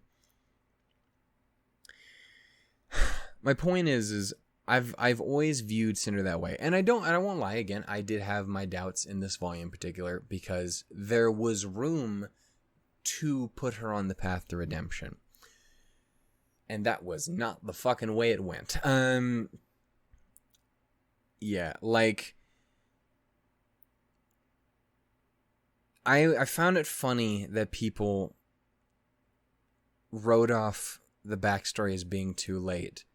My point is I've always viewed Cinder that way, and I won't lie. Again, I did have my doubts in this volume in particular because there was room to put her on the path to redemption, and that was not the fucking way it went. Yeah, like, I found it funny that people wrote off the backstory as being too late.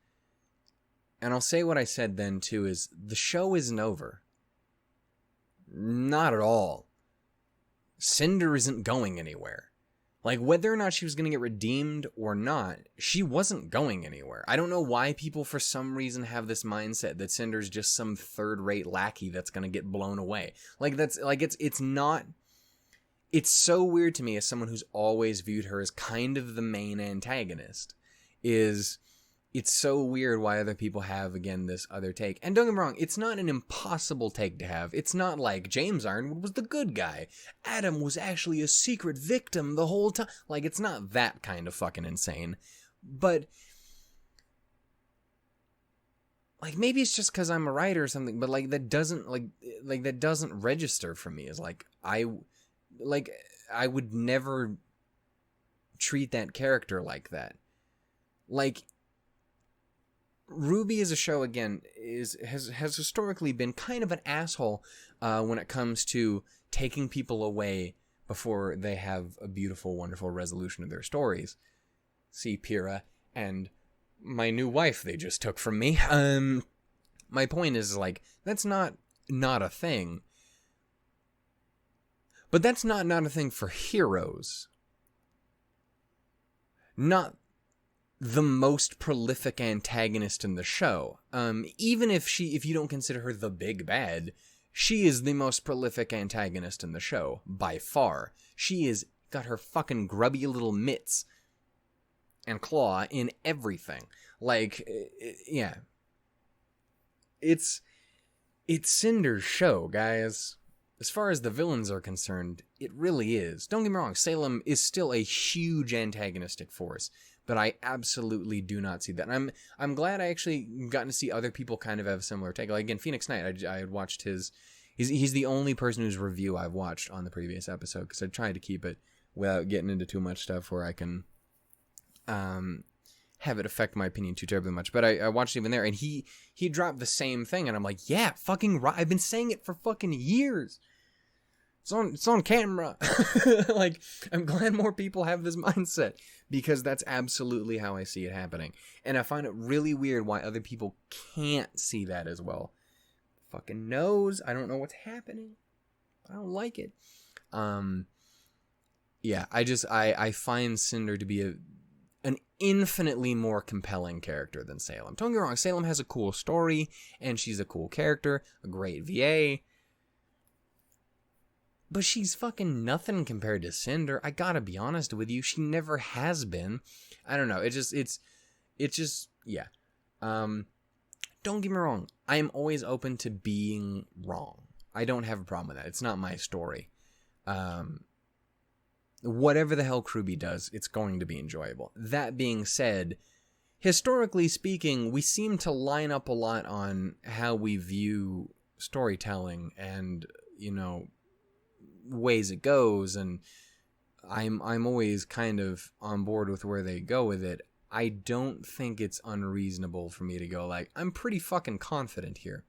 And I'll say what I said then, too, is the show isn't over. Not at all. Cinder isn't going anywhere. Like, whether or not she was going to get redeemed or not, she wasn't going anywhere. I don't know why people, for some reason, have this mindset that Cinder's just some third-rate lackey that's going to get blown away. Like, that's, like, it's not... It's so weird to me, as someone who's always viewed her as kind of the main antagonist, it's so weird why other people have, again, this other take. And don't get me wrong, it's not an impossible take to have. It's not like James Ironwood was the good guy. Adam was actually a secret victim the whole time. Like, it's not that kind of fucking insane. But, like, maybe it's just because I'm a writer or something, but, like, that doesn't register for me as, like, I would never treat that character like that. Like, RWBY as a show, again, has historically been kind of an asshole when it comes to taking people away before they have a beautiful, wonderful resolution of their stories. See Pyrrha and my new wife they just took from me. My point is, like, that's not a thing. But that's not a thing for heroes. Not the most prolific antagonist in the show. Even if you don't consider her the big bad, she is the most prolific antagonist in the show, by far. She is got her fucking grubby little mitts and claw in everything. Like, yeah. It's Cinder's show, guys. As far as the villains are concerned, it really is. Don't get me wrong, Salem is still a huge antagonistic force, but I absolutely do not see that. And I'm glad I actually gotten to see other people kind of have a similar take. Like, again, Phoenix Knight, I had watched his... He's the only person whose review I've watched on the previous episode, because I tried to keep it without getting into too much stuff where I can have it affect my opinion too terribly much. But I watched even there, and he dropped the same thing, and I'm like, yeah, fucking right. I've been saying it for fucking years. It's on camera. Like, I'm glad more people have this mindset, because that's absolutely how I see it happening. And I find it really weird why other people can't see that as well. Fucking knows. I don't know what's happening. I don't like it. Yeah, I find Cinder to be an infinitely more compelling character than Salem. Don't get me wrong, Salem has a cool story, and she's a cool character, a great VA. But she's fucking nothing compared to Cinder. I gotta be honest with you, she never has been. I don't know, it's just, yeah. Don't get me wrong, I am always open to being wrong. I don't have a problem with that. It's not my story. Whatever the hell RWBY does, it's going to be enjoyable. That being said, historically speaking, we seem to line up a lot on how we view storytelling and, you know, ways it goes, and I'm always kind of on board with where they go with it. I don't think it's unreasonable for me to go like, I'm pretty fucking confident here.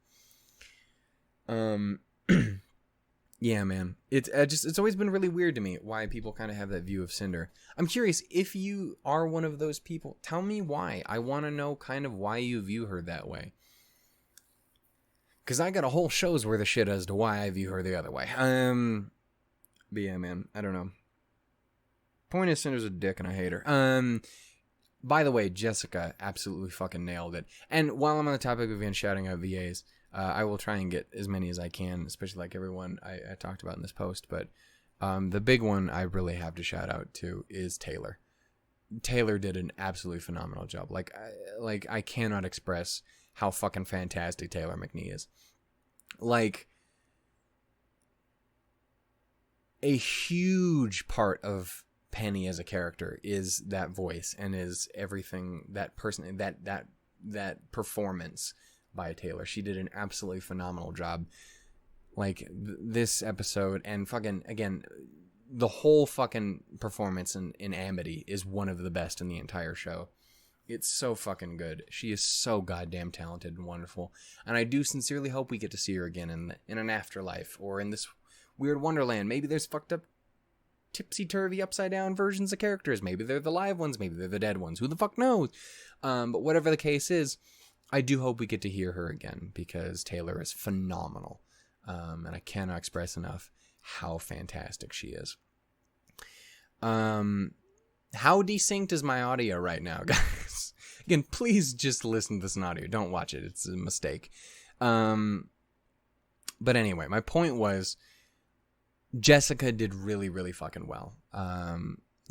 Yeah, man. It's always been really weird to me why people kind of have that view of Cinder. I'm curious, if you are one of those people, tell me why. I want to know kind of why you view her that way. Because I got a whole show's worth of shit as to why I view her the other way. But yeah, man, I don't know. Point is, Cinder's a dick and I hate her. By the way, Jessica absolutely fucking nailed it. And while I'm on the topic of shouting out VAs, I will try and get as many as I can, especially like everyone I talked about in this post. But the big one I really have to shout out to is Taylor. Taylor did an absolutely phenomenal job. Like I cannot express how fucking fantastic Taylor McNee is. Like, a huge part of Penny as a character is that voice and is everything, that person, that performance by Taylor. She did an absolutely phenomenal job. Like, this episode, and fucking, again, the whole fucking performance in Amity is one of the best in the entire show. It's so fucking good. She is so goddamn talented and wonderful. And I do sincerely hope we get to see her again in an afterlife, or in this weird wonderland. Maybe there's fucked up, tipsy-turvy, upside-down versions of characters. Maybe they're the live ones. Maybe they're the dead ones. Who the fuck knows? But whatever the case is, I do hope we get to hear her again, because Taylor is phenomenal. And I cannot express enough how fantastic she is. How desynced is my audio right now, guys? Again, please just listen to this in audio. Don't watch it. It's a mistake. But anyway, my point was, Jessica did really, really fucking well.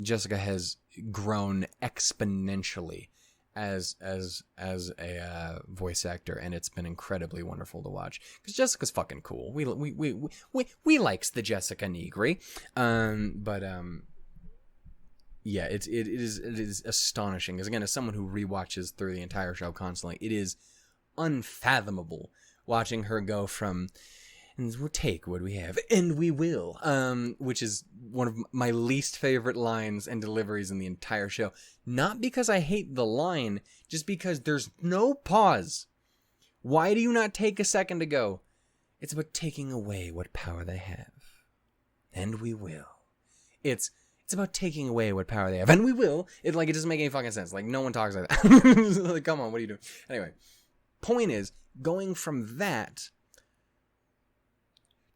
Jessica has grown exponentially as a voice actor, and it's been incredibly wonderful to watch, because Jessica's fucking cool. We likes the Jessica Negri. Yeah, it is astonishing, because again, as someone who rewatches through the entire show constantly, it is unfathomable watching her go from, and we'll take what we have, and we will, which is one of my least favorite lines and deliveries in the entire show. Not because I hate the line, just because there's no pause. Why do you not take a second to go, it's about taking away what power they have, and we will. It's about taking away what power they have, and we will. It doesn't make any fucking sense. Like, no one talks like that. Like, come on, what are you doing? Anyway, point is, going from that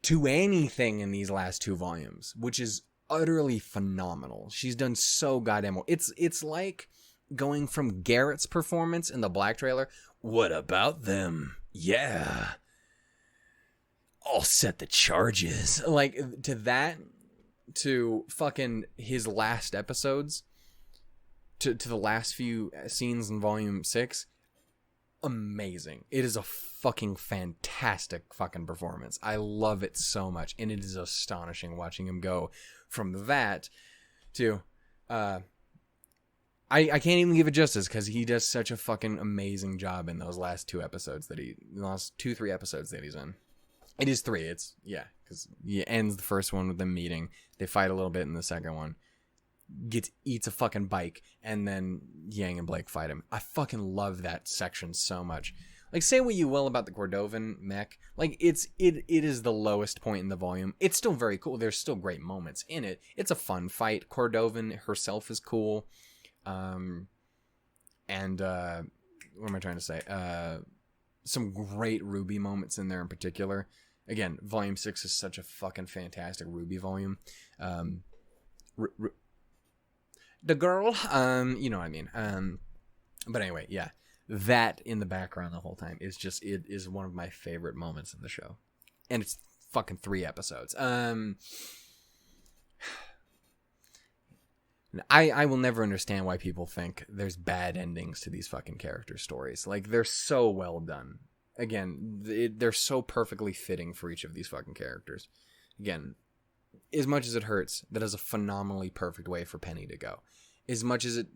to anything in these last 2 volumes, which is utterly phenomenal. She's done so goddamn well. It's like going from Garrett's performance in the Black trailer, what about them? Yeah. I'll set the charges. Like, to that, to fucking his last episodes, to the last few scenes in Volume 6, amazing. It is a fucking fantastic fucking performance. I love it so much, and it is astonishing watching him go from that to, I can't even give it justice, because he does such a fucking amazing job in those last 3 episodes that he's in. It is 3. It's, yeah, because he ends the first one with them meeting. They fight a little bit in the second one. Eats a fucking bike, and then Yang and Blake fight him. I fucking love that section so much. Like, say what you will about the Cordovan mech. Like, it is the lowest point in the volume. It's still very cool. There's still great moments in it. It's a fun fight. Cordovan herself is cool. And, what am I trying to say? Some great RWBY moments in there in particular. Again, Volume 6 is such a fucking fantastic RWBY volume. The girl, you know what I mean. But anyway, yeah. That in the background the whole time is just, it is one of my favorite moments in the show. And it's fucking 3 episodes. I will never understand why people think there's bad endings to these fucking character stories. Like, they're so well done. Again, they're so perfectly fitting for each of these fucking characters. Again, as much as it hurts, that is a phenomenally perfect way for Penny to go. As much as it,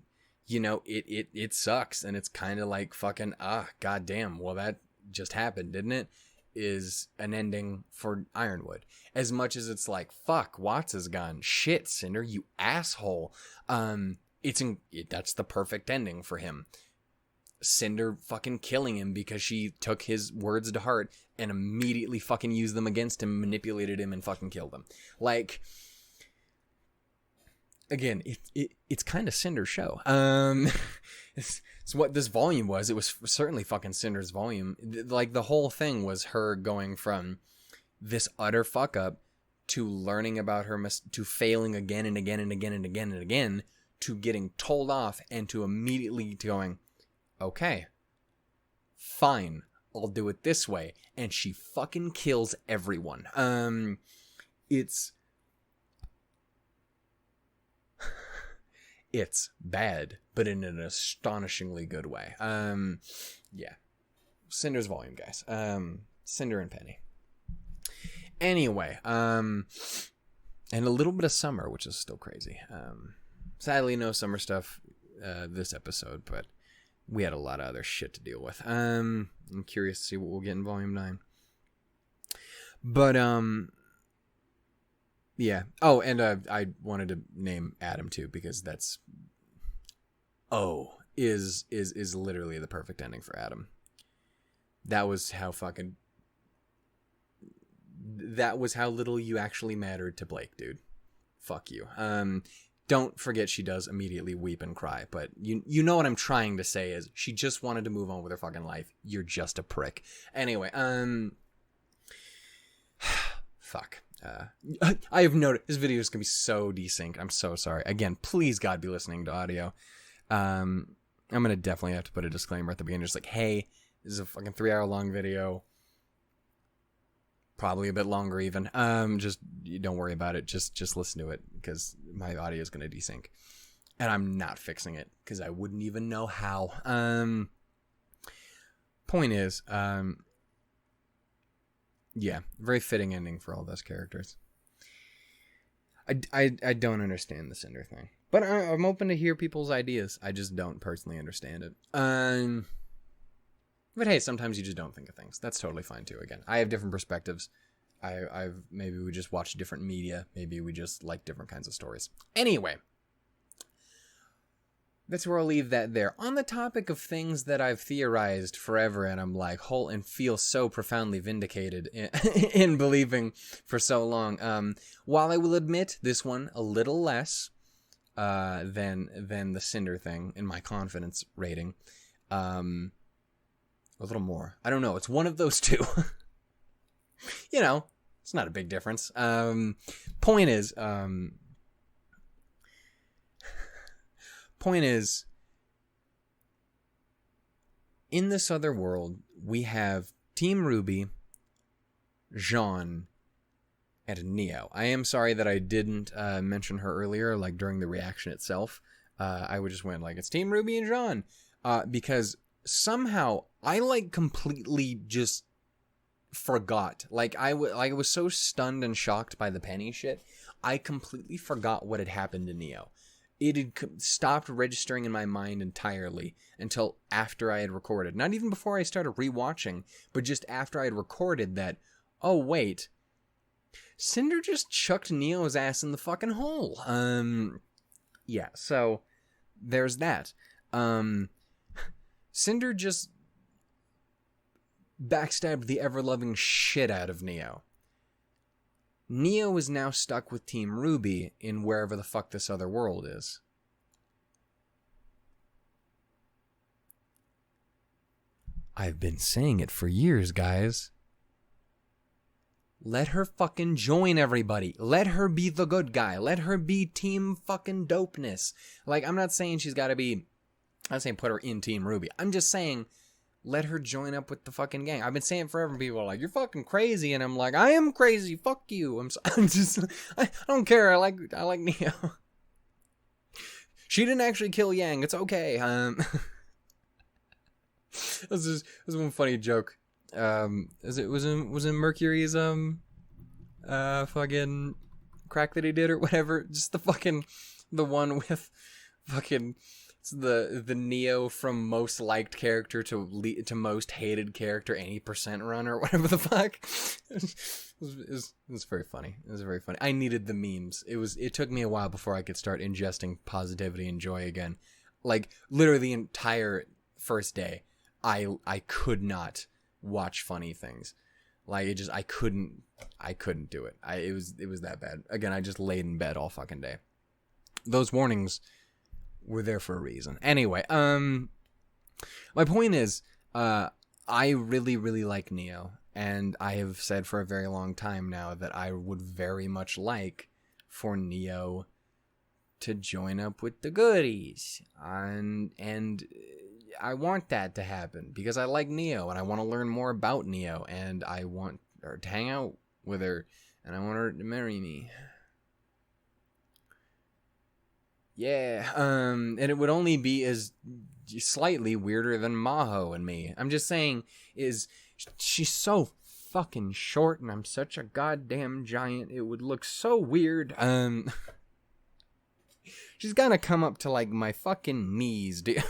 you know, it sucks, and it's kind of like fucking, goddamn, well, that just happened, didn't it? Is an ending for Ironwood. As much as it's like, fuck, Watts is gone. Shit, Cinder, you asshole. That's the perfect ending for him. Cinder fucking killing him because she took his words to heart and immediately fucking used them against him, manipulated him, and fucking killed him. Like, again, it's kind of Cinder's show. It's what this volume was. It was certainly fucking Cinder's volume. Like, the whole thing was her going from this utter fuck up to learning about her, to failing again and again and again and again and again, to getting told off, and to immediately going, okay, fine, I'll do it this way. And she fucking kills everyone. It's bad, but in an astonishingly good way. Yeah. Cinder's volume, guys. Cinder and Penny. Anyway, and a little bit of summer, which is still crazy. Sadly, no summer stuff this episode, but we had a lot of other shit to deal with. I'm curious to see what we'll get in Volume 9. But, yeah. Oh, and I wanted to name Adam, too, because that's... is literally the perfect ending for Adam. That was how little you actually mattered to Blake, dude. Fuck you. Don't forget she does immediately weep and cry, but you know what I'm trying to say is she just wanted to move on with her fucking life. You're just a prick. Anyway, fuck. I have noted this video is gonna be so desynced. I'm so sorry. Again, please God be listening to audio. I'm gonna definitely have to put a disclaimer at the beginning, just like, hey, this is a fucking 3-hour long video. Probably a bit longer even. Just don't worry about it. Just listen to it, because my audio is gonna desync, and I'm not fixing it because I wouldn't even know how. Point is, yeah, very fitting ending for all those characters. I don't understand the Cinder thing, but I'm open to hear people's ideas. I just don't personally understand it. But hey, sometimes you just don't think of things. That's totally fine too. Again, I have different perspectives. Maybe we just watch different media. Maybe we just like different kinds of stories. Anyway, that's where I'll leave that there. On the topic of things that I've theorized forever, and I'm like, and feel so profoundly vindicated in believing for so long. While I will admit this one a little less than the Cinder thing in my confidence rating, a little more. I don't know. It's one of those two. You know, it's not a big difference. Point is, in this other world, we have Team RWBY Jean, and Neo. I am sorry that I didn't mention her earlier, like during the reaction itself. I would just went like, it's Team RWBY and Jean, because somehow I like completely just forgot. Like I was so stunned and shocked by the Penny shit, I completely forgot what had happened to Neo. It had stopped registering in my mind entirely until after I had recorded. Not even before I started rewatching, but just after I had recorded that, oh wait, Cinder just chucked Neo's ass in the fucking hole. Yeah, so there's that. Cinder just backstabbed the ever-loving shit out of Neo. Neo is now stuck with Team RWBY in wherever the fuck this other world is. I've been saying it for years, guys. Let her fucking join everybody. Let her be the good guy. Let her be team fucking dopeness. Like, I'm not saying she's got to be... I'm not saying put her in Team RWBY. I'm just saying let her join up with the fucking gang. I've been saying it forever. People are like, you're fucking crazy. And I'm like, I am crazy. Fuck you. I don't care. I like Neo. She didn't actually kill Yang. It's okay. This was one funny joke. Was in Mercury's fucking crack that he did or whatever. Just the one with fucking it's the Neo from most liked character to most hated character 80% run or whatever the fuck. It was very funny. It was very funny. I needed the memes. It took me a while before I could start ingesting positivity and joy again. Like literally the entire first day, I could not watch funny things. Like I couldn't do it. It was that bad. Again, I just laid in bed all fucking day. Those warnings were there for a reason. Anyway, my point is, I really, really like Neo, and I have said for a very long time now that I would very much like for Neo to join up with the goodies, and I want that to happen because I like Neo and I want to learn more about Neo and I want her to hang out with her and I want her to marry me. Yeah, and it would only be as slightly weirder than Maho and me. I'm just saying, she's so fucking short and I'm such a goddamn giant. It would look so weird. She's gonna come up to like my fucking knees, dude.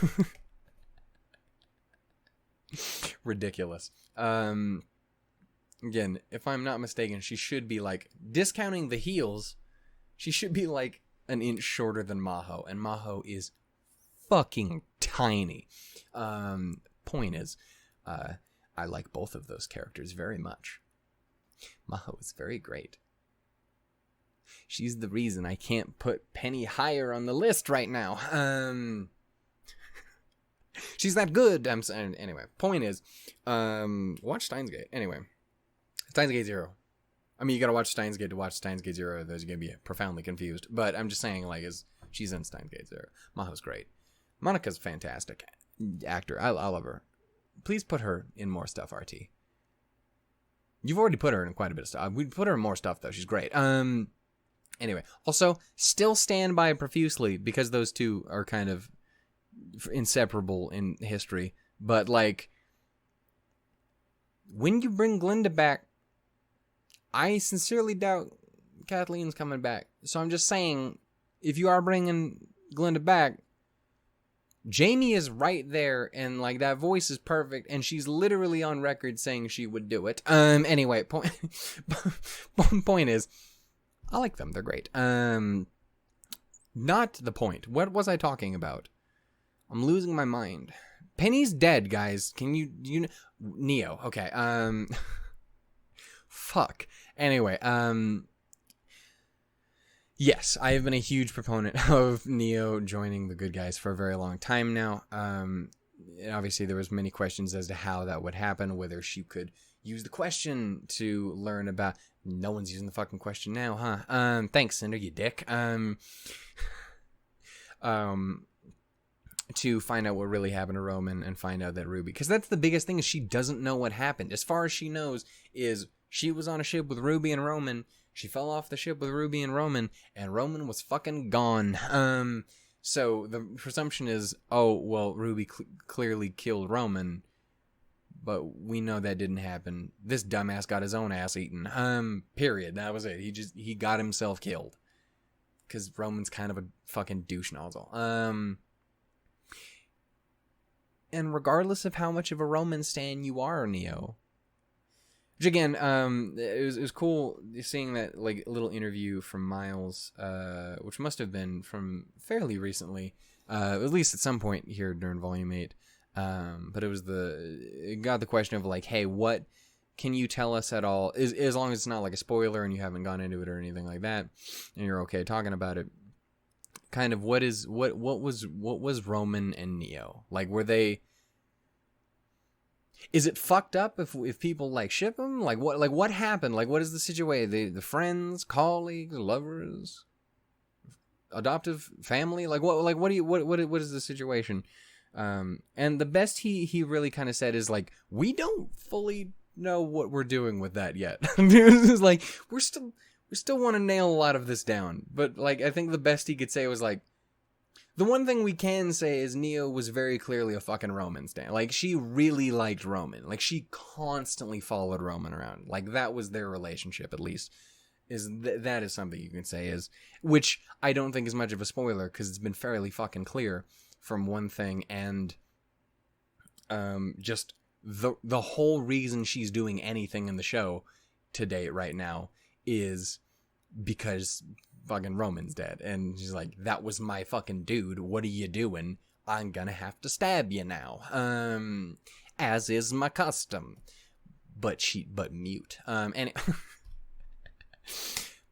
Ridiculous. Again, if I'm not mistaken, she should be like, discounting the heels, she should be like an inch shorter than Maho, and Maho is fucking tiny. Point is, I like both of those characters very much. Maho is very great. She's the reason I can't put Penny higher on the list right now. She's that good. I'm saying. Anyway, point is, watch Steins Gate. Anyway, Steins Gate 0. I mean, you gotta watch Steins Gate to watch Steins Gate 0. Those are gonna be profoundly confused. But I'm just saying, like, she's in Steins Gate 0. Maho's great. Monica's fantastic actor. I love her. Please put her in more stuff, RT. You've already put her in quite a bit of stuff. We'd put her in more stuff though. She's great. Anyway, also still stand by profusely because those two are kind of inseparable in history, but like when you bring Glinda back, I sincerely doubt Kathleen's coming back. So I'm just saying, if you are bringing Glinda back, Jamie is right there, and like that voice is perfect, and she's literally on record saying she would do it. Anyway, point is, I like them. They're great. Not the point. What was I talking about? I'm losing my mind. Penny's dead, guys. Can you Neo? Okay. Fuck. Anyway, yes, I have been a huge proponent of Neo joining the good guys for a very long time now. Obviously, there was many questions as to how that would happen, whether she could use the question to learn about... No one's using the fucking question now, huh? Thanks, Cinder, you dick. To find out what really happened to Roman and find out that RWBY... Because that's the biggest thing, is she doesn't know what happened. As far as she knows is She was on a ship with Ruby and Roman. She fell off the ship with Ruby and Roman was fucking gone. So the presumption is, oh, well, Ruby clearly killed Roman, but we know that didn't happen. This dumbass got his own ass eaten. Period. That was it. He got himself killed. Because Roman's kind of a fucking douche nozzle. And regardless of how much of a Roman stan you are, Neo, which again, it was cool seeing that like little interview from Miles, which must have been from fairly recently, at least at some point here during Volume 8. But it got the question of like, hey, what can you tell us at all? As long as it's not like a spoiler and you haven't gone into it or anything like that, and you're okay talking about it. Kind of what was Roman and Neo like? Were they? Is it fucked up if people like ship them? Like what happened? Like what is the situation? The friends, colleagues, lovers, adoptive family? Like what is the situation? And the best he really kind of said is like, we don't fully know what we're doing with that yet. It's like we still want to nail a lot of this down, but like I think the best he could say was like, the one thing we can say is Neo was very clearly a fucking Roman stan. Like she really liked Roman. Like she constantly followed Roman around. Like that was their relationship, at least. That is something you can say is, which I don't think is much of a spoiler because it's been fairly fucking clear from one thing, and just the whole reason she's doing anything in the show to date right now is because fucking Roman's dead, and she's like, that was my fucking dude, what are you doing? I'm gonna have to stab you now, as is my custom. But mute. And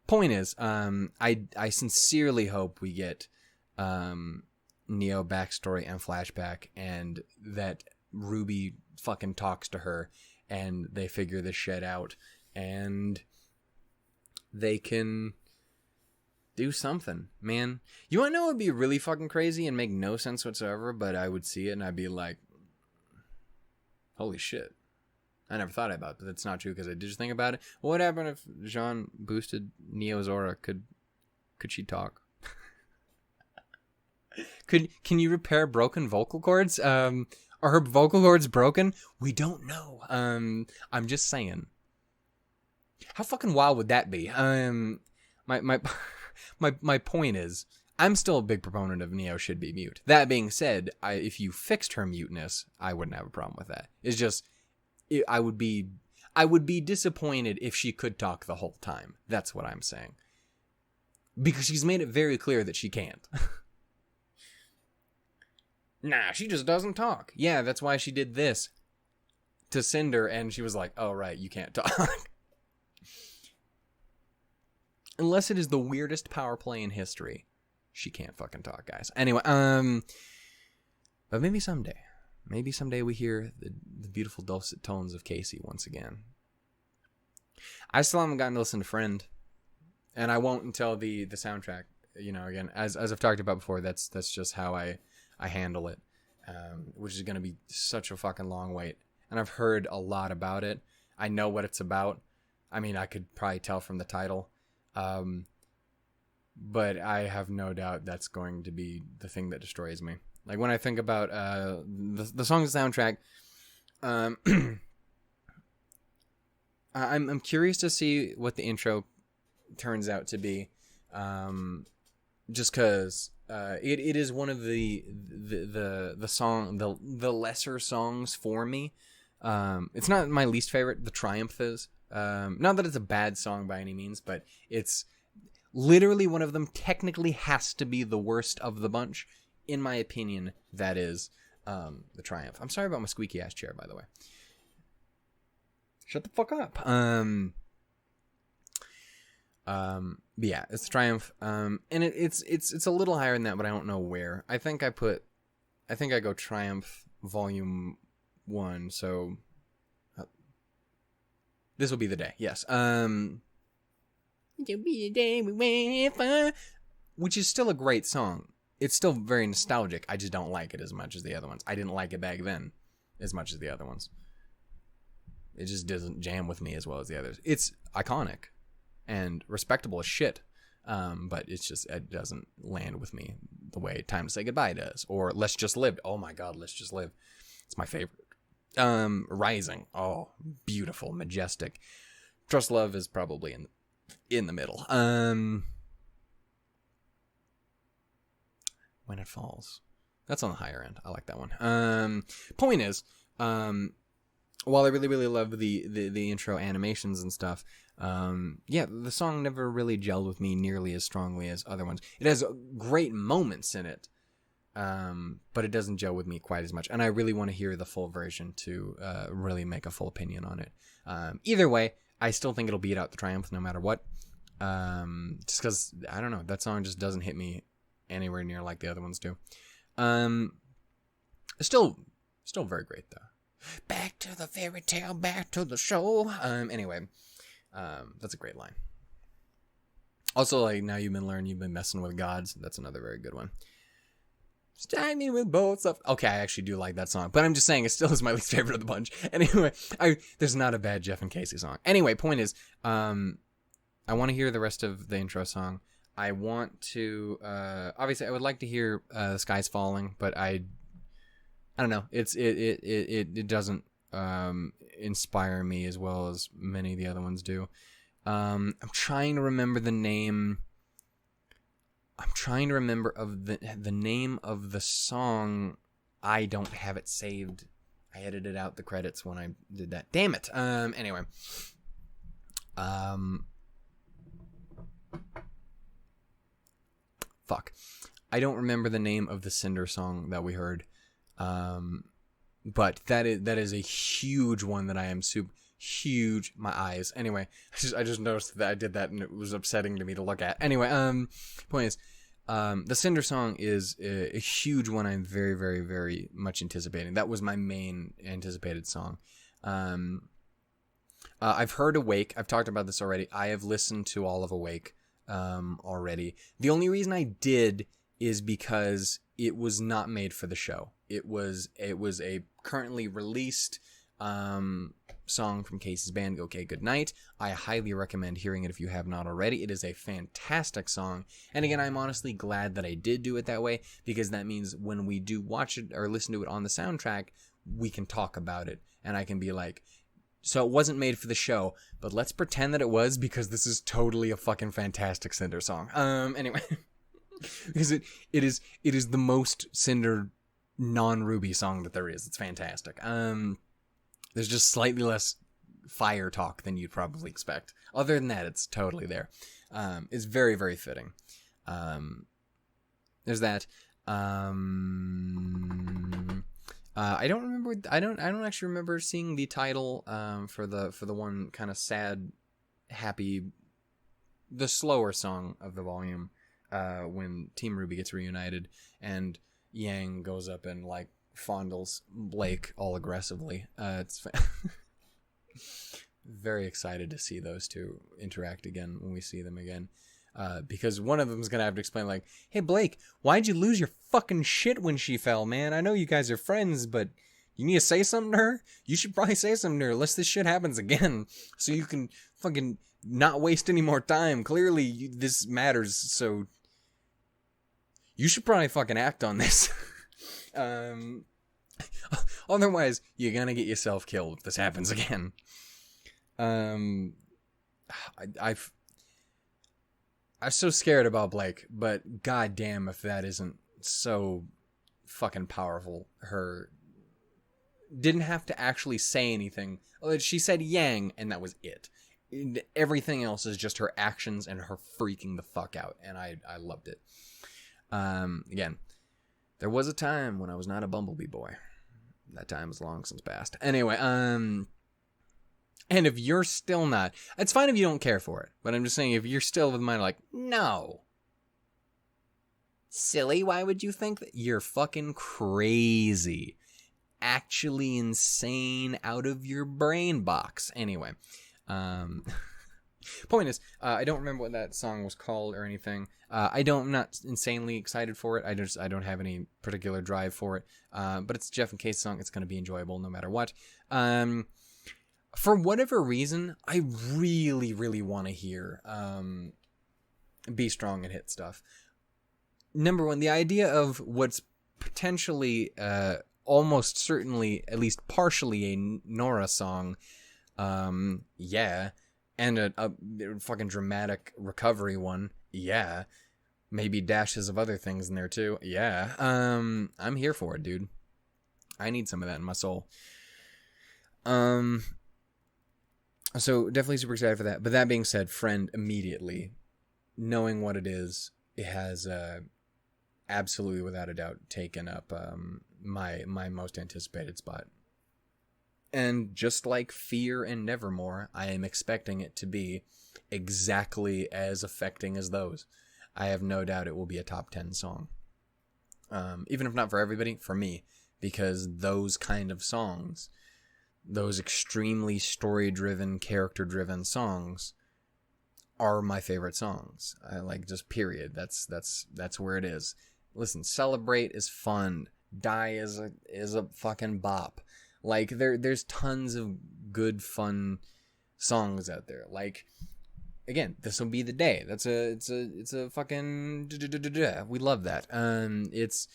point is, I sincerely hope we get Neo backstory and flashback, and that Ruby fucking talks to her and they figure this shit out and they can do something, man. You wanna know what would be really fucking crazy and make no sense whatsoever, but I would see it and I'd be like, holy shit, I never thought about it, but that's not true because I did just think about it. What would happen if Jean boosted Neo's aura? Could she talk? Can you repair broken vocal cords? Are her vocal cords broken? We don't know. I'm just saying. How fucking wild would that be? My point is, I'm still a big proponent of Neo should be mute. That being said, if you fixed her muteness, I wouldn't have a problem with that. It's just, I would be disappointed if she could talk the whole time. That's what I'm saying. Because she's made it very clear that she can't. Nah, she just doesn't talk. Yeah, that's why she did this to Cinder, and she was like, oh, right, you can't talk. Unless it is the weirdest power play in history, she can't fucking talk, guys. Anyway, but maybe someday. Maybe someday we hear the beautiful dulcet tones of Casey once again. I still haven't gotten to listen to Friend, and I won't until the soundtrack. You know, again, as I've talked about before, that's just how I handle it, which is going to be such a fucking long wait. And I've heard a lot about it. I know what it's about. I mean, I could probably tell from the title. But I have no doubt that's going to be the thing that destroys me. Like when I think about the song's soundtrack, I'm curious to see what the intro turns out to be. Just because it is one of the lesser songs for me. It's not my least favorite. The Triumph is. Not that it's a bad song by any means, but it's literally one of them technically has to be the worst of the bunch. In my opinion, that is the Triumph. I'm sorry about my squeaky ass chair, by the way. Shut the fuck up. But yeah, it's Triumph. And it's a little higher than that, but I don't know where. I think I go Triumph Volume 1, so this will be the day. Yes. It'll be the day we wait for, which is still a great song. It's still very nostalgic. I just don't like it as much as the other ones. I didn't like it back then as much as the other ones. It just doesn't jam with me as well as the others. It's iconic and respectable as shit. But it doesn't land with me the way Time to Say Goodbye does, or Let's Just Live. Oh my God, Let's Just Live. It's my favorite. Rising. Oh, beautiful, majestic. Trust Love is probably in the middle. When It Falls. That's on the higher end. I like that one. Point is, while I really, really love the intro animations and stuff, the song never really gelled with me nearly as strongly as other ones. It has great moments in it, but it doesn't gel with me quite as much. And I really want to hear the full version to really make a full opinion on it. Either way, I still think it'll beat out the Triumph no matter what. Just because, I don't know, that song just doesn't hit me anywhere near like the other ones do. Still very great though. Back to the fairy tale, back to the show. Anyway, that's a great line. Also, like, now you've been messing with gods. That's another very good one. Stab me with both stuff. Okay, I actually do like that song, but I'm just saying it still is my least favorite of the bunch. Anyway, there's not a bad Jeff and Casey song. Anyway, point is, I want to hear the rest of the intro song. I want to, obviously, I would like to hear The Sky's Falling, but I don't know. It doesn't inspire me as well as many of the other ones do. I'm trying to remember the name. I'm trying to remember of the name of the song. I don't have it saved. I edited out the credits when I did that. Damn it. Anyway. Fuck. I don't remember the name of the Cinder song that we heard. But that is a huge one that I am huge. My eyes. Anyway, I just noticed that I did that and it was upsetting to me to look at. Anyway, point is, the Cinder song is a huge one. I'm very, very, very much anticipating. That was my main anticipated song. I've heard Awake. I've talked about this already. I have listened to all of Awake, already. The only reason I did is because it was not made for the show. It was a currently released song from Casey's band, Okay Goodnight. I highly recommend hearing it if you have not already. It is a fantastic song. And again, I'm honestly glad that I did do it that way, because that means when we do watch it or listen to it on the soundtrack, we can talk about it. And I can be like, so it wasn't made for the show, but let's pretend that it was, because this is totally a fucking fantastic Cinder song. Anyway, because it is the most Cinder non-RWBY song that there is. It's fantastic. There's just slightly less fire talk than you'd probably expect. Other than that, it's totally there. It's very, very fitting. There's that. I don't actually remember seeing the title for the one kind of sad, happy, the slower song of the volume when Team RWBY gets reunited and Yang goes up and like fondles Blake all aggressively. It's very excited to see those two interact again when we see them again. Because one of them is going to have to explain, like, hey, Blake, why'd you lose your fucking shit when she fell, man? I know you guys are friends, but you need to say something to her? You should probably say something to her, lest this shit happens again, so you can fucking not waste any more time. Clearly, this matters, so you should probably fucking act on this. Otherwise, you're going to get yourself killed if this happens again. I'm so scared about Blake, but goddamn if that isn't so fucking powerful. Her didn't have to actually say anything. She said Yang, and that was it. Everything else is just her actions and her freaking the fuck out, and I loved it. Again, there was a time when I was not a Bumblebee boy. That time is long since past. Anyway, and if you're still not, it's fine if you don't care for it. But I'm just saying, if you're still with mine, like, no. Silly, why would you think that? You're fucking crazy. Actually insane, out of your brain box. Anyway, point is, I don't remember what that song was called or anything. I'm not insanely excited for it. I don't have any particular drive for it. But it's Jeff and Kate's song. It's going to be enjoyable no matter what. For whatever reason, I really, really want to hear Be Strong and Hit Stuff. Number one, the idea of what's potentially, almost certainly, at least partially a Nora song, yeah, and a fucking dramatic recovery one, yeah, maybe dashes of other things in there too, yeah, I'm here for it, dude. I need some of that in my soul. So definitely super excited for that. But that being said, Friend, immediately, knowing what it is, it has absolutely, without a doubt, taken up my most anticipated spot. And just like Fear and Nevermore, I am expecting it to be exactly as affecting as those. I have no doubt it will be a top 10 song. Even if not for everybody, for me. Because those kind of songs, those extremely story-driven, character-driven songs, are my favorite songs. I like, just period. That's where it is. Listen, Celebrate is fun. Die is a fucking bop. Like, there's tons of good, fun songs out there. Like, again, This Will Be the Day. It's a fucking we love that. It's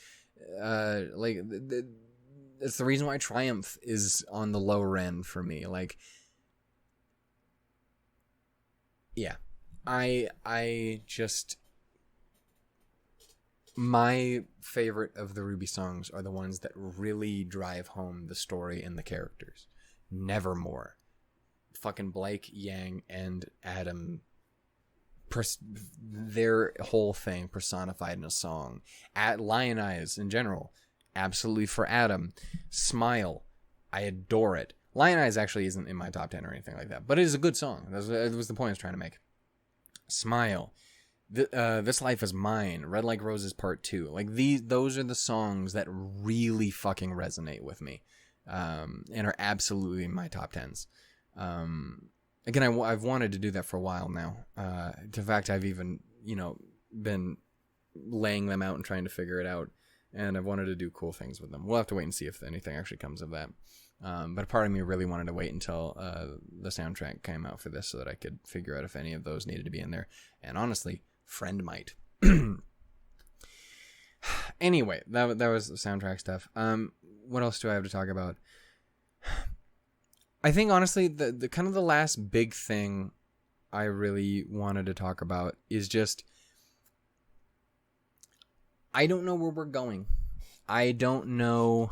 like it's the reason why Triumph is on the lower end for me. Like, yeah, I just, my favorite of the RWBY songs are the ones that really drive home the story and the characters. Nevermore, fucking Blake, Yang, and Adam, their whole thing personified in a song. At Lion Eyes in general, absolutely for Adam. Smile, I adore it. Lion Eyes actually isn't in my top 10 or anything like that, but it is a good song. That was the point I was trying to make. Smile, This Life Is Mine, Red Like Roses Part 2. Like, those are the songs that really fucking resonate with me, and are absolutely in my top 10s. Again, I've wanted to do that for a while now. In fact, I've even, been laying them out and trying to figure it out, and I've wanted to do cool things with them. We'll have to wait and see if anything actually comes of that. But a part of me really wanted to wait until the soundtrack came out for this so that I could figure out if any of those needed to be in there. And honestly, Friend might. Anyway, that was the soundtrack stuff. What else do I have to talk about? I think, honestly, the kind of the last big thing I really wanted to talk about is just, I don't know where we're going. I don't know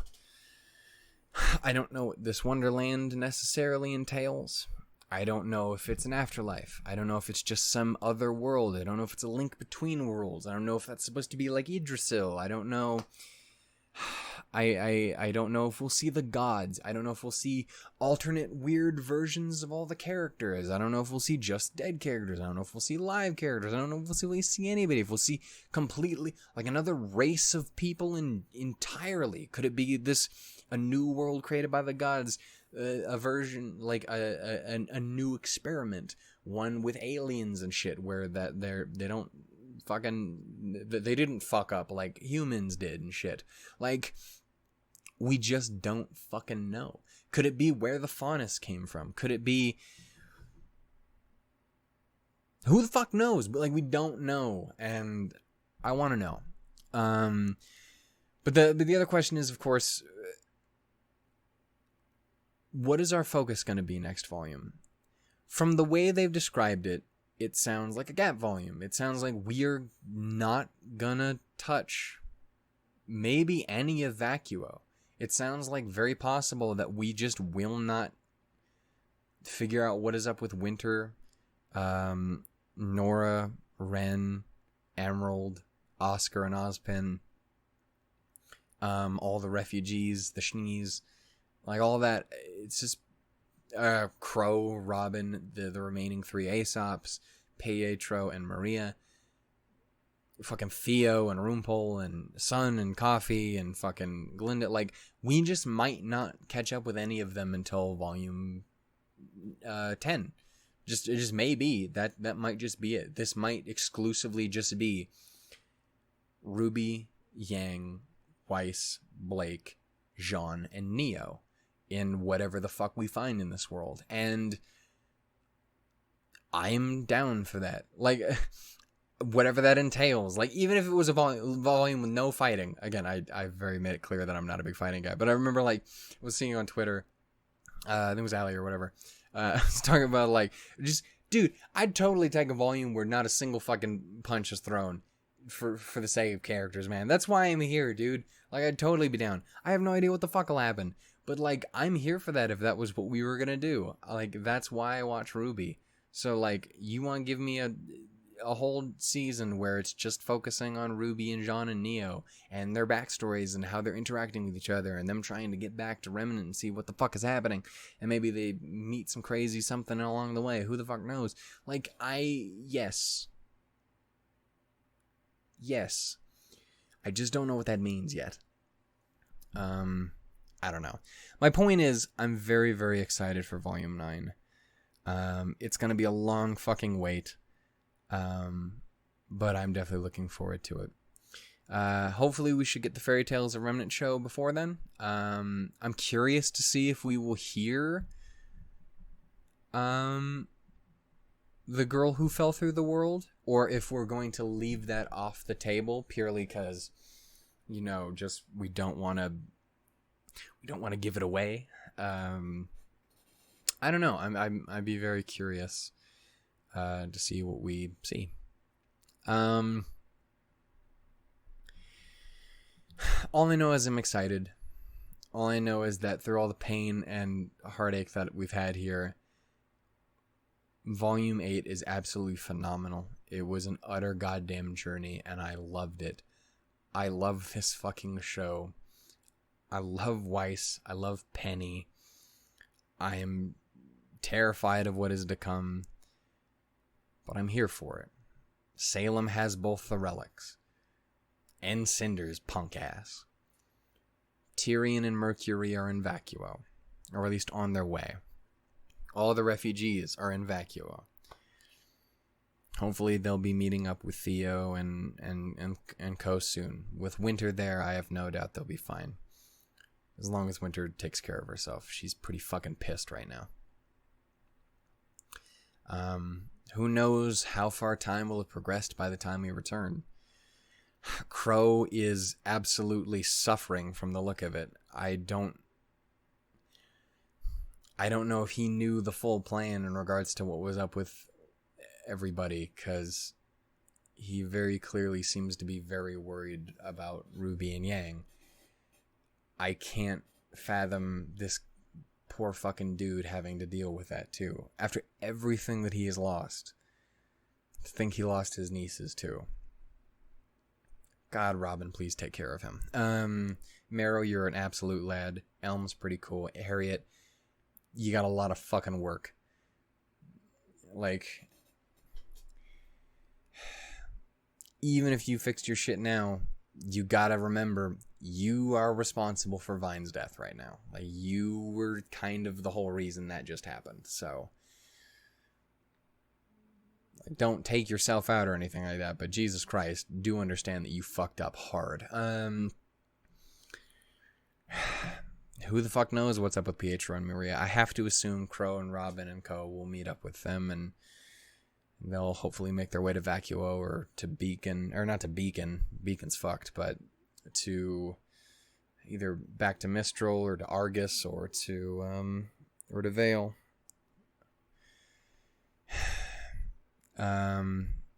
what this Wonderland necessarily entails. I don't know if it's an afterlife. I don't know if it's just some other world. I don't know if it's a link between worlds. I don't know if that's supposed to be like Yggdrasil. I don't know. I don't know if we'll see the gods. I don't know if we'll see alternate weird versions of all the characters. I don't know if we'll see just dead characters. I don't know if we'll see live characters. I don't know if we'll see anybody. If we'll see completely, like, another race of people entirely. Could it be a new world created by the gods? A version, like a new experiment, one with aliens and shit, where they don't fucking, they didn't fuck up like humans did and shit. Like, we just don't fucking know. Could it be where the faunus came from? Could it be, who the fuck knows? But, like, we don't know, and I want to know. But the other question is, of course, what is our focus going to be next volume? From the way they've described it, it sounds like a gap volume. It sounds like we're not gonna touch maybe any of Vacuo. It sounds like very possible that we just will not figure out what is up with Winter, Nora, Ren, Emerald, Oscar and Ozpin, all the refugees, the Schnees, like all that. It's just Crow, Robin, the remaining three Aesops, Pietro and Maria, fucking Theo and Rumpole and Sun and Coffee and fucking Glinda. Like, we just might not catch up with any of them until volume 10. It just may be that might just be it. This might exclusively just be RWBY, Yang, Weiss, Blake, Jean, and Neo in whatever the fuck we find in this world. And I'm down for that. Like, whatever that entails. Like, even if it was a volume with no fighting. Again, I very made it clear that I'm not a big fighting guy. But I remember, like, I was seeing on Twitter, I think it was Ali or whatever, I was talking about, like, just, dude, I'd totally take a volume where not a single fucking punch is thrown for the sake of characters, man. That's why I'm here, dude. Like, I'd totally be down. I have no idea what the fuck will happen. But, like, I'm here for that if that was what we were gonna do. Like, that's why I watch RWBY. So, like, you want to give me a whole season where it's just focusing on Ruby and Jean and Neo and their backstories and how they're interacting with each other and them trying to get back to Remnant and see what the fuck is happening, and maybe they meet some crazy something along the way, who the fuck knows. Like, yes, I just don't know what that means yet. I don't know. My point is, I'm very, very excited for Volume 9. It's gonna be a long fucking wait. But I'm definitely looking forward to it. Hopefully we should get the Fairy Tales of Remnant show before then. I'm curious to see if we will hear the girl who fell through the world, or if we're going to leave that off the table purely because, you know, just we don't want to give it away. I don't know. I'd be very curious to see what we see. All I know is I'm excited. All I know is that through all the pain and heartache that we've had here, Volume 8 is absolutely phenomenal. It was an utter goddamn journey, and I loved it. I love this fucking show. I love Weiss. I love Penny. I am terrified of what is to come, but I'm here for it. Salem has both the relics. And Cinders, punk ass. Tyrion and Mercury are in Vacuo, or at least on their way. All the refugees are in Vacuo. Hopefully they'll be meeting up with Theo and Co soon. With Winter there, I have no doubt they'll be fine. As long as Winter takes care of herself. She's pretty fucking pissed right now. Who knows how far time will have progressed by the time we return. Crow is absolutely suffering from the look of it. I don't know if he knew the full plan in regards to what was up with everybody, because he very clearly seems to be very worried about Ruby and Yang. I can't fathom this poor fucking dude having to deal with that too. After everything that he has lost. To think he lost his nieces too. God, Robin, please take care of him. Marrow, you're an absolute lad. Elm's pretty cool. Harriet, you got a lot of fucking work. Like, even if you fixed your shit now, you gotta remember, you are responsible for Vine's death right now. Like, you were kind of the whole reason that just happened. So, don't take yourself out or anything like that, but Jesus Christ, do understand that you fucked up hard. Who the fuck knows what's up with Pietro and Maria? I have to assume Crow and Robin and Co. will meet up with them, and they'll hopefully make their way to Vacuo or to Beacon, or not to Beacon, Beacon's fucked, but to either back to Mistral or to Argus or to Vale.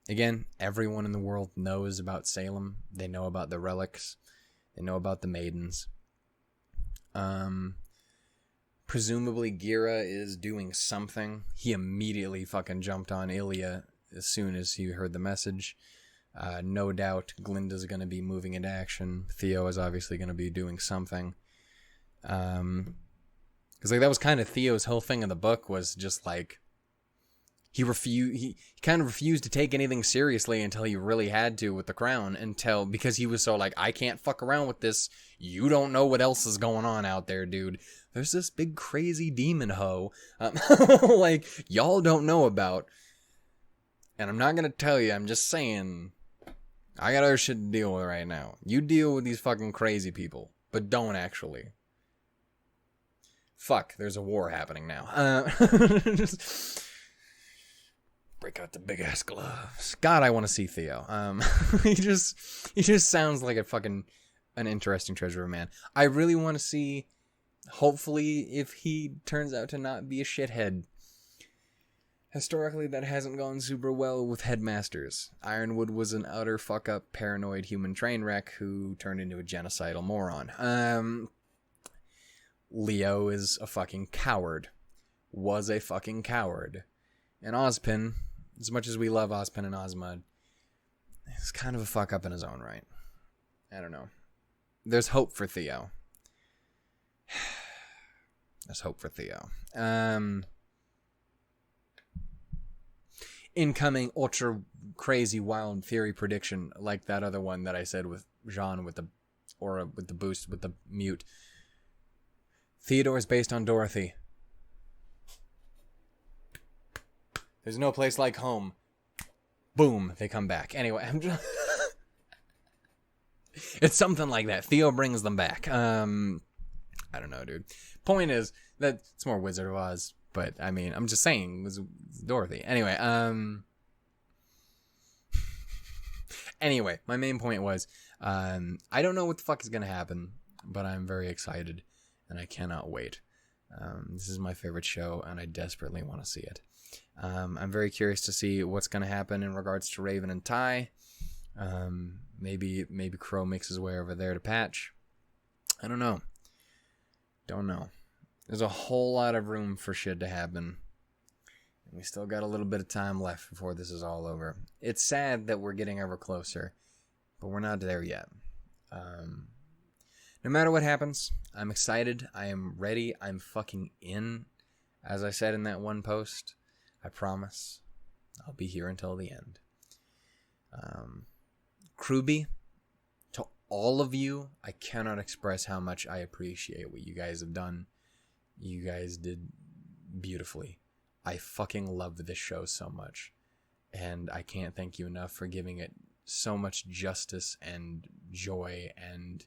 Again, everyone in the world knows about Salem. They know about the relics. They know about the maidens. Presumably Gira is doing something. He immediately fucking jumped on Ilya as soon as he heard the message. No doubt Glinda's going to be moving into action. Theo is obviously going to be doing something. Because like that was kind of Theo's whole thing in the book, was just like he kind of refused to take anything seriously until he really had to with the crown, because he was so like, I can't fuck around with this. You don't know what else is going on out there, dude. There's this big crazy demon hoe like y'all don't know about, and I'm not gonna tell you. I'm just saying, I got other shit to deal with right now. You deal with these fucking crazy people, but don't actually. fuck, there's a war happening now. Just break out the big ass gloves. God, I want to see Theo. He just sounds like an interesting treasure of a man. I really want to see, hopefully, if he turns out to not be a shithead. Historically, that hasn't gone super well with headmasters. Ironwood was an utter fuck-up, paranoid human train wreck who turned into a genocidal moron. Leo is a fucking coward. Was a fucking coward. And Ozpin, as much as we love Ozpin and Ozma, is kind of a fuck-up in his own right. I don't know. There's hope for Theo. There's hope for Theo. Incoming ultra crazy wild theory prediction, like that other one that I said with Jean with the aura, with the boost, with the mute. Theodore is based on Dorothy. There's no place like home. Boom, they come back. Anyway, I'm just it's something like that. Theo brings them back. I don't know, dude. Point is that it's more Wizard of Oz. But, I mean, I'm just saying, it was Dorothy. Anyway, anyway, my main point was, I don't know what the fuck is going to happen, but I'm very excited, and I cannot wait. This is my favorite show, and I desperately want to see it. I'm very curious to see what's going to happen in regards to Raven and Ty. Maybe Crow makes his way over there to Patch. I don't know. Don't know. There's a whole lot of room for shit to happen. And we still got a little bit of time left before this is all over. It's sad that we're getting ever closer, but we're not there yet. No matter what happens, I'm excited. I am ready. I'm fucking in. As I said in that one post, I promise I'll be here until the end. RWBY, to all of you, I cannot express how much I appreciate what you guys have done. You guys did beautifully. I fucking love this show so much. And I can't thank you enough for giving it so much justice and joy. And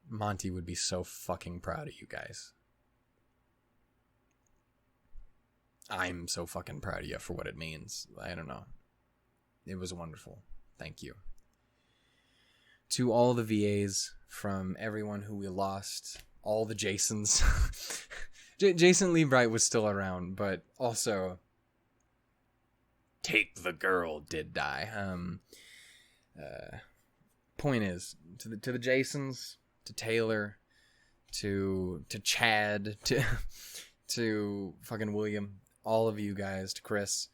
Monty would be so fucking proud of you guys. I'm so fucking proud of you for what it means. I don't know. It was wonderful. Thank you. To all the VAs, from everyone who we lost, all the Jasons. Jason Lee Bright was still around, but also Take the Girl did die. Point is, to the Jasons, to Taylor, to Chad, to fucking William, all of you guys, to Chris,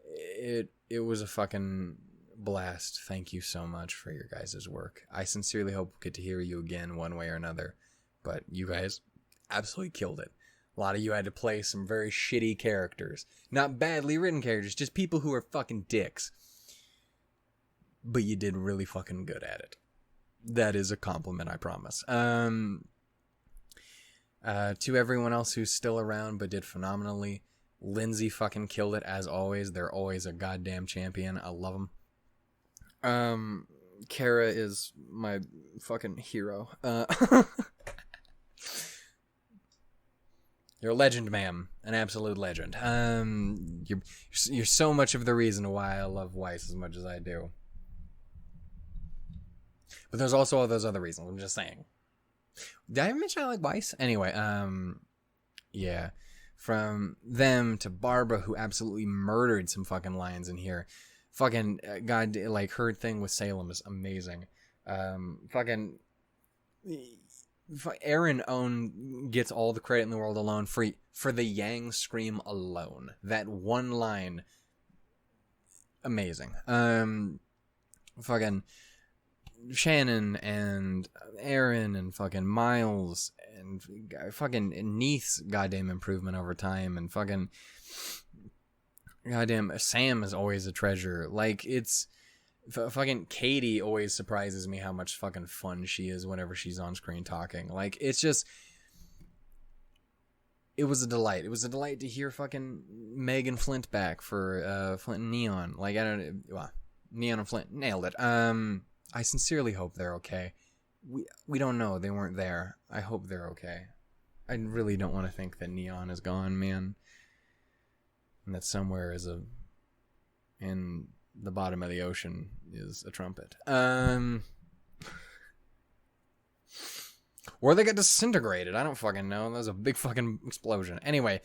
it was a fucking blast. Thank you so much for your guys' work. I sincerely hope we'll get to hear you again one way or another. But you guys absolutely killed it. A lot of you had to play some very shitty characters. Not badly written characters, just people who are fucking dicks. But you did really fucking good at it. That is a compliment, I promise. To everyone else who's still around but did phenomenally, Lindsay fucking killed it as always. They're always a goddamn champion. I love them. Kara is my fucking hero. You're a legend, ma'am. An absolute legend. You're so much of the reason why I love Weiss as much as I do. But there's also all those other reasons. I'm just saying. Did I mention I like Weiss? Anyway, yeah. From them to Barbara, who absolutely murdered some fucking lions in here. Fucking, God, like, her thing with Salem is amazing. Fucking... Aaron gets all the credit in the world alone for the Yang scream alone. That one line, amazing. Fucking Shannon and Aaron and fucking Miles and fucking Neith's goddamn improvement over time, and fucking goddamn Sam is always a treasure. Like, it's fucking Katie always surprises me how much fucking fun she is whenever she's on screen talking. Like, it's just, it was a delight. It was a delight to hear fucking Meg and Flint back for Flint and Neon. Like, I don't, well, Neon and Flint nailed it. I sincerely hope they're okay. We don't know. They weren't there. I hope they're okay. I really don't want to think that Neon is gone, man. And that somewhere in the bottom of the ocean is a trumpet. Or they got disintegrated. I don't fucking know. That was a big fucking explosion. Anyway,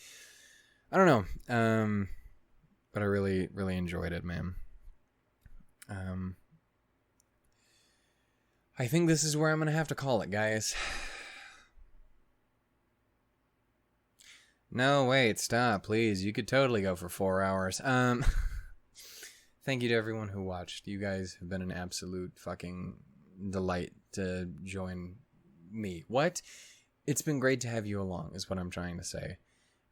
I don't know. But I really, really enjoyed it, man. I think this is where I'm gonna have to call it, guys. No, wait, stop, please. You could totally go for 4 hours. Thank you to everyone who watched. You guys have been an absolute fucking delight to join me. What? It's been great to have you along, is what I'm trying to say.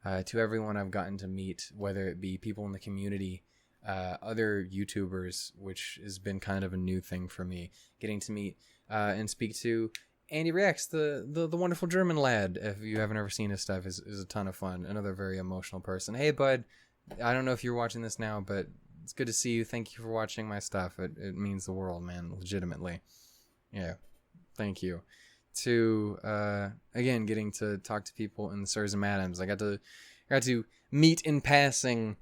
To everyone I've gotten to meet, whether it be people in the community, other YouTubers, which has been kind of a new thing for me, getting to meet and speak to Andy Rex, the wonderful German lad. If you haven't ever seen his stuff, is a ton of fun. Another very emotional person. Hey, bud, I don't know if you're watching this now, but it's good to see you. Thank you for watching my stuff. It means the world, man, legitimately. Yeah, thank you. To again, getting to talk to people in the Sirs and Madams. I got to meet in passing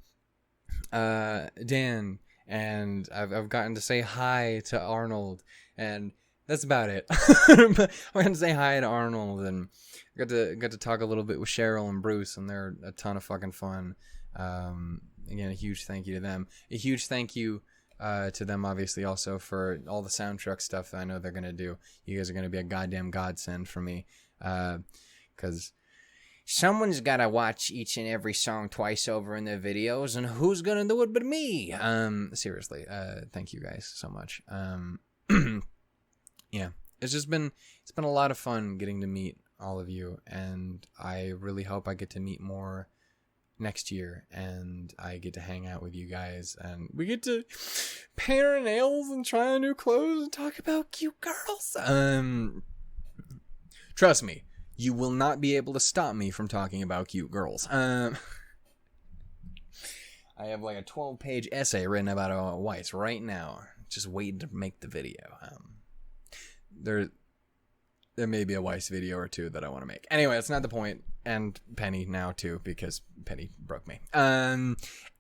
Dan, and I've gotten to say hi to Arnold, and that's about it. But I got to say hi to Arnold, and I got to talk a little bit with Cheryl and Bruce, and they're a ton of fucking fun. Again, a huge thank you to them. A huge thank you to them, obviously, also for all the soundtrack stuff that I know they're going to do. You guys are going to be a goddamn godsend for me. Because someone's got to watch each and every song twice over in their videos, and who's going to do it but me? Seriously, thank you guys so much. Yeah, it's been a lot of fun getting to meet all of you, and I really hope I get to meet more next year, and I get to hang out with you guys, and we get to paint our nails and try on new clothes and talk about cute girls. Trust me, you will not be able to stop me from talking about cute girls. I have like a 12-page essay written about Weiss right now, just waiting to make the video. There may be a Weiss video or two that I want to make. Anyway, that's not the point. And Penny now too, because Penny broke me.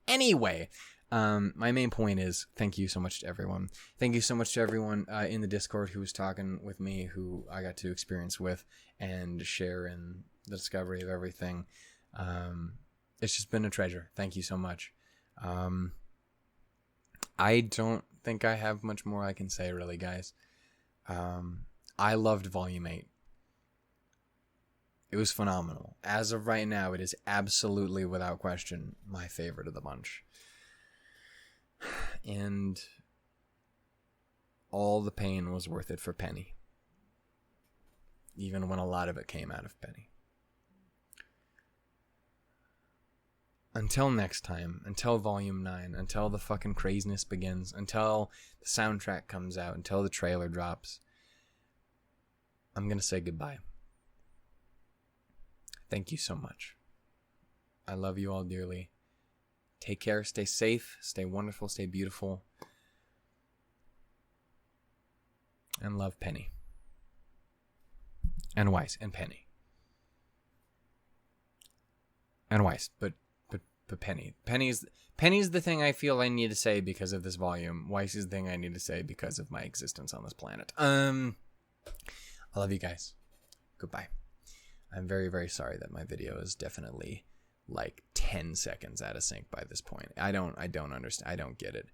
Anyway, my main point is thank you so much to everyone. Thank you so much to everyone in the Discord who was talking with me, who I got to experience with and share in the discovery of everything. It's just been a treasure. Thank you so much. I don't think I have much more I can say, really, guys. I loved Volume 8. It was phenomenal. As of right now, it is absolutely, without question, my favorite of the bunch. And all the pain was worth it for Penny. Even when a lot of it came out of Penny. Until next time, until Volume 9, until the fucking craziness begins, until the soundtrack comes out, until the trailer drops, I'm going to say goodbye. Thank you so much. I love you all dearly. Take care, stay safe, stay wonderful, stay beautiful. And love Penny. And Weiss, and Penny. And Weiss, but Penny. Penny's the thing I feel I need to say because of this volume. Weiss is the thing I need to say because of my existence on this planet. I love you guys. Goodbye. I'm very, very sorry that my video is definitely like 10 seconds out of sync by this point. I don't understand. I don't get it.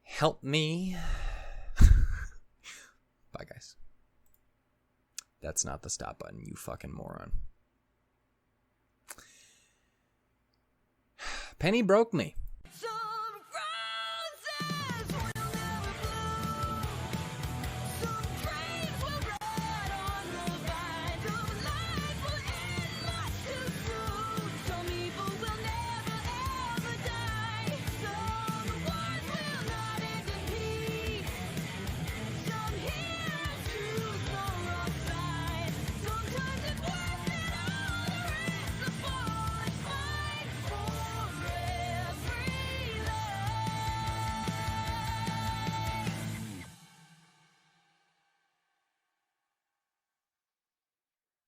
Help me. Bye, guys. That's not the stop button, you fucking moron. Penny broke me.